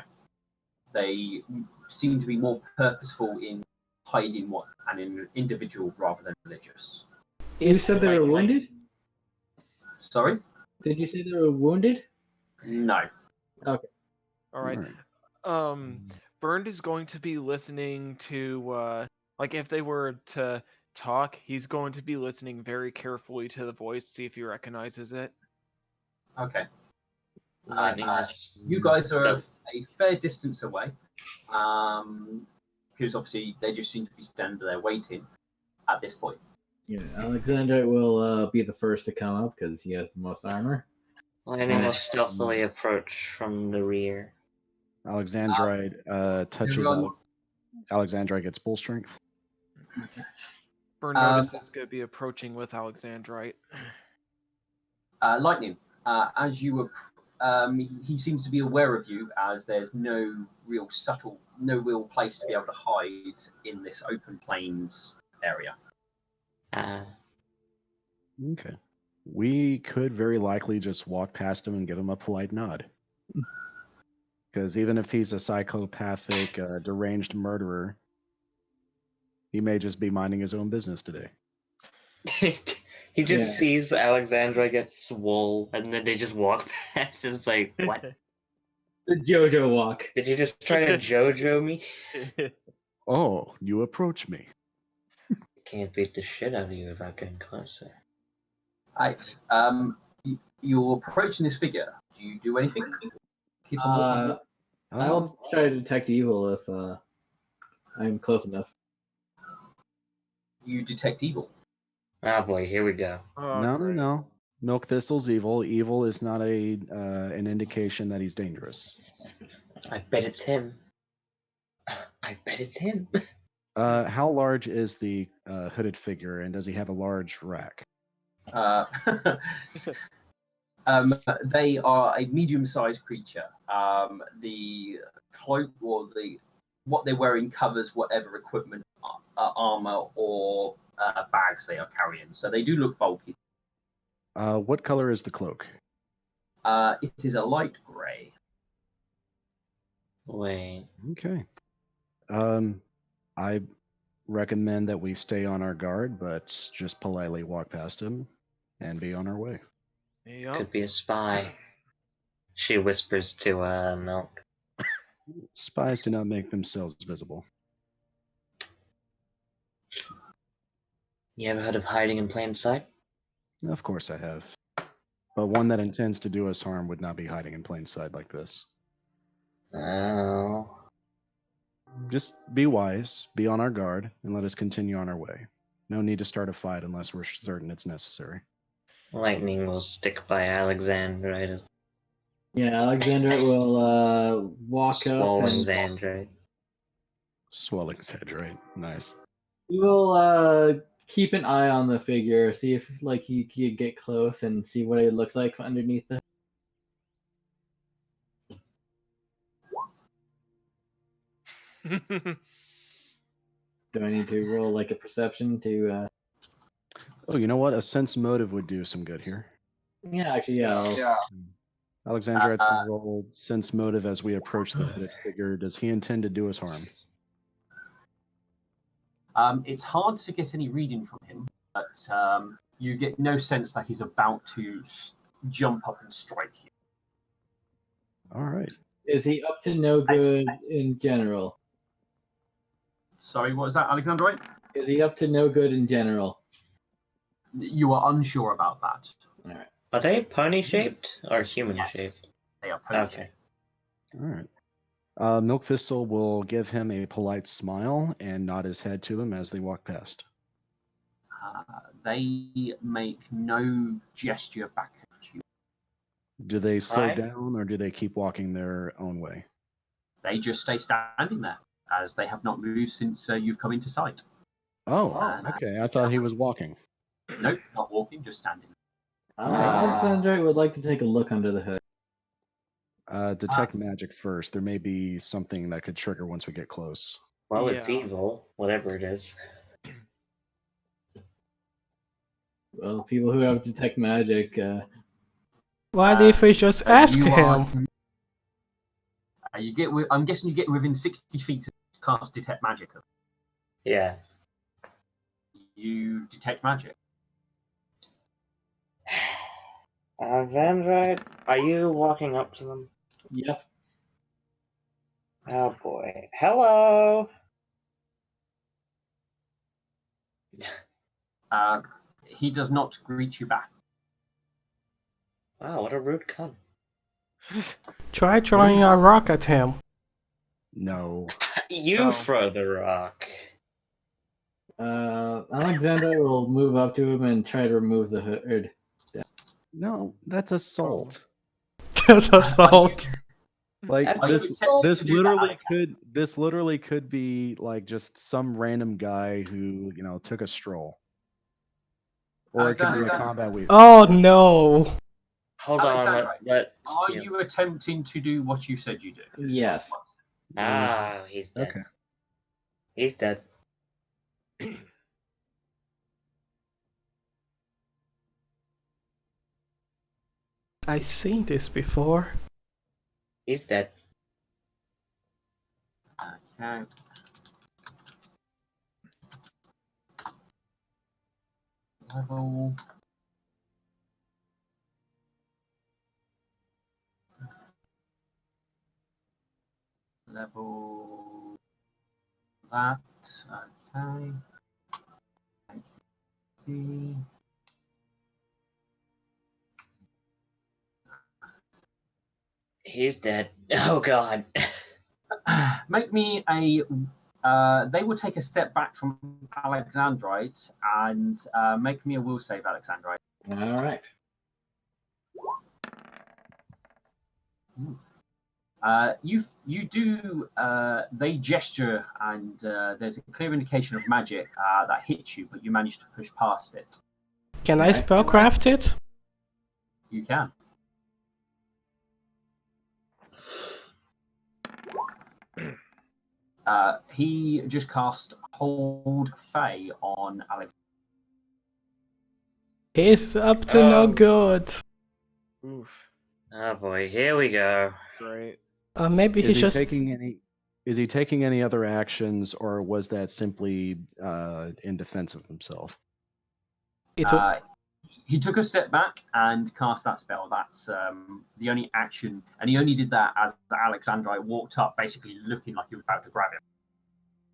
They seem to be more purposeful in hiding what an individual rather than religious. You said they were like- wounded? Sorry? Did you say they were wounded? No. All right. Alright. Bernd is going to be listening to, like, if they were to talk, he's going to be listening very carefully to the voice, see if he recognizes it. Okay. Lightning is- You guys are the- a fair distance away, because obviously they just seem to be standing there waiting at this point. Yeah, Alexander will be the first to come up because he has the most armor. Lightning will stealthily approach from the rear. Alexandrite touches everyone- Alexandrite gets full strength. Bernd notices going to be approaching with Alexandrite. Lightning, as you he seems to be aware of you, as there's no real place to be able to hide in this open plains area. Okay. We could very likely just walk past him and give him a polite nod. Because even if he's a psychopathic, deranged murderer, he may just be minding his own business today. He just Yeah. sees Alexandra get swole, and then they just walk past. And it's like, what? The JoJo walk. Did you just try to JoJo me? Oh, you approach me. Can't beat the shit out of you without getting closer. Right. You're approaching this figure. Do you do anything? Keep on walking. I will try to detect evil if I'm close enough. You detect evil. Oh boy, here we go. No. Milk Thistle's evil. Evil is not an indication that he's dangerous. I bet it's him. I bet it's him. How large is the hooded figure, and does he have a large rack? They are a medium-sized creature. The cloak or what they're wearing covers whatever equipment, armor, or bags they are carrying. So they do look bulky. What color is the cloak? It is a light grey. Wait. Okay. I recommend that we stay on our guard, but just politely walk past him and be on our way. Yep. Could be a spy. She whispers to Milk. Spies do not make themselves visible. You ever heard of hiding in plain sight? Of course I have. But one that intends to do us harm would not be hiding in plain sight like this. Oh. just be wise, be on our guard, and let us continue on our way. No need to start a fight unless we're certain it's necessary. Lightning will stick by Alexandrite as Yeah, Alexander will walk up swollen and Xandrite. Swelling Xandrite. Nice. he will keep an eye on the figure, see if like he could get close and see what it looks like underneath the. Do I need to roll like a perception to? Oh, you know what? A sense motive would do some good here. Yeah, actually, yeah. Alexandrite's going to roll sense motive as we approach the hooded figure. Does he intend to do us harm? It's hard to get any reading from him, but you get no sense that he's about to jump up and strike you. All right. Is he up to no good in general? Sorry, what was that, Alexandrite? Is he up to no good in general? You are unsure about that. All right. Are they pony shaped or human Yes. shaped? They are pony Okay. All right. Milk Thistle will give him a polite smile and nod his head to them as they walk past. They make no gesture back at you. Do they slow Right. down or do they keep walking their own way? They just stay standing there, as they have not moved since you've come into sight. Oh, okay. I thought he was walking. Nope, not walking, just standing. Alexandra would like to take a look under the hood. Detect magic first. There may be something that could trigger once we get close. Well, it's Yeah. evil, whatever it is. Well, people who have detect magic. Why did we just ask you him? I'm guessing you get within 60 feet to cast detect magic. Yeah. You detect magic. Alexandrite, are you walking up to them? Yep. Oh boy. Hello! He does not greet you back. Wow, what a rude cunt. Try throwing a rock at him. No. You Oh. throw the rock. Alexandra will move up to him and try to remove the hood. No, that's assault. Just assault. Like Are you this attempting this to do that, literally Alex? could be like just some random guy who, took a stroll. Or it could be a Alexander, combat weave. Oh no. Hold on, Alexandrite, let's Are yeah. you attempting to do what you said you do? Yes. Ah, he's dead. Okay. He's dead. I've seen this before. He's dead. Okay. Level. Level. That. Okay. See. He's dead. Oh god. Make me a. They will take a step back from Alexandrite and make me a will save, Alexandrite. All right. You do. They gesture, and there's a clear indication of magic that hits you, but you manage to push past it. Can I spellcraft it? You can. He just cast Hold Fey on Alex. He's up to no good. Oof. Oh boy, here we go. Great. Maybe Is he's he just. taking any other actions, or was that simply in defense of himself? He took a step back and cast that spell. That's the only action, and he only did that as Alexandrite walked up, basically looking like he was about to grab him.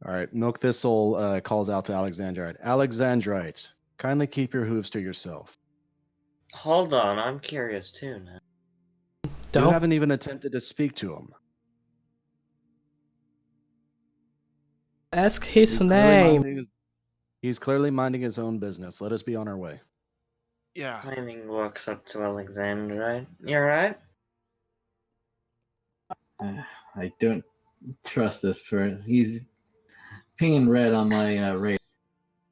All right. Milk Thistle calls out to Alexandrite. Alexandrite, kindly keep your hooves to yourself. Hold on, I'm curious too now. You Don't. haven't even attempted to speak to him. Ask his clearly name. He's clearly minding his own business. Let us be on our way. Yeah. Timing walks up to Alexander, right? You're right. I don't trust this person. He's pinging red on my radar.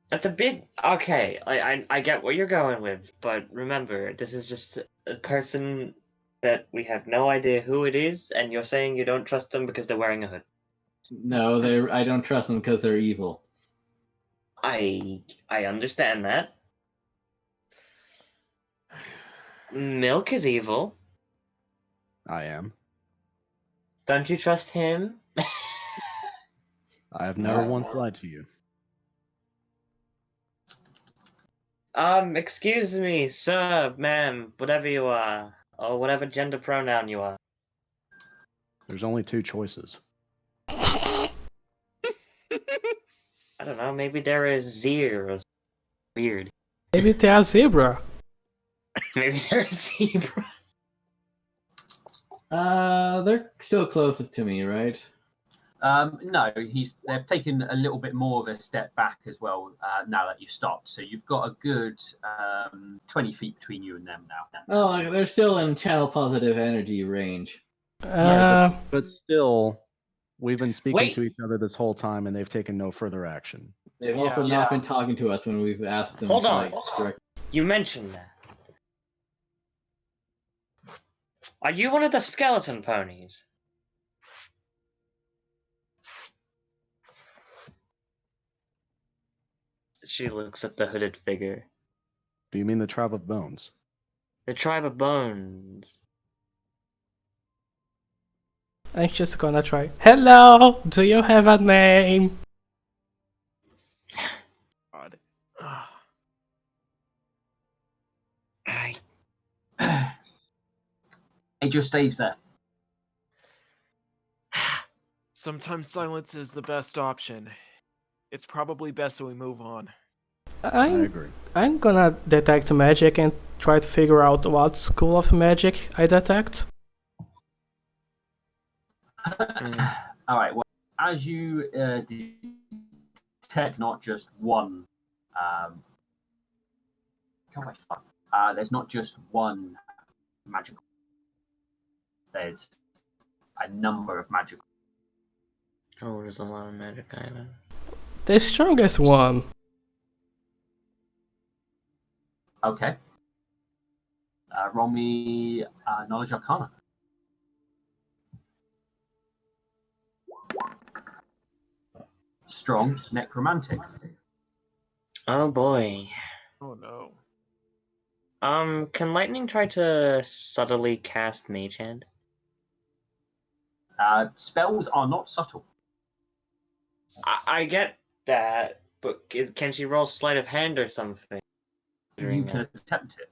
That's a bit okay. I get what you're going with, but remember, this is just a person that we have no idea who it is, and you're saying you don't trust them because they're wearing a hood. No, I don't trust them because they're evil. I understand that. Milk is evil. I am. Don't you trust him? I have never once lied to you. Excuse me, sir, ma'am, whatever you are, or whatever gender pronoun you are. There's only two choices. I don't know, maybe they're a zir or weird. Maybe they are zebra. Maybe they're a zebra. They're still closest to me, right? No, they've taken a little bit more of a step back as well now that you've stopped. So you've got a good 20 feet between you and them now. Oh, they're still in channel positive energy range. But still, we've been speaking Wait. to each other this whole time, and they've taken no further action. They've also not been talking to us when we've asked them. Hold on. Directly. You mentioned that. Are you one of the skeleton ponies? She looks at the hooded figure. Do you mean the Tribe of Bones? The tribe of bones. I'm just gonna try. Hello, do you have a name? God. It just stays there. Sometimes silence is the best option. It's probably best that we move on. I agree. I'm gonna detect magic and try to figure out what school of magic I detect. All right. Well, as you detect not just one, there's not just one magical. There's a number of magical. Oh, there's a lot of magic island. The strongest one. Okay. Roll me knowledge arcana. Strong necromantic. Oh boy. Oh no. Can lightning try to subtly cast Mage Hand? Spells are not subtle. I get that, but can she roll sleight of hand or something? You can attempt it.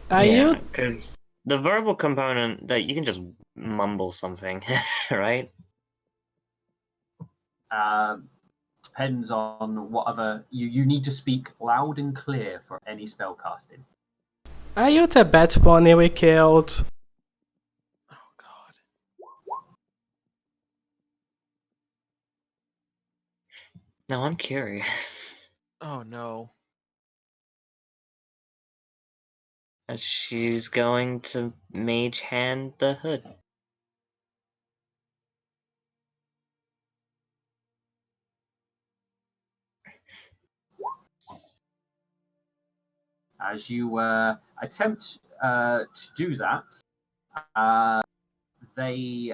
Are you? Because the verbal component, that you can just mumble something, right? Depends on whatever you need to speak loud and clear for any spell casting. Are you the bat pony we killed? Oh god. No, I'm curious. Oh no. She's going to Mage Hand the hood. As you attempt to do that, they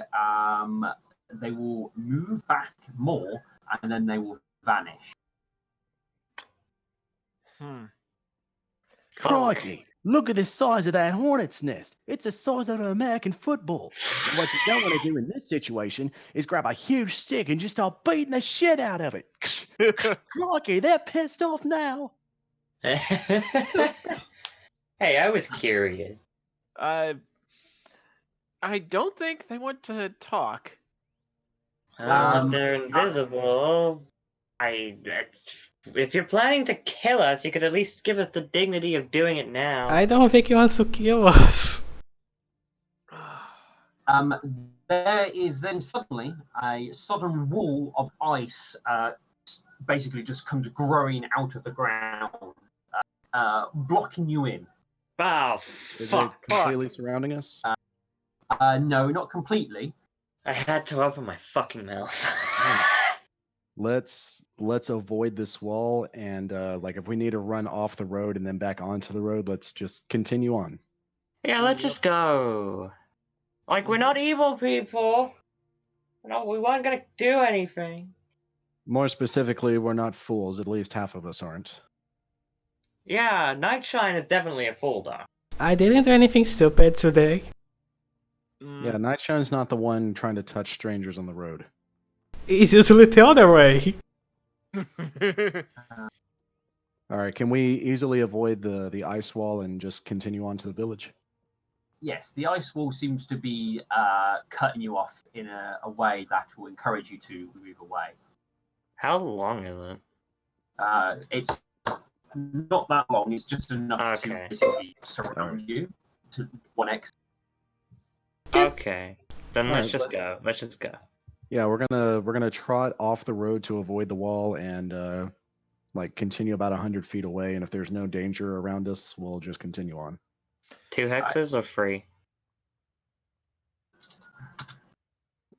will move back more and then they will vanish. Crikey! Look at the size of that hornet's nest. It's the size of an American football. And what you don't want to do in this situation is grab a huge stick and just start beating the shit out of it. Crikey, they're pissed off now. Hey, I was curious. I don't think they want to talk. If they're invisible, if you're planning to kill us, you could at least give us the dignity of doing it now. I don't think he wants to kill us. there is then suddenly a sudden wall of ice basically just comes growing out of the ground, blocking you in. Oh, Is fuck. it completely surrounding us? No, not completely. I had to open my fucking mouth. Let's avoid this wall, and like if we need to run off the road and then back onto the road, let's just continue on. Yeah, let's just go. Like, we're not evil people. No, we weren't gonna do anything. More specifically, we're not fools. At least half of us aren't. Yeah, Nightshine is definitely a fool, though. I didn't do anything stupid today. Yeah, Nightshine's not the one trying to touch strangers on the road. It's usually the other way. All right, can we easily avoid the ice wall and just continue on to the village? Yes, the ice wall seems to be cutting you off in a way that will encourage you to move away. How long is it? It's not that long. It's just enough to Okay. basically surround you to 1x. Okay. Then Alright, let's just go. Let's just go. Yeah, we're gonna trot off the road to avoid the wall and like continue about 100 feet away. And if there's no danger around us, we'll just continue on. 2 hexes or 3?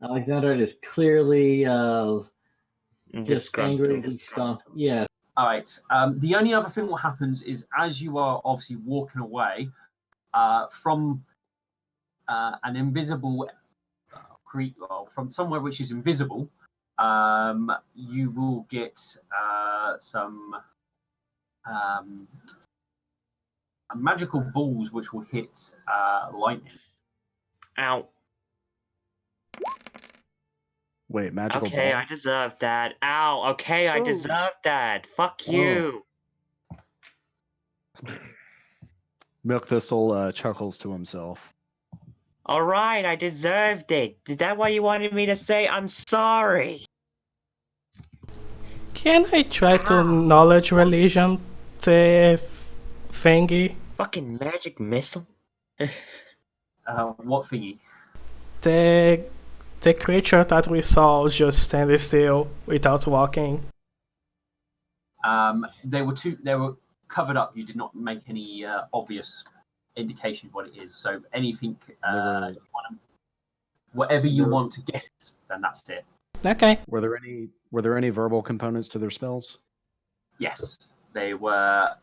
Alexander is clearly just angrily Disgruntled. stomped. Yeah. All right. The only other thing what happens is as you are obviously walking away from an invisible from somewhere which is invisible, you will get some magical balls which will hit lightning. Ow. Wait, magical Okay, ball? I deserve that. Ow. Okay, I Ooh. deserve that. Fuck you. Milk Thistle chuckles to himself. All right, I deserved it. Is that why you wanted me to say I'm sorry? Can I try to knowledge religion the thingy? Fucking magic missile? What thingy? The creature that we saw just standing still without walking. They were covered up. You did not make any obvious indication of what it is. So anything, whatever you want to guess, then that's it. Okay. Were there any verbal components to their spells? Yes, they were.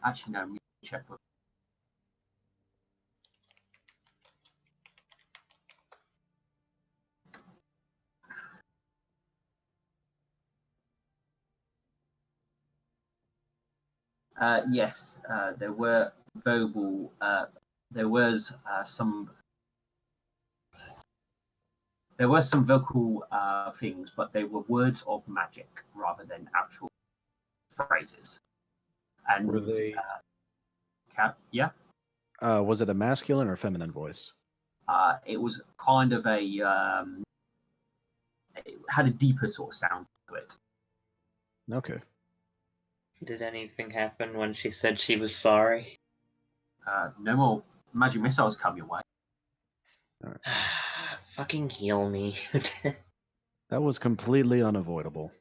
Actually, no. Let me check. Yes, there were verbal. There was some. There were some vocal things, but they were words of magic rather than actual phrases. And Were they? yeah, Was it a masculine or feminine voice? it was kind of a. It had a deeper sort of sound to it. Okay. Did anything happen when she said she was sorry? No more magic missiles come your way. Fucking heal me. That was completely unavoidable.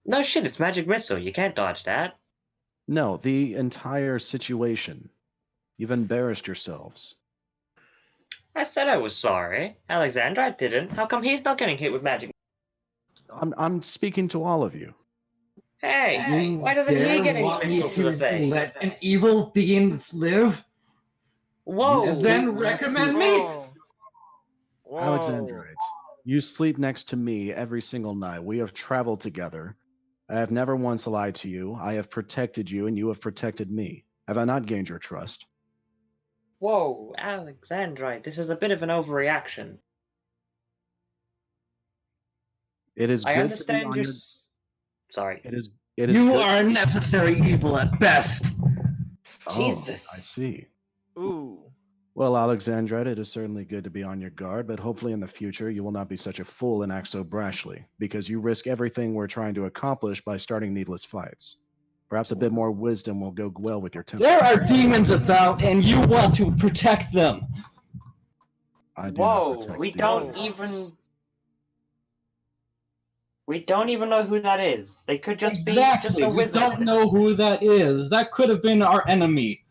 No shit, it's magic missile. You can't dodge that. No, the entire situation. You've embarrassed yourselves. I said I was sorry. Alexandra didn't. How come he's not getting hit with magic? I'm speaking to all of you. Hey, why doesn't he get any missiles to the face? Let an evil being live? Whoa! And then recommend me? Whoa. Alexandrite, you sleep next to me every single night. We have traveled together. I have never once lied to you. I have protected you, and you have protected me. Have I not gained your trust? Whoa, Alexandrite, this is a bit of an overreaction. It is. I good understand to be on you're. your... Sorry. It is. It is. You good... are necessary evil at best. Jesus. Oh, I see. Ooh. Well, Alexandrite, it is certainly good to be on your guard, but hopefully in the future you will not be such a fool and act so brashly, because you risk everything we're trying to accomplish by starting needless fights. Perhaps a bit more wisdom will go well with your temper. There are demons about, and you want to protect them. I do not Whoa, protect we demons. don't even know who that is. They could just be just Exactly. a We wizard. don't know who that is. That could have been our enemy.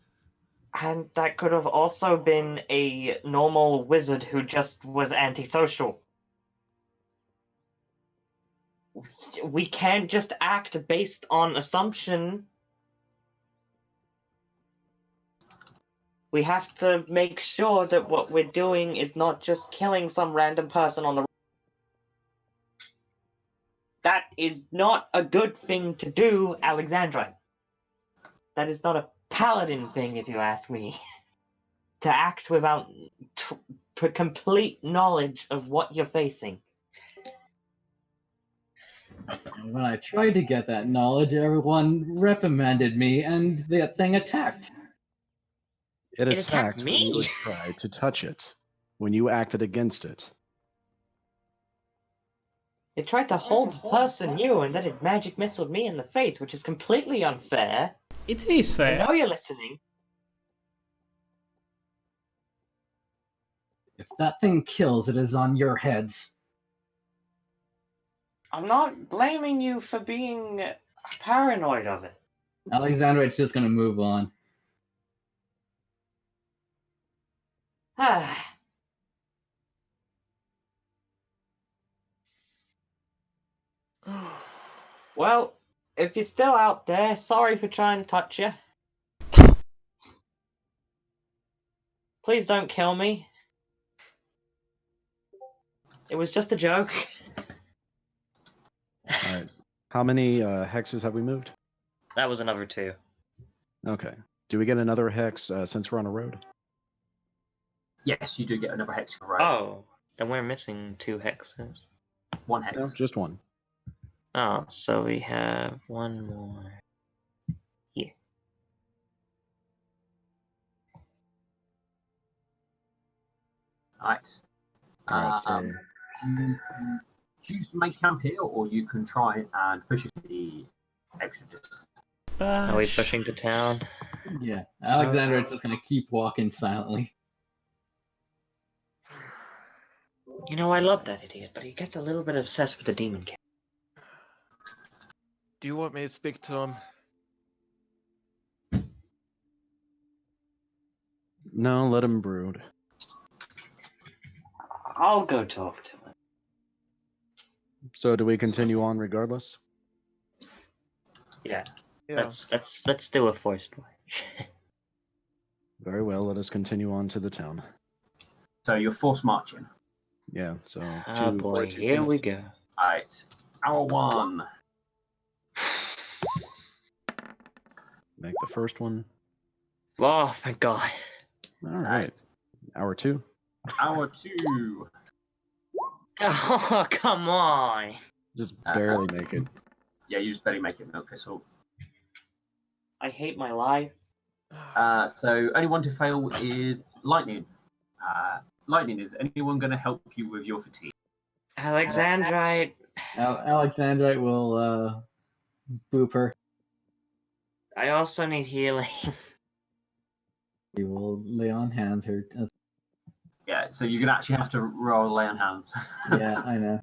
And that could have also been a normal wizard who just was antisocial. We can't just act based on assumption. We have to make sure that what we're doing is not just killing some random person on the. That is not a good thing to do, Alexandra. That is not a paladin thing, if you ask me. To act without complete knowledge of what you're facing. And when I tried to get that knowledge, everyone reprimanded me, and that thing attacked. It It attacked attacked when you me? tried to touch it, when you acted against it. It tried to hold person you, and then it magic missiled me in the face, which is completely unfair. It is I fair. know you're listening. If that thing kills, it is on your heads. I'm not blaming you for being paranoid of it. Alexandra is just gonna move on. Well, if you're still out there, sorry for trying to touch you. Please don't kill me. It was just a joke. All right. How many hexes have we moved? That was another 2. Okay. Do we get another hex since we're on a road? Yes, you do get another hex row. Oh, then we're missing 2 hexes. 1 hex. No, just one. Oh, so we have 1 more here. Right. All right. So You can choose to make camp here, or you can try and push it to the extra distance. Are we pushing to town? Yeah, Alexandra is just gonna keep walking silently. You know, I love that idiot, but he gets a little bit obsessed with the demon cat. Do you want me to speak to him? no, let him brood. I'll go talk to him. So do we continue on regardless? Yeah. Yeah. Let's do a forced march. Very well. Let us continue on to the town. So you're forced marching. Yeah. So Oh boy, here we go. Alright. Hour 1. Make the first one. Oh, thank God. All right. Hour 2. Hour 2. Oh, come on. Just barely make it. Yeah, you just barely make it, Milk Thistle. I hate my life. So only one to fail is Lightning. Lightning, is anyone going to help you with your fatigue? Alexandrite. Alexandrite will boop her. I also need healing. He will lay on hands her. Yeah, so you're going to actually have to roll lay on hands. Yeah, I know.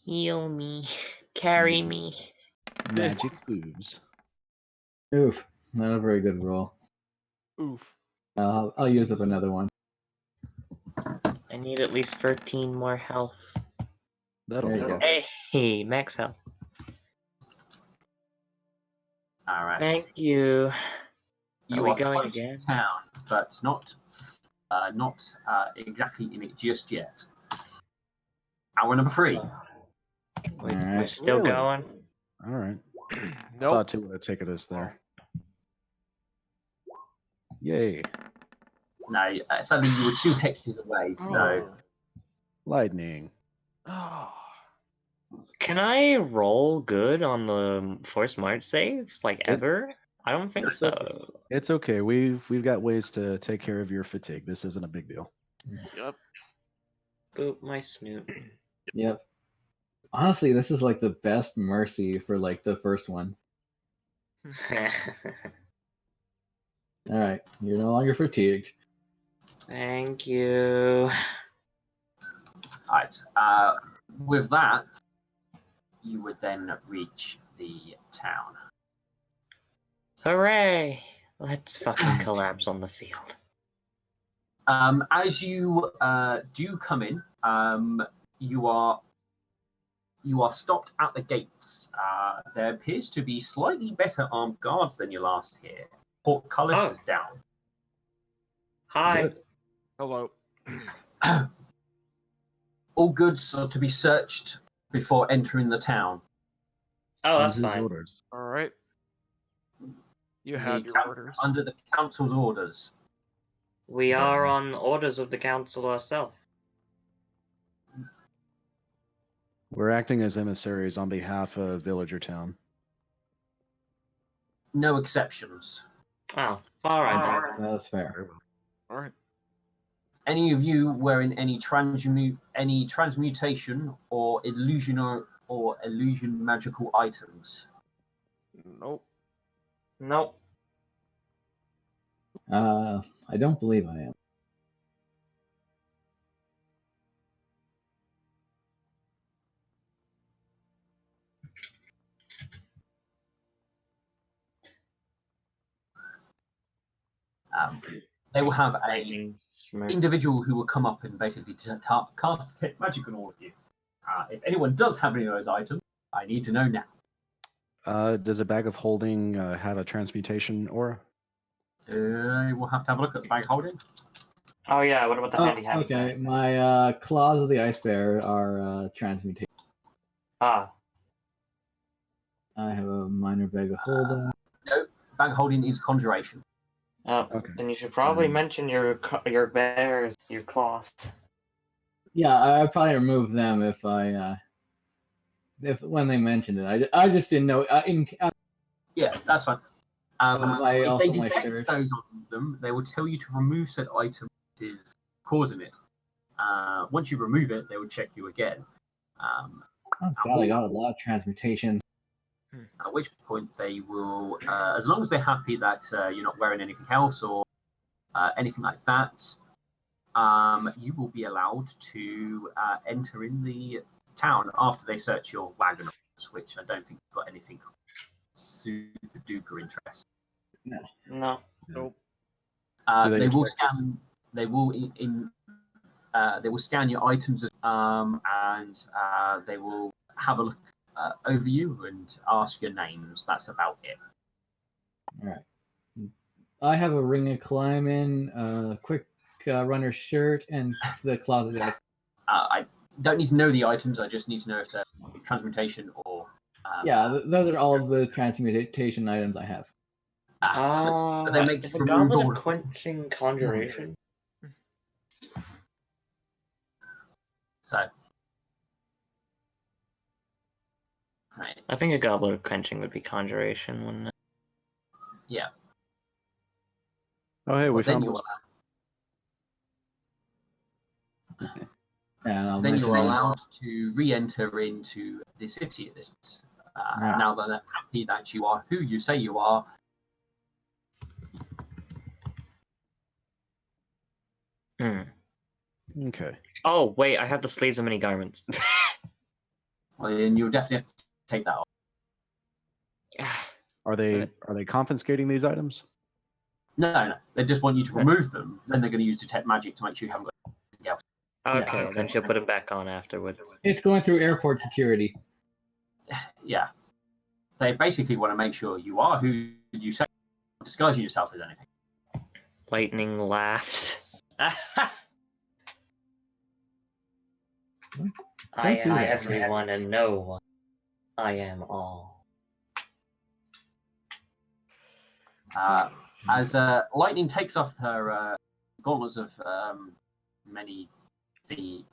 Heal me. Carry me. Magic boobs. Oof, not a very good roll. Oof. I'll use up another one. I need at least 13 more health. That'll There do. you go. Hey, max health. All right. Thank you. You Are we are going close again? to town, but not exactly in it just yet. Hour number 3. We're Alright. still Really? going. All right. Nope. Thought it would have taken us there. Yay. No, sadly you were 2 hexes away, so Lightning. Oh. Can I roll good on the forced march saves? Like ever? I don't think It's so. okay. It's okay. We've got ways to take care of your fatigue. This isn't a big deal. Yep. Boop my snoot. Yep. Honestly, this is like the best mercy for like the first one. All right, you're no longer fatigued. Thank you. Alright. With that, you would then reach the town. Hooray! Let's fucking collapse on the field. As you do come in, you are stopped at the gates. There appears to be slightly better armed guards than your last here. Portcullis Oh. is down. Hi. Good. Hello. All goods are to be searched before entering the town. Oh, that's On whose fine. orders? All right. You The have your coun- orders. Under the council's orders. We are on orders of the council ourselves. We're acting as emissaries on behalf of Villager Town. No exceptions. Oh, alright then. That's fair. All right. Any of you wearing any transmutation or illusion magical items? Nope. Nope. I don't believe I am. They will have a Lightning smirks. individual who will come up and basically cast detect magic on all of you. If anyone does have any of those items, I need to know now. Does a bag of holding have a transmutation aura? We'll have to have a look at the bag holding. Oh yeah, what about the handy Oh, happy okay. bag? My claws of the ice bear are transmutation. Ah, I have a minor bag of holding. No, bag holding is conjuration. oh, Okay. then you should probably mention your bears, your claws. Yeah, I'd probably remove them if when they mentioned it. I just didn't know. Yeah, that's fine. If also they my detect shirt. those on them, they will tell you to remove said item that is causing it. Once you remove it, they will check you again. Oh god, I got a lot of transmutations. At which point they will, as long as they're happy that you're not wearing anything else or anything like that, you will be allowed to enter in the town after they search your wagon, which I don't think you've got anything super duper interesting. No. Nope. Do they They will expect us- scan. They will they will scan your items, and they will have a look over you and ask your names. That's about it. All right. I have a ring of climbing, a quick runner shirt, and the claws of the ice. I don't need to know the items. I just need to know if they're transmutation or. Yeah, those are all of the transmutation items I have. But they make is a remove goblet all of of them. quenching conjuration? So. Right. I think a goblet of quenching would be conjuration, wouldn't it? Yeah. Oh, hey, we Well, then found you're one. And I'll then mention you're it. allowed to re-enter into the city at this point. Now that they're happy that you are who you say you are. Hmm. Okay. Oh, wait, I have the sleeves of many garments. Well, then you'll definitely have to take that off. Are they confiscating these items? No. They just want you to remove them. Then they're going to use detect magic to make sure you haven't got anything else. Okay, then she'll put them back on afterwards. It's going through airport security. Yeah. They basically want to make sure you are who you say. Disguising yourself as anything. Lightning laughs. I Don't do am that. everyone and no one. I am all. As Lightning takes off her gauntlets of many The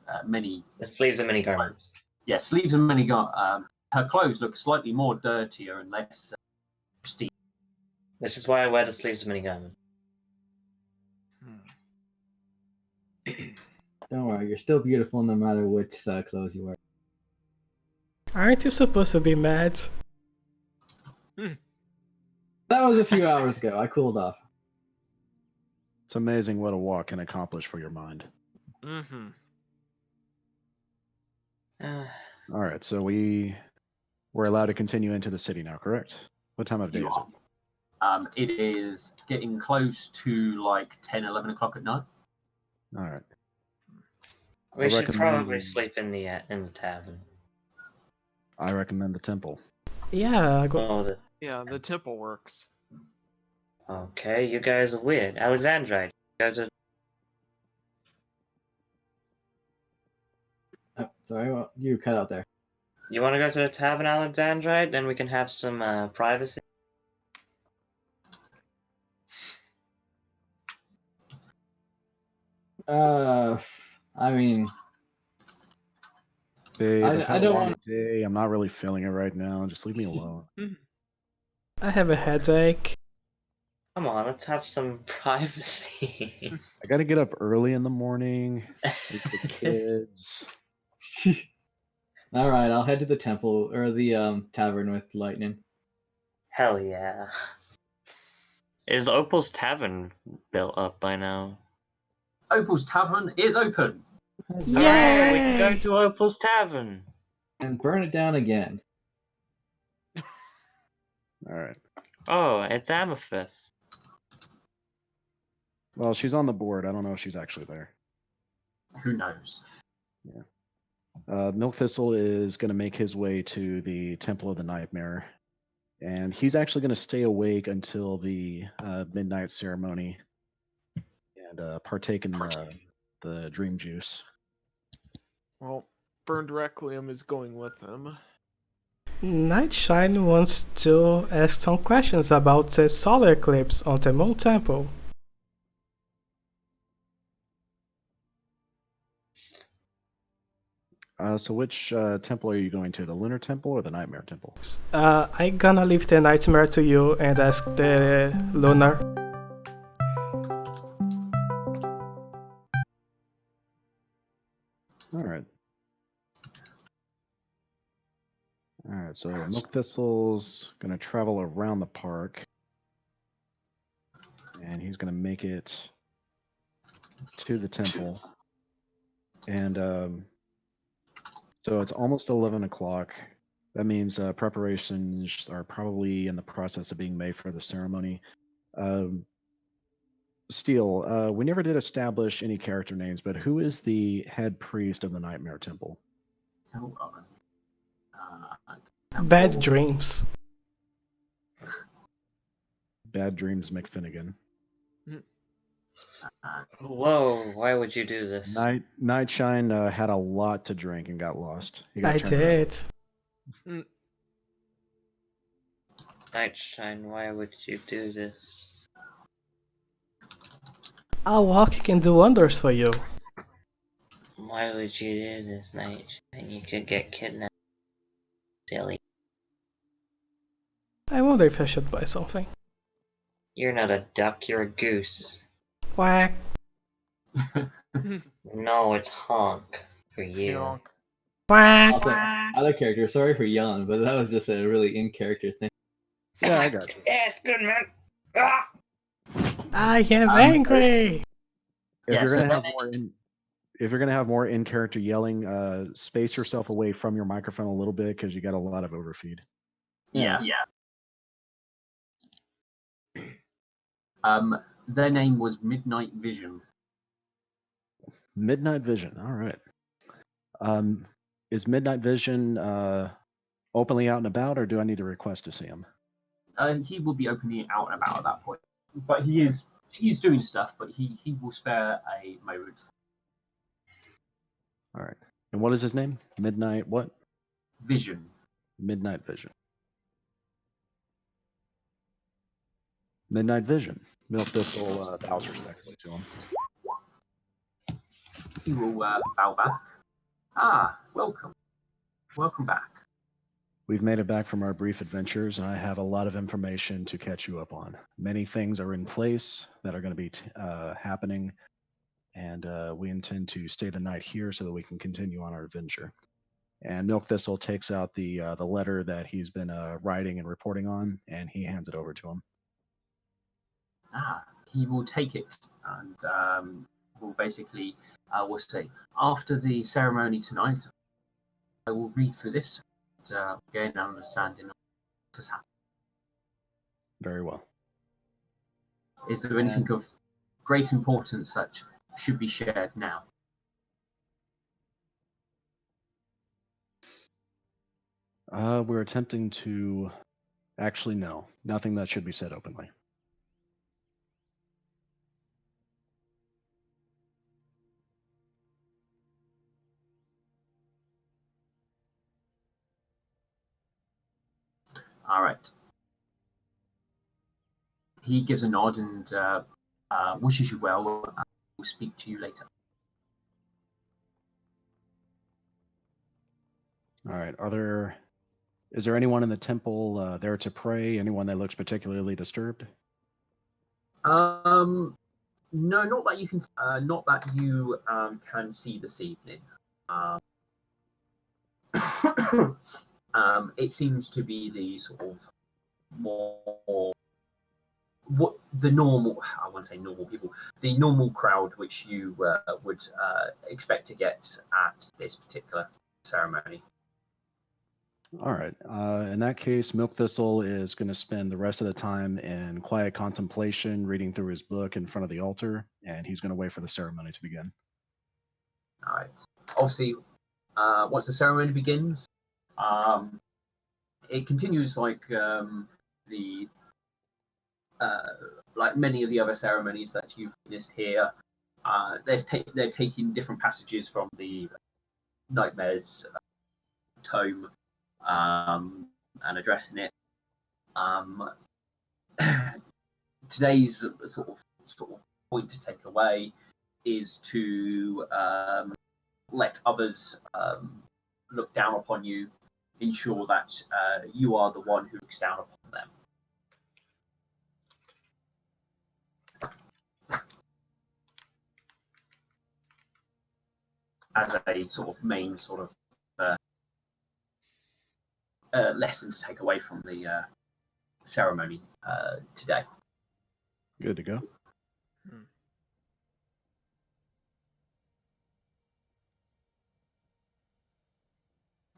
sleeves of many garments. sleeves and many her clothes look slightly more dirtier and less pristine. This is why I wear the sleeves of many garments. Don't worry, you're still beautiful no matter which clothes you wear. Aren't you supposed to be mad? That was a few hours ago. I cooled off. It's amazing what a walk can accomplish for your mind. Mm-hmm. All right, so we're allowed to continue into the city now, correct? What time of day You is it? are. It is getting close to like 10, 11 o'clock at night. All right. We I should recommend probably sleep in the tavern. I recommend the temple. Yeah, Yeah, the temple works. Okay, you guys are weird. Alexandrite, you guys are... Sorry, well, you cut out there. You want to go to the tavern, Alexandrite? Then we can have some privacy. I mean, Babe, I've I had a don't long want. day. I'm not really feeling it right now. Just leave me alone. I have a headache. Come on, let's have some privacy. I got to get up early in the morning. With the kids. All right, I'll head to the temple or the tavern with Lightning. Hell yeah. Is Opal's Tavern built up by now? Opal's Tavern is open. Alright, we can go Yay! to Opal's Tavern. And burn it down again. All right. Oh, it's Amethyst. Well, she's on the board. I don't know if she's actually there. Who knows? Milk Thistle is going to make his way to the Temple of the Nightmare. And he's actually going to stay awake until the midnight ceremony and partake in the dream juice. Well, Burned Requiem is going with them. Nightshine wants to ask some questions about the solar eclipse on the Moon Temple. So which temple are you going to? The Lunar Temple or the Nightmare Temple? I gonna leave the nightmare to you and ask the lunar. All right. All right, so Milk Thistle's going to travel around the park. And he's going to make it to the temple. And so it's almost 11 o'clock. That means preparations are probably in the process of being made for the ceremony. Steel, we never did establish any character names, but who is the head priest of the Nightmare Temple? Hold on. Bad dreams. Bad Dreams McFinnigan. Whoa, why would you do this? Nightshine had a lot to drink and got lost. He got I turned around. did. Nightshine, why would you do this? A walk can do wonders for you. Why would you do this, Nightshine? You could get kidnapped. Silly. I wonder if I should buy something. You're not a duck, you're a goose. Quack. No, it's honk for you. Honk. Quack. Also, other character. Sorry for yelling, but that was just a really in-character thing. Yeah, I got you. Yes, good man. Ah! I am angry. If Yeah, you're so gonna have then- more if you're gonna have more in character yelling, space yourself away from your microphone a little bit because you got a lot of overfeed. Yeah. Their name was Midnight Vision. Midnight Vision. All right. Is Midnight Vision openly out and about, or do I need to request to see him? He will be openly out and about at that point, but he's doing stuff. But he will spare a moment. All right. And what is his name? Midnight what? Vision. Midnight Vision. Midnight Vision. Milk Thistle bows respectfully to him. He will bow back. Ah, welcome. Welcome back. We've made it back from our brief adventures, and I have a lot of information to catch you up on. Many things are in place that are going to be happening, and we intend to stay the night here so that we can continue on our adventure. And Milk Thistle takes out the letter that he's been writing and reporting on, and he hands it over to him. Ah, he will take it and will basically will say, after the ceremony tonight, I will read through this and gain an understanding of what has happened. Very well. Is there anything of great importance that should be shared now? We're attempting to... Actually, no. Nothing that should be said openly. All right. He gives a nod and wishes you well. We'll speak to you later. All right. Is there anyone in the temple there to pray? Anyone that looks particularly disturbed? No, not that you can. Not that you can see this evening. It seems to be the sort of more what the normal. I want to say normal people. The normal crowd which you would expect to get at this particular ceremony. All right. In that case, Milk Thistle is going to spend the rest of the time in quiet contemplation, reading through his book in front of the altar, and he's going to wait for the ceremony to begin. All right. Obviously, once the ceremony begins, it continues like like many of the other ceremonies that you've witnessed here. They're taking different passages from the Nightmares tome and addressing it. Today's sort of point to take away is to let others look down upon you, ensure that you are the one who looks down upon them. As a sort of main sort of lesson to take away from the ceremony today. Good to go.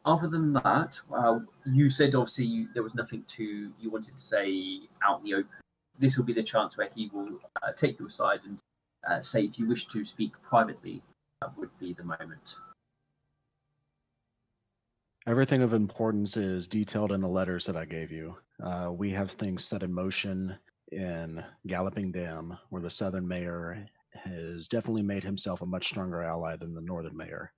Other than that, you said obviously there was nothing you wanted to say out in the open. This will be the chance where he will take you aside and say if you wish to speak privately, that would be the moment. Everything of importance is detailed in the letters that I gave you. We have things set in motion in Galloping Dam, where the southern mayor has definitely made himself a much stronger ally than the northern mayor.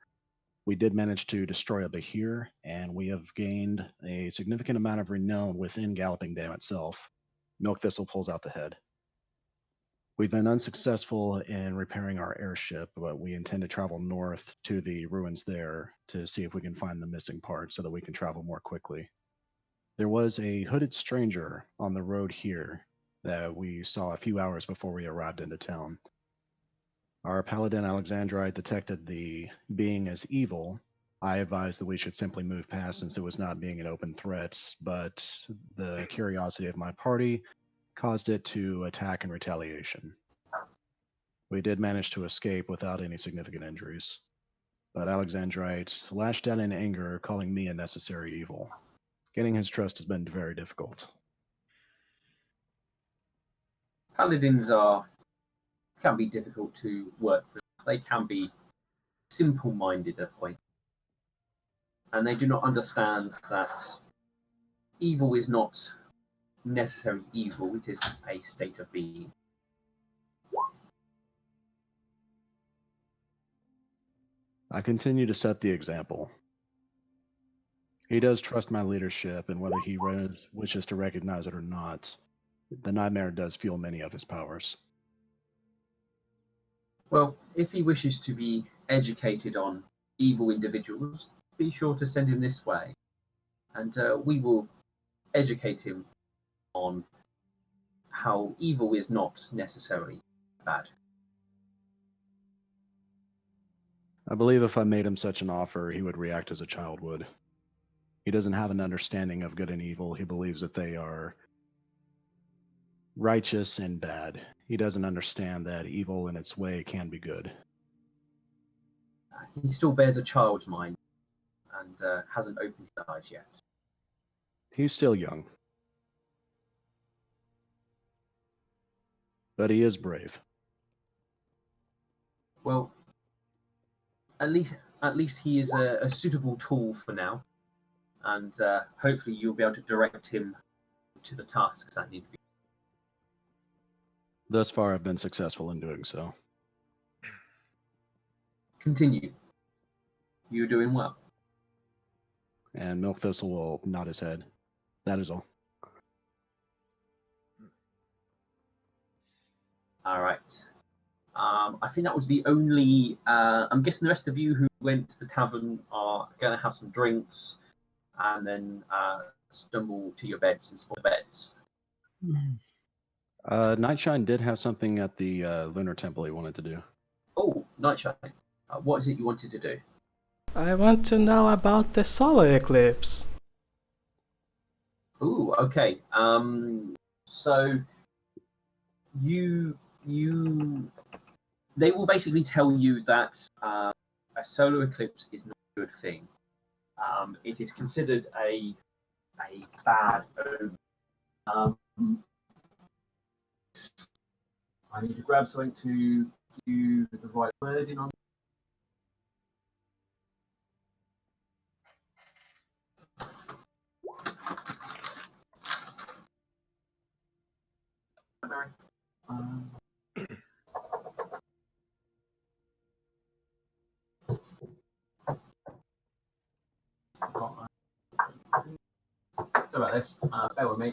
We did manage to destroy a Bahir, and we have gained a significant amount of renown within Galloping Dam itself. Milk Thistle pulls out the head. We've been unsuccessful in repairing our airship, but we intend to travel north to the ruins there to see if we can find the missing part so that we can travel more quickly. There was a hooded stranger on the road here that we saw a few hours before we arrived into town. Our paladin Alexandrite detected the being as evil. I advised that we should simply move past since it was not being an open threat, but the curiosity of my party caused it to attack in retaliation. We did manage to escape without any significant injuries, but Alexandrite lashed out in anger, calling me a necessary evil. Getting his trust has been very difficult. Paladins can be difficult to work with. They can be simple-minded at points, and they do not understand that evil is not necessarily evil. It is a state of being. I continue to set the example. He does trust my leadership, and whether he wishes to recognize it or not, the Nightmare does feel many of his powers. Well, if he wishes to be educated on evil individuals, be sure to send him this way, and we will educate him on how evil is not necessarily bad. I believe if I made him such an offer, he would react as a child would. He doesn't have an understanding of good and evil. He believes that they are righteous and bad. He doesn't understand that evil in its way can be good. He still bears a child's mind and hasn't opened his eyes yet. He's still young, but he is brave. Well, at least he is a suitable tool for now, and hopefully you'll be able to direct him to the tasks that need to be. Thus far, I've been successful in doing so. Continue. You're doing well. And Milk Thistle will nod his head. That is all. All right. I think that was the only. I'm guessing the rest of you who went to the tavern are going to have some drinks, and then stumble to your beds and for beds. Nightshine did have something at the Lunar Temple he wanted to do. Oh, Nightshine. What is it you wanted to do? I want to know about the solar eclipse. Ooh, okay. So they will basically tell you that a solar eclipse is not a good thing. It is considered a bad omen. I need to grab something to give you the right wording on. Sorry about this. Bear with me.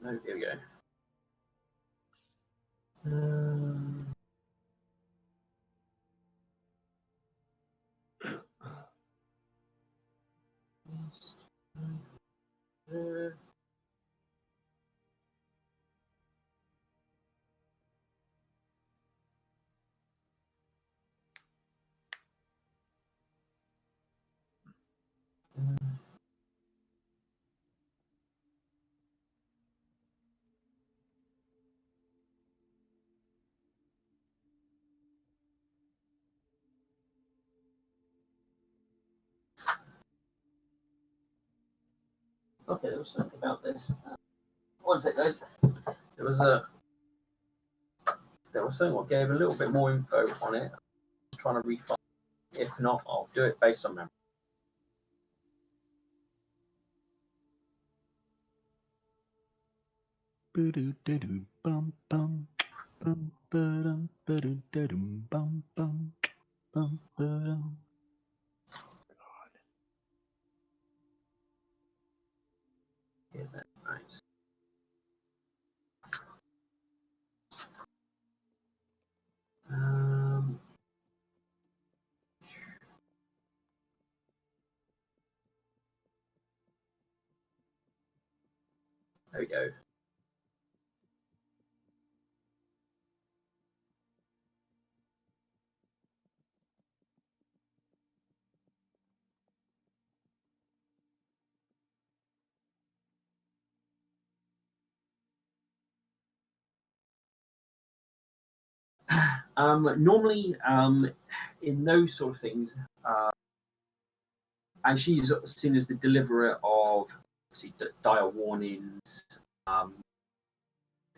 No, here we go. Okay, there was something about this. One sec, guys. There was something that gave a little bit more info on it. I'm trying to refine. If not, I'll do it based on memory. Bum bum bum ba-dum ba-dum bum bum bum ba-dum. Yeah, that's right. There we go. Normally, in those sort of things, and she's seen as the deliverer of obviously dire warnings.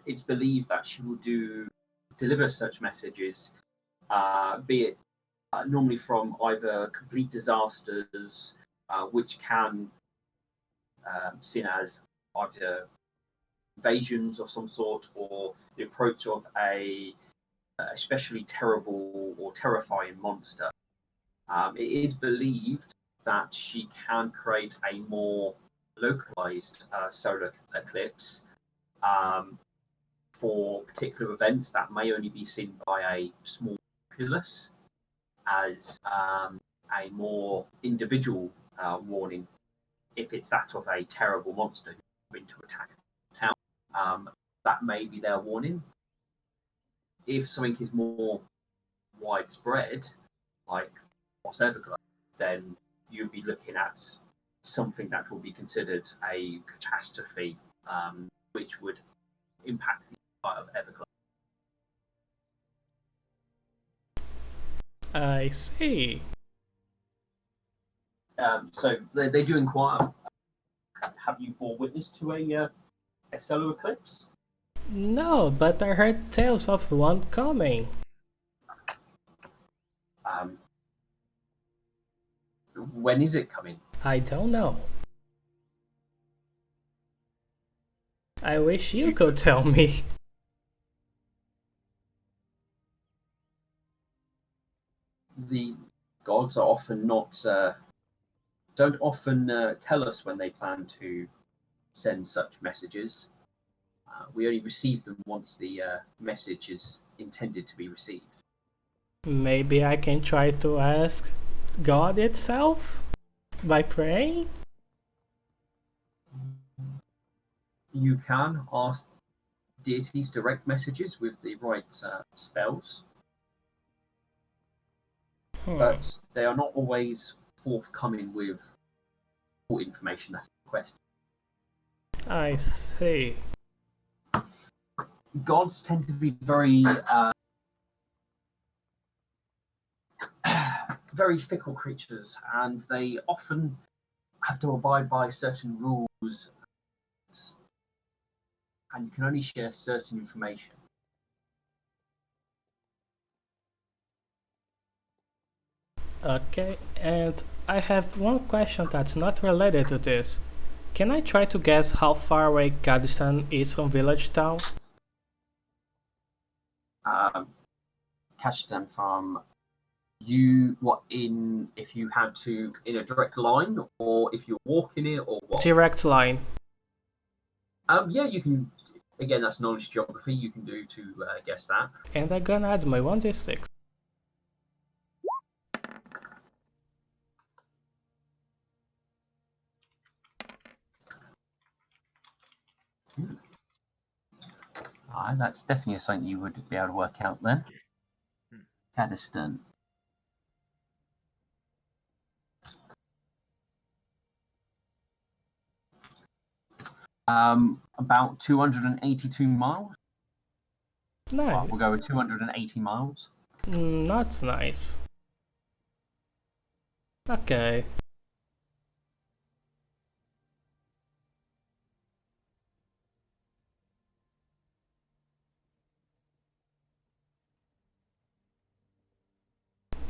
It's believed that she will deliver such messages, be it normally from either complete disasters, which can seen as either invasions of some sort or the approach of a especially terrible or terrifying monster. It is believed that she can create a more localized solar eclipse for particular events that may only be seen by a small populace as a more individual warning if it's that of a terrible monster who's going to attack town. That may be their warning. if something is more widespread, like what's Everglow, then you'd be looking at something that will be considered a catastrophe, which would impact the entire of Everglow. I see. So they do inquire. Have you bore witness to a solar eclipse? No, but I heard tales of one coming. When is it coming? I don't know. I wish you could tell me. The gods are often not don't often tell us when they plan to send such messages. We only receive them once the message is intended to be received. Maybe I can try to ask God itself by praying? You can ask deities direct messages with the right spells, but they are not always forthcoming with all information that's requested. I see. Gods tend to be very very fickle creatures, and they often have to abide by certain rules, and you can only share certain information. Okay, and I have one question that's not related to this. Can I try to guess how far away Gaddistan is from Village Town? Catch them from you, what, in if you had to in a direct line, or if you're walking it, or what? Direct line. Yeah, you can. Again, that's knowledge geography. You can do to guess that. And I'm gonna add my 1d6. That's definitely something you would be able to work out then. Gaddistan. About 282 miles. Nice. Well, we'll go with 280 miles. That's nice. Okay.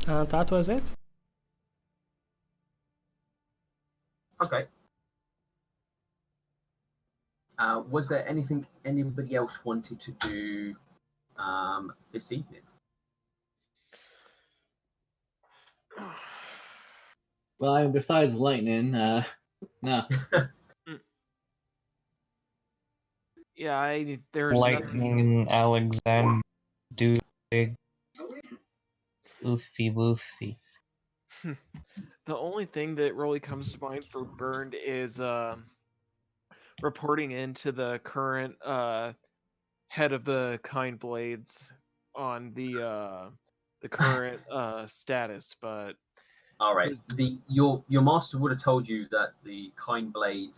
And that was it? Okay. Was there anything anybody else wanted to do this evening? Well, I mean, besides lightning, no. Yeah, there's nothing. Lightning Alexander, do big, oofy woofy. The only thing that really comes to mind for Burned is reporting into the current head of the Kind Blades on the current status, but All right. Your master would have told you that the Kind Blade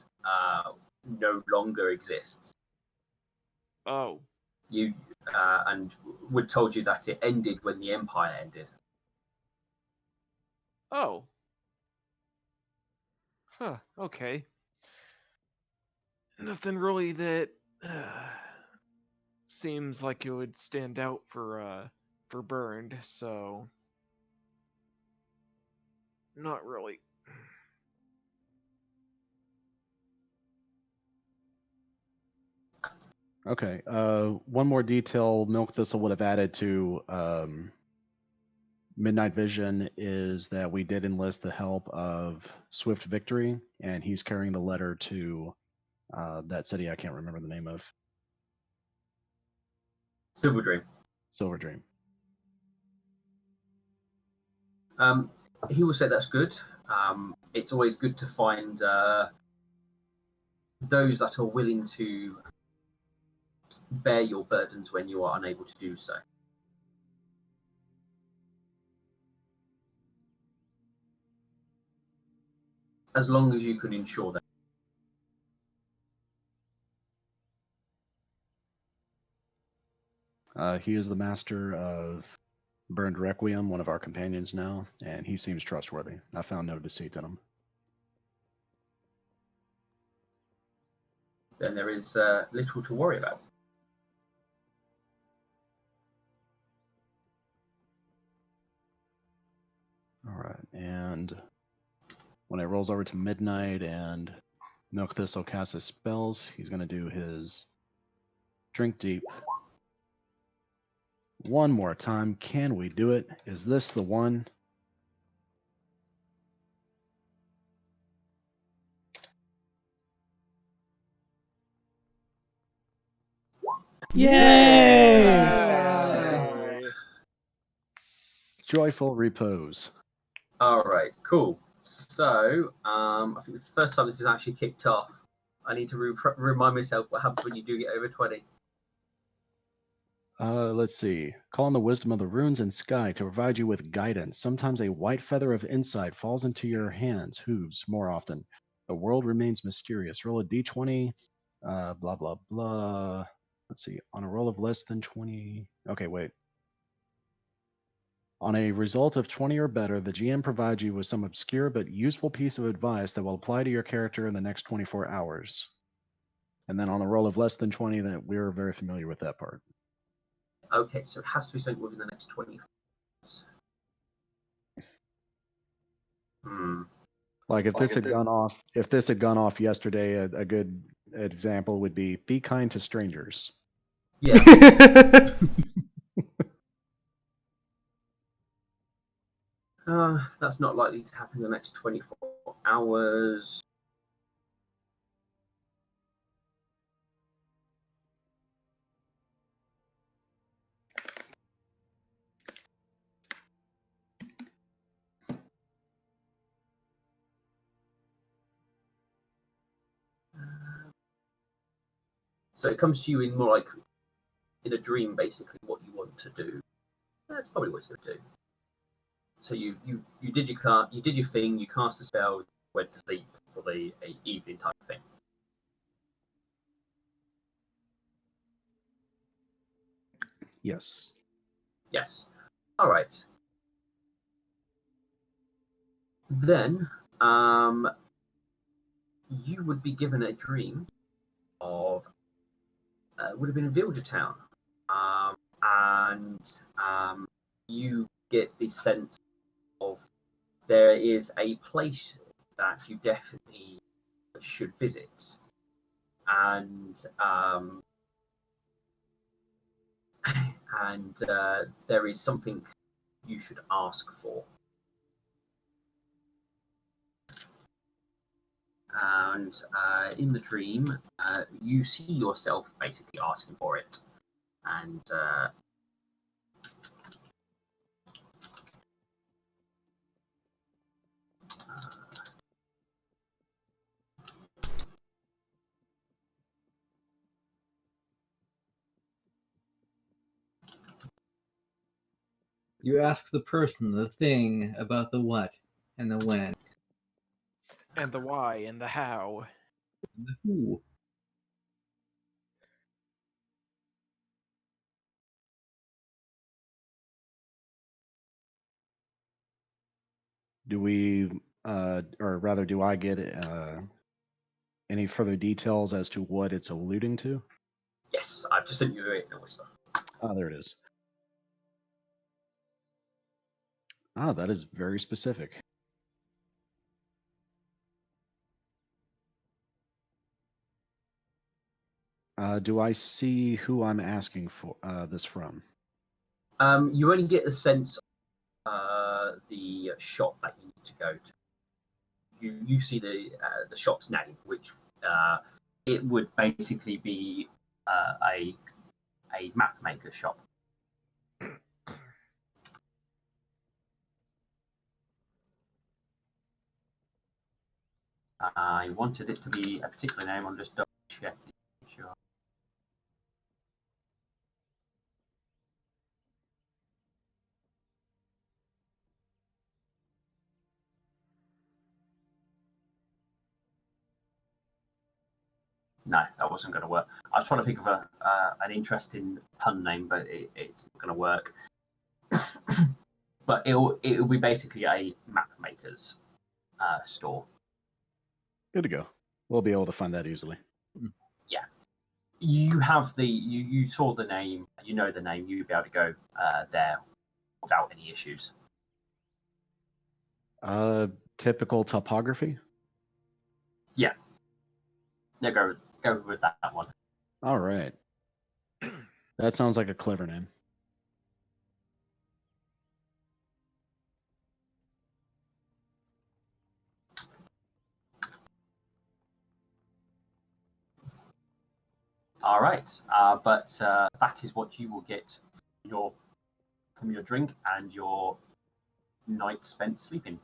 no longer exists. oh, You and would told you that it ended when the Empire ended. oh, huh, okay. Nothing really that seems like it would stand out for Burned, so not really. Okay. One more detail Milk Thistle would have added to Midnight Vision is that we did enlist the help of Swift Victory, and he's carrying the letter to that city I can't remember the name of. Silver Dream. Silver Dream. He will say that's good. It's always good to find those that are willing to bear your burdens when you are unable to do so. as long as you can ensure that. He is the master of Burned Requiem, one of our companions now, and he seems trustworthy. I found no deceit in him. Then there is little to worry about. All right, and when it rolls over to midnight and Milk Thistle casts his spells, he's going to do his Drink Deep one more time. Can we do it? Is this the one? Yay! Joyful repose. All right, cool. So I think it's the first time this is actually kicked off. I need to remind myself what happens when you do get over 20. Let's see. Call on the wisdom of the runes and sky to provide you with guidance. Sometimes a white feather of insight falls into your hands, hooves, more often. The world remains mysterious. Roll a d20. Blah, blah, blah. Let's see. On a roll of less than 20. Okay, wait. On a result of 20 or better, the GM provides you with some obscure but useful piece of advice that will apply to your character in the next 24 hours. And then on a roll of less than 20, that we're very familiar with that part. Okay, so it has to be something within the next 20 minutes. Like if this had gone off yesterday, a good example would be kind to strangers. Yeah. That's not likely to happen in the next 24 hours. So it comes to you in more like in a dream, basically, what you want to do. That's probably what you're going to do. So you did your thing, you cast a spell, went to sleep for the evening type thing. Yes. Yes. All right. Then you would be given a dream of would have been in Villager Town, and you get the sense of there is a place that you definitely should visit, and there is something you should ask for. And in the dream, you see yourself basically asking for it, and You ask the person, the thing, about the what and the when And the why and the how. and the who. Do we, or rather, do I get any further details as to what it's alluding to? yes, I've just sent you it in a whisper. Ah, there it is. Ah, that is very specific. Do I see who I'm asking for this from? You only get the sense the shop that you need to go to. You see the shop's name, which it would basically be a map maker shop. I wanted it to be a particular name. I'm just double checking. Sure. No, that wasn't going to work. I was trying to think of an interesting pun name, but it's not going to work. But it'll be basically a map maker's store. Good to go. We'll be able to find that easily. Yeah, you have you saw the name, you know the name. You'll be able to go there without any issues. Typical topography. Yeah, go with that one. All right. That sounds like a clever name. All right, but that is what you will get from your drink and your night spent sleeping.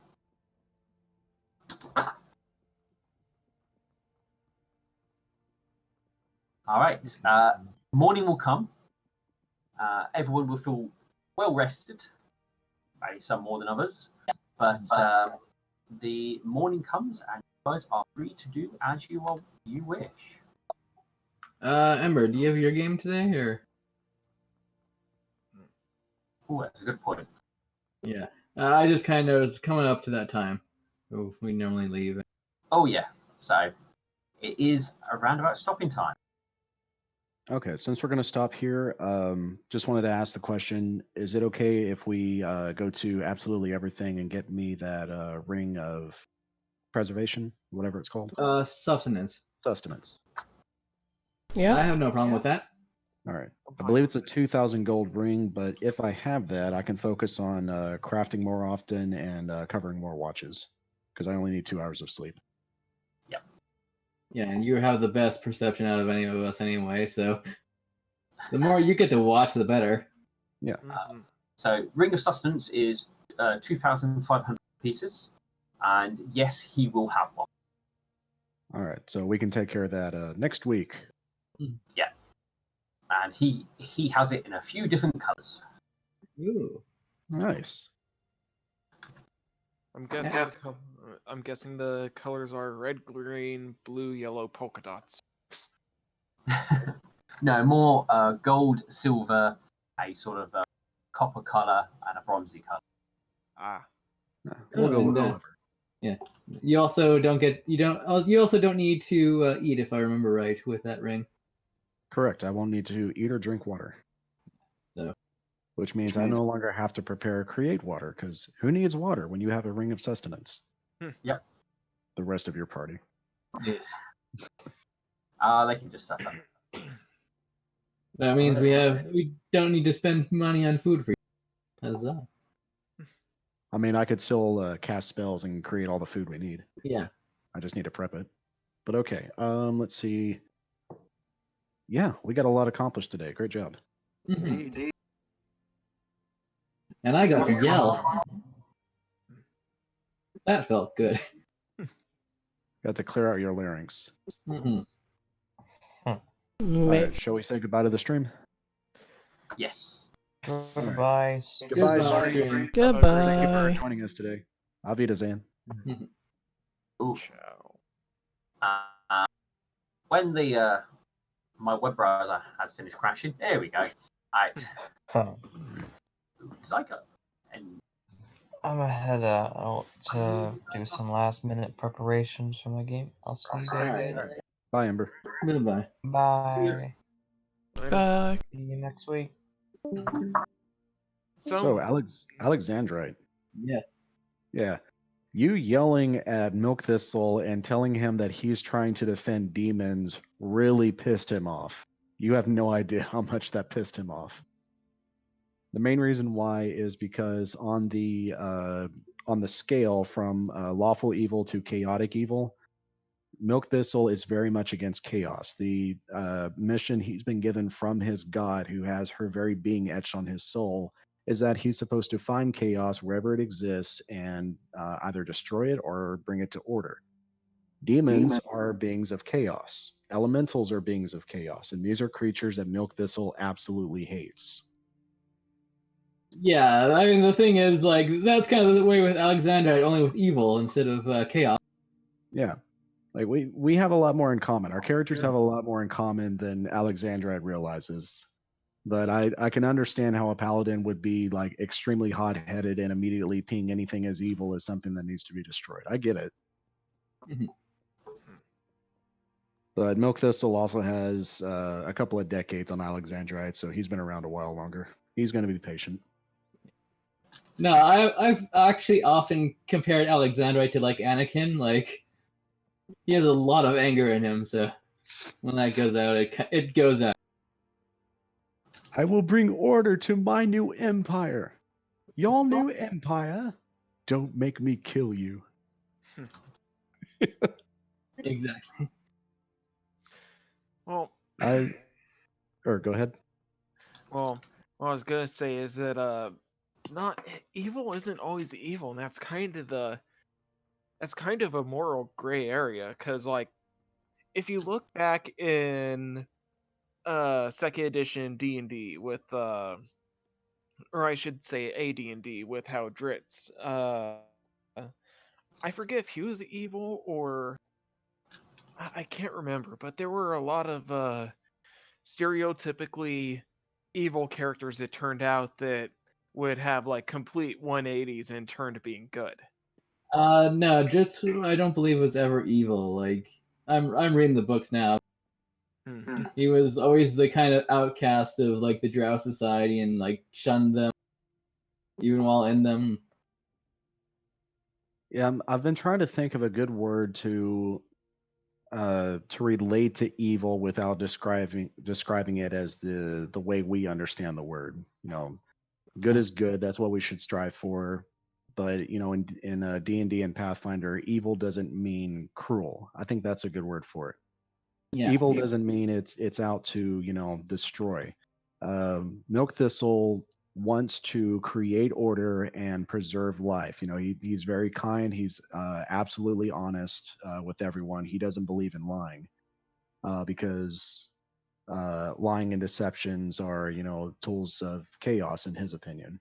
All right, morning will come. Everyone will feel well rested, maybe some more than others, but the morning comes and you guys are free to do as you wish. Ember, do you have your game today, or? Oh, that's a good point. Yeah, I just kind of noticed coming up to that time. We normally leave. Oh yeah, so it is around about stopping time. Okay, since we're going to stop here, just wanted to ask the question, is it okay if we go to absolutely everything and get me that ring of preservation, whatever it's called? Sustenance. Sustenance. Yeah. I have no problem with that. All right. I believe it's a 2,000 gold ring, but if I have that, I can focus on crafting more often and covering more watches, because I only need 2 hours of sleep. Yeah, and you have the best perception out of any of us anyway, so the more you get to watch, the better. Yeah. So ring of sustenance is 2,500 pieces, and yes, he will have one. All right. So we can take care of that next week. Yeah, and he has it in a few different colors. Ooh. Nice. I'm guessing the colors are red, green, blue, yellow, polka dots. No, more gold, silver, a sort of copper color, and a bronzy color. Ah. We'll go with and, silver. Yeah. You also don't need to eat, if I remember right, with that ring. Correct. I won't need to eat or drink water. No. Which means I no longer have to create water, because who needs water when you have a ring of sustenance? Yep. The rest of your party. Yes. They can just suffer. That means we don't need to spend money on food for you. Huzzah. I mean, I could still cast spells and create all the food we need. Yeah. I just need to prep it. But okay, let's see. Yeah, we got a lot accomplished today. Great job. Mm-hmm. And I got to yell. That felt good. Got to clear out your larynx. Mm-hmm. All right, shall we say goodbye to the stream? Yes. Goodbye. Goodbye, Goodbye, stream. stream. Goodbye. Thank you for joining us today. Auf Wiedersehen. Ooh. Ciao. When the my web browser has finished crashing, there we go. Right. Did I go? And I'm gonna head out to do some last minute preparations for my game. I'll see you guys later. Bye, Ember. Goodbye. Bye. Bye. See you next week. So Alexandrite. Yes. Yeah. You yelling at Milk Thistle and telling him that he's trying to defend demons really pissed him off. You have no idea how much that pissed him off. The main reason why is because on the scale from lawful evil to chaotic evil, Milk Thistle is very much against chaos. The mission he's been given from his god, who has her very being etched on his soul, is that he's supposed to find chaos wherever it exists and either destroy it or bring it to order. Demons are beings of chaos. Elementals are beings of chaos, and these are creatures that Milk Thistle absolutely hates. Yeah, I mean, the thing is, like, that's kind of the way with Alexandrite, only with evil instead of chaos. Yeah. Like we have a lot more in common. Our characters have a lot more in common than Alexandrite realizes. But I can understand how a paladin would be like extremely hot-headed and immediately ping anything as evil as something that needs to be destroyed. I get it. Mhm. But Milk Thistle also has a couple of decades on Alexandrite, so he's been around a while longer. He's going to be patient. No, I've actually often compared Alexandrite to like Anakin. Like he has a lot of anger in him, so when that goes out, it goes out. I will bring order to my new empire. Y'all new empire, don't make me kill you. Exactly. Well, Or go ahead. well, what I was gonna say is that not evil isn't always evil, and that's kind of a moral gray area. Cause like, if you look back in second edition D&D with or I should say AD&D with how Dritz I forget if he was evil or I can't remember, but there were a lot of stereotypically evil characters that turned out that would have like complete 180s and turn to being good. No, Jitsu I don't believe was ever evil. Like I'm reading the books now. Hmm. He was always the kind of outcast of like the Drow society and like shunned them even while in them. Yeah, I've been trying to think of a good word to relate to evil without describing it as the way we understand the word. You know, good is good. That's what we should strive for. But you know, in D&D and Pathfinder, evil doesn't mean cruel. I think that's a good word for it. Yeah. Evil doesn't mean it's out to destroy. Milk Thistle wants to create order and preserve life. You know, he's very kind. He's absolutely honest with everyone. He doesn't believe in lying because lying and deceptions are tools of chaos in his opinion.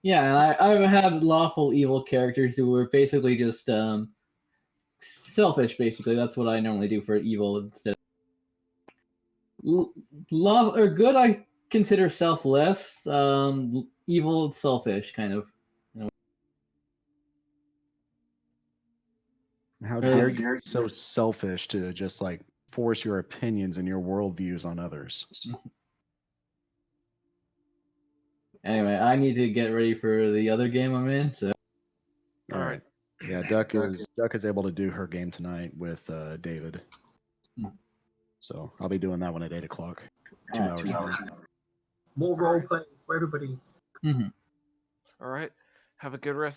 Yeah, and I've had lawful evil characters who were basically just selfish. Basically, that's what I normally do for evil instead. Love or good, I consider selfless. Evil, selfish, kind of. How Yes. dare you be so selfish to just like force your opinions and your worldviews on others? Anyway, I need to get ready for the other game I'm in. So All right. Yeah, Duck is able to do her game tonight with David. So I'll be doing that one at 8:00. 2 hours. More role play for everybody. Mm-hmm. All right. Have a good rest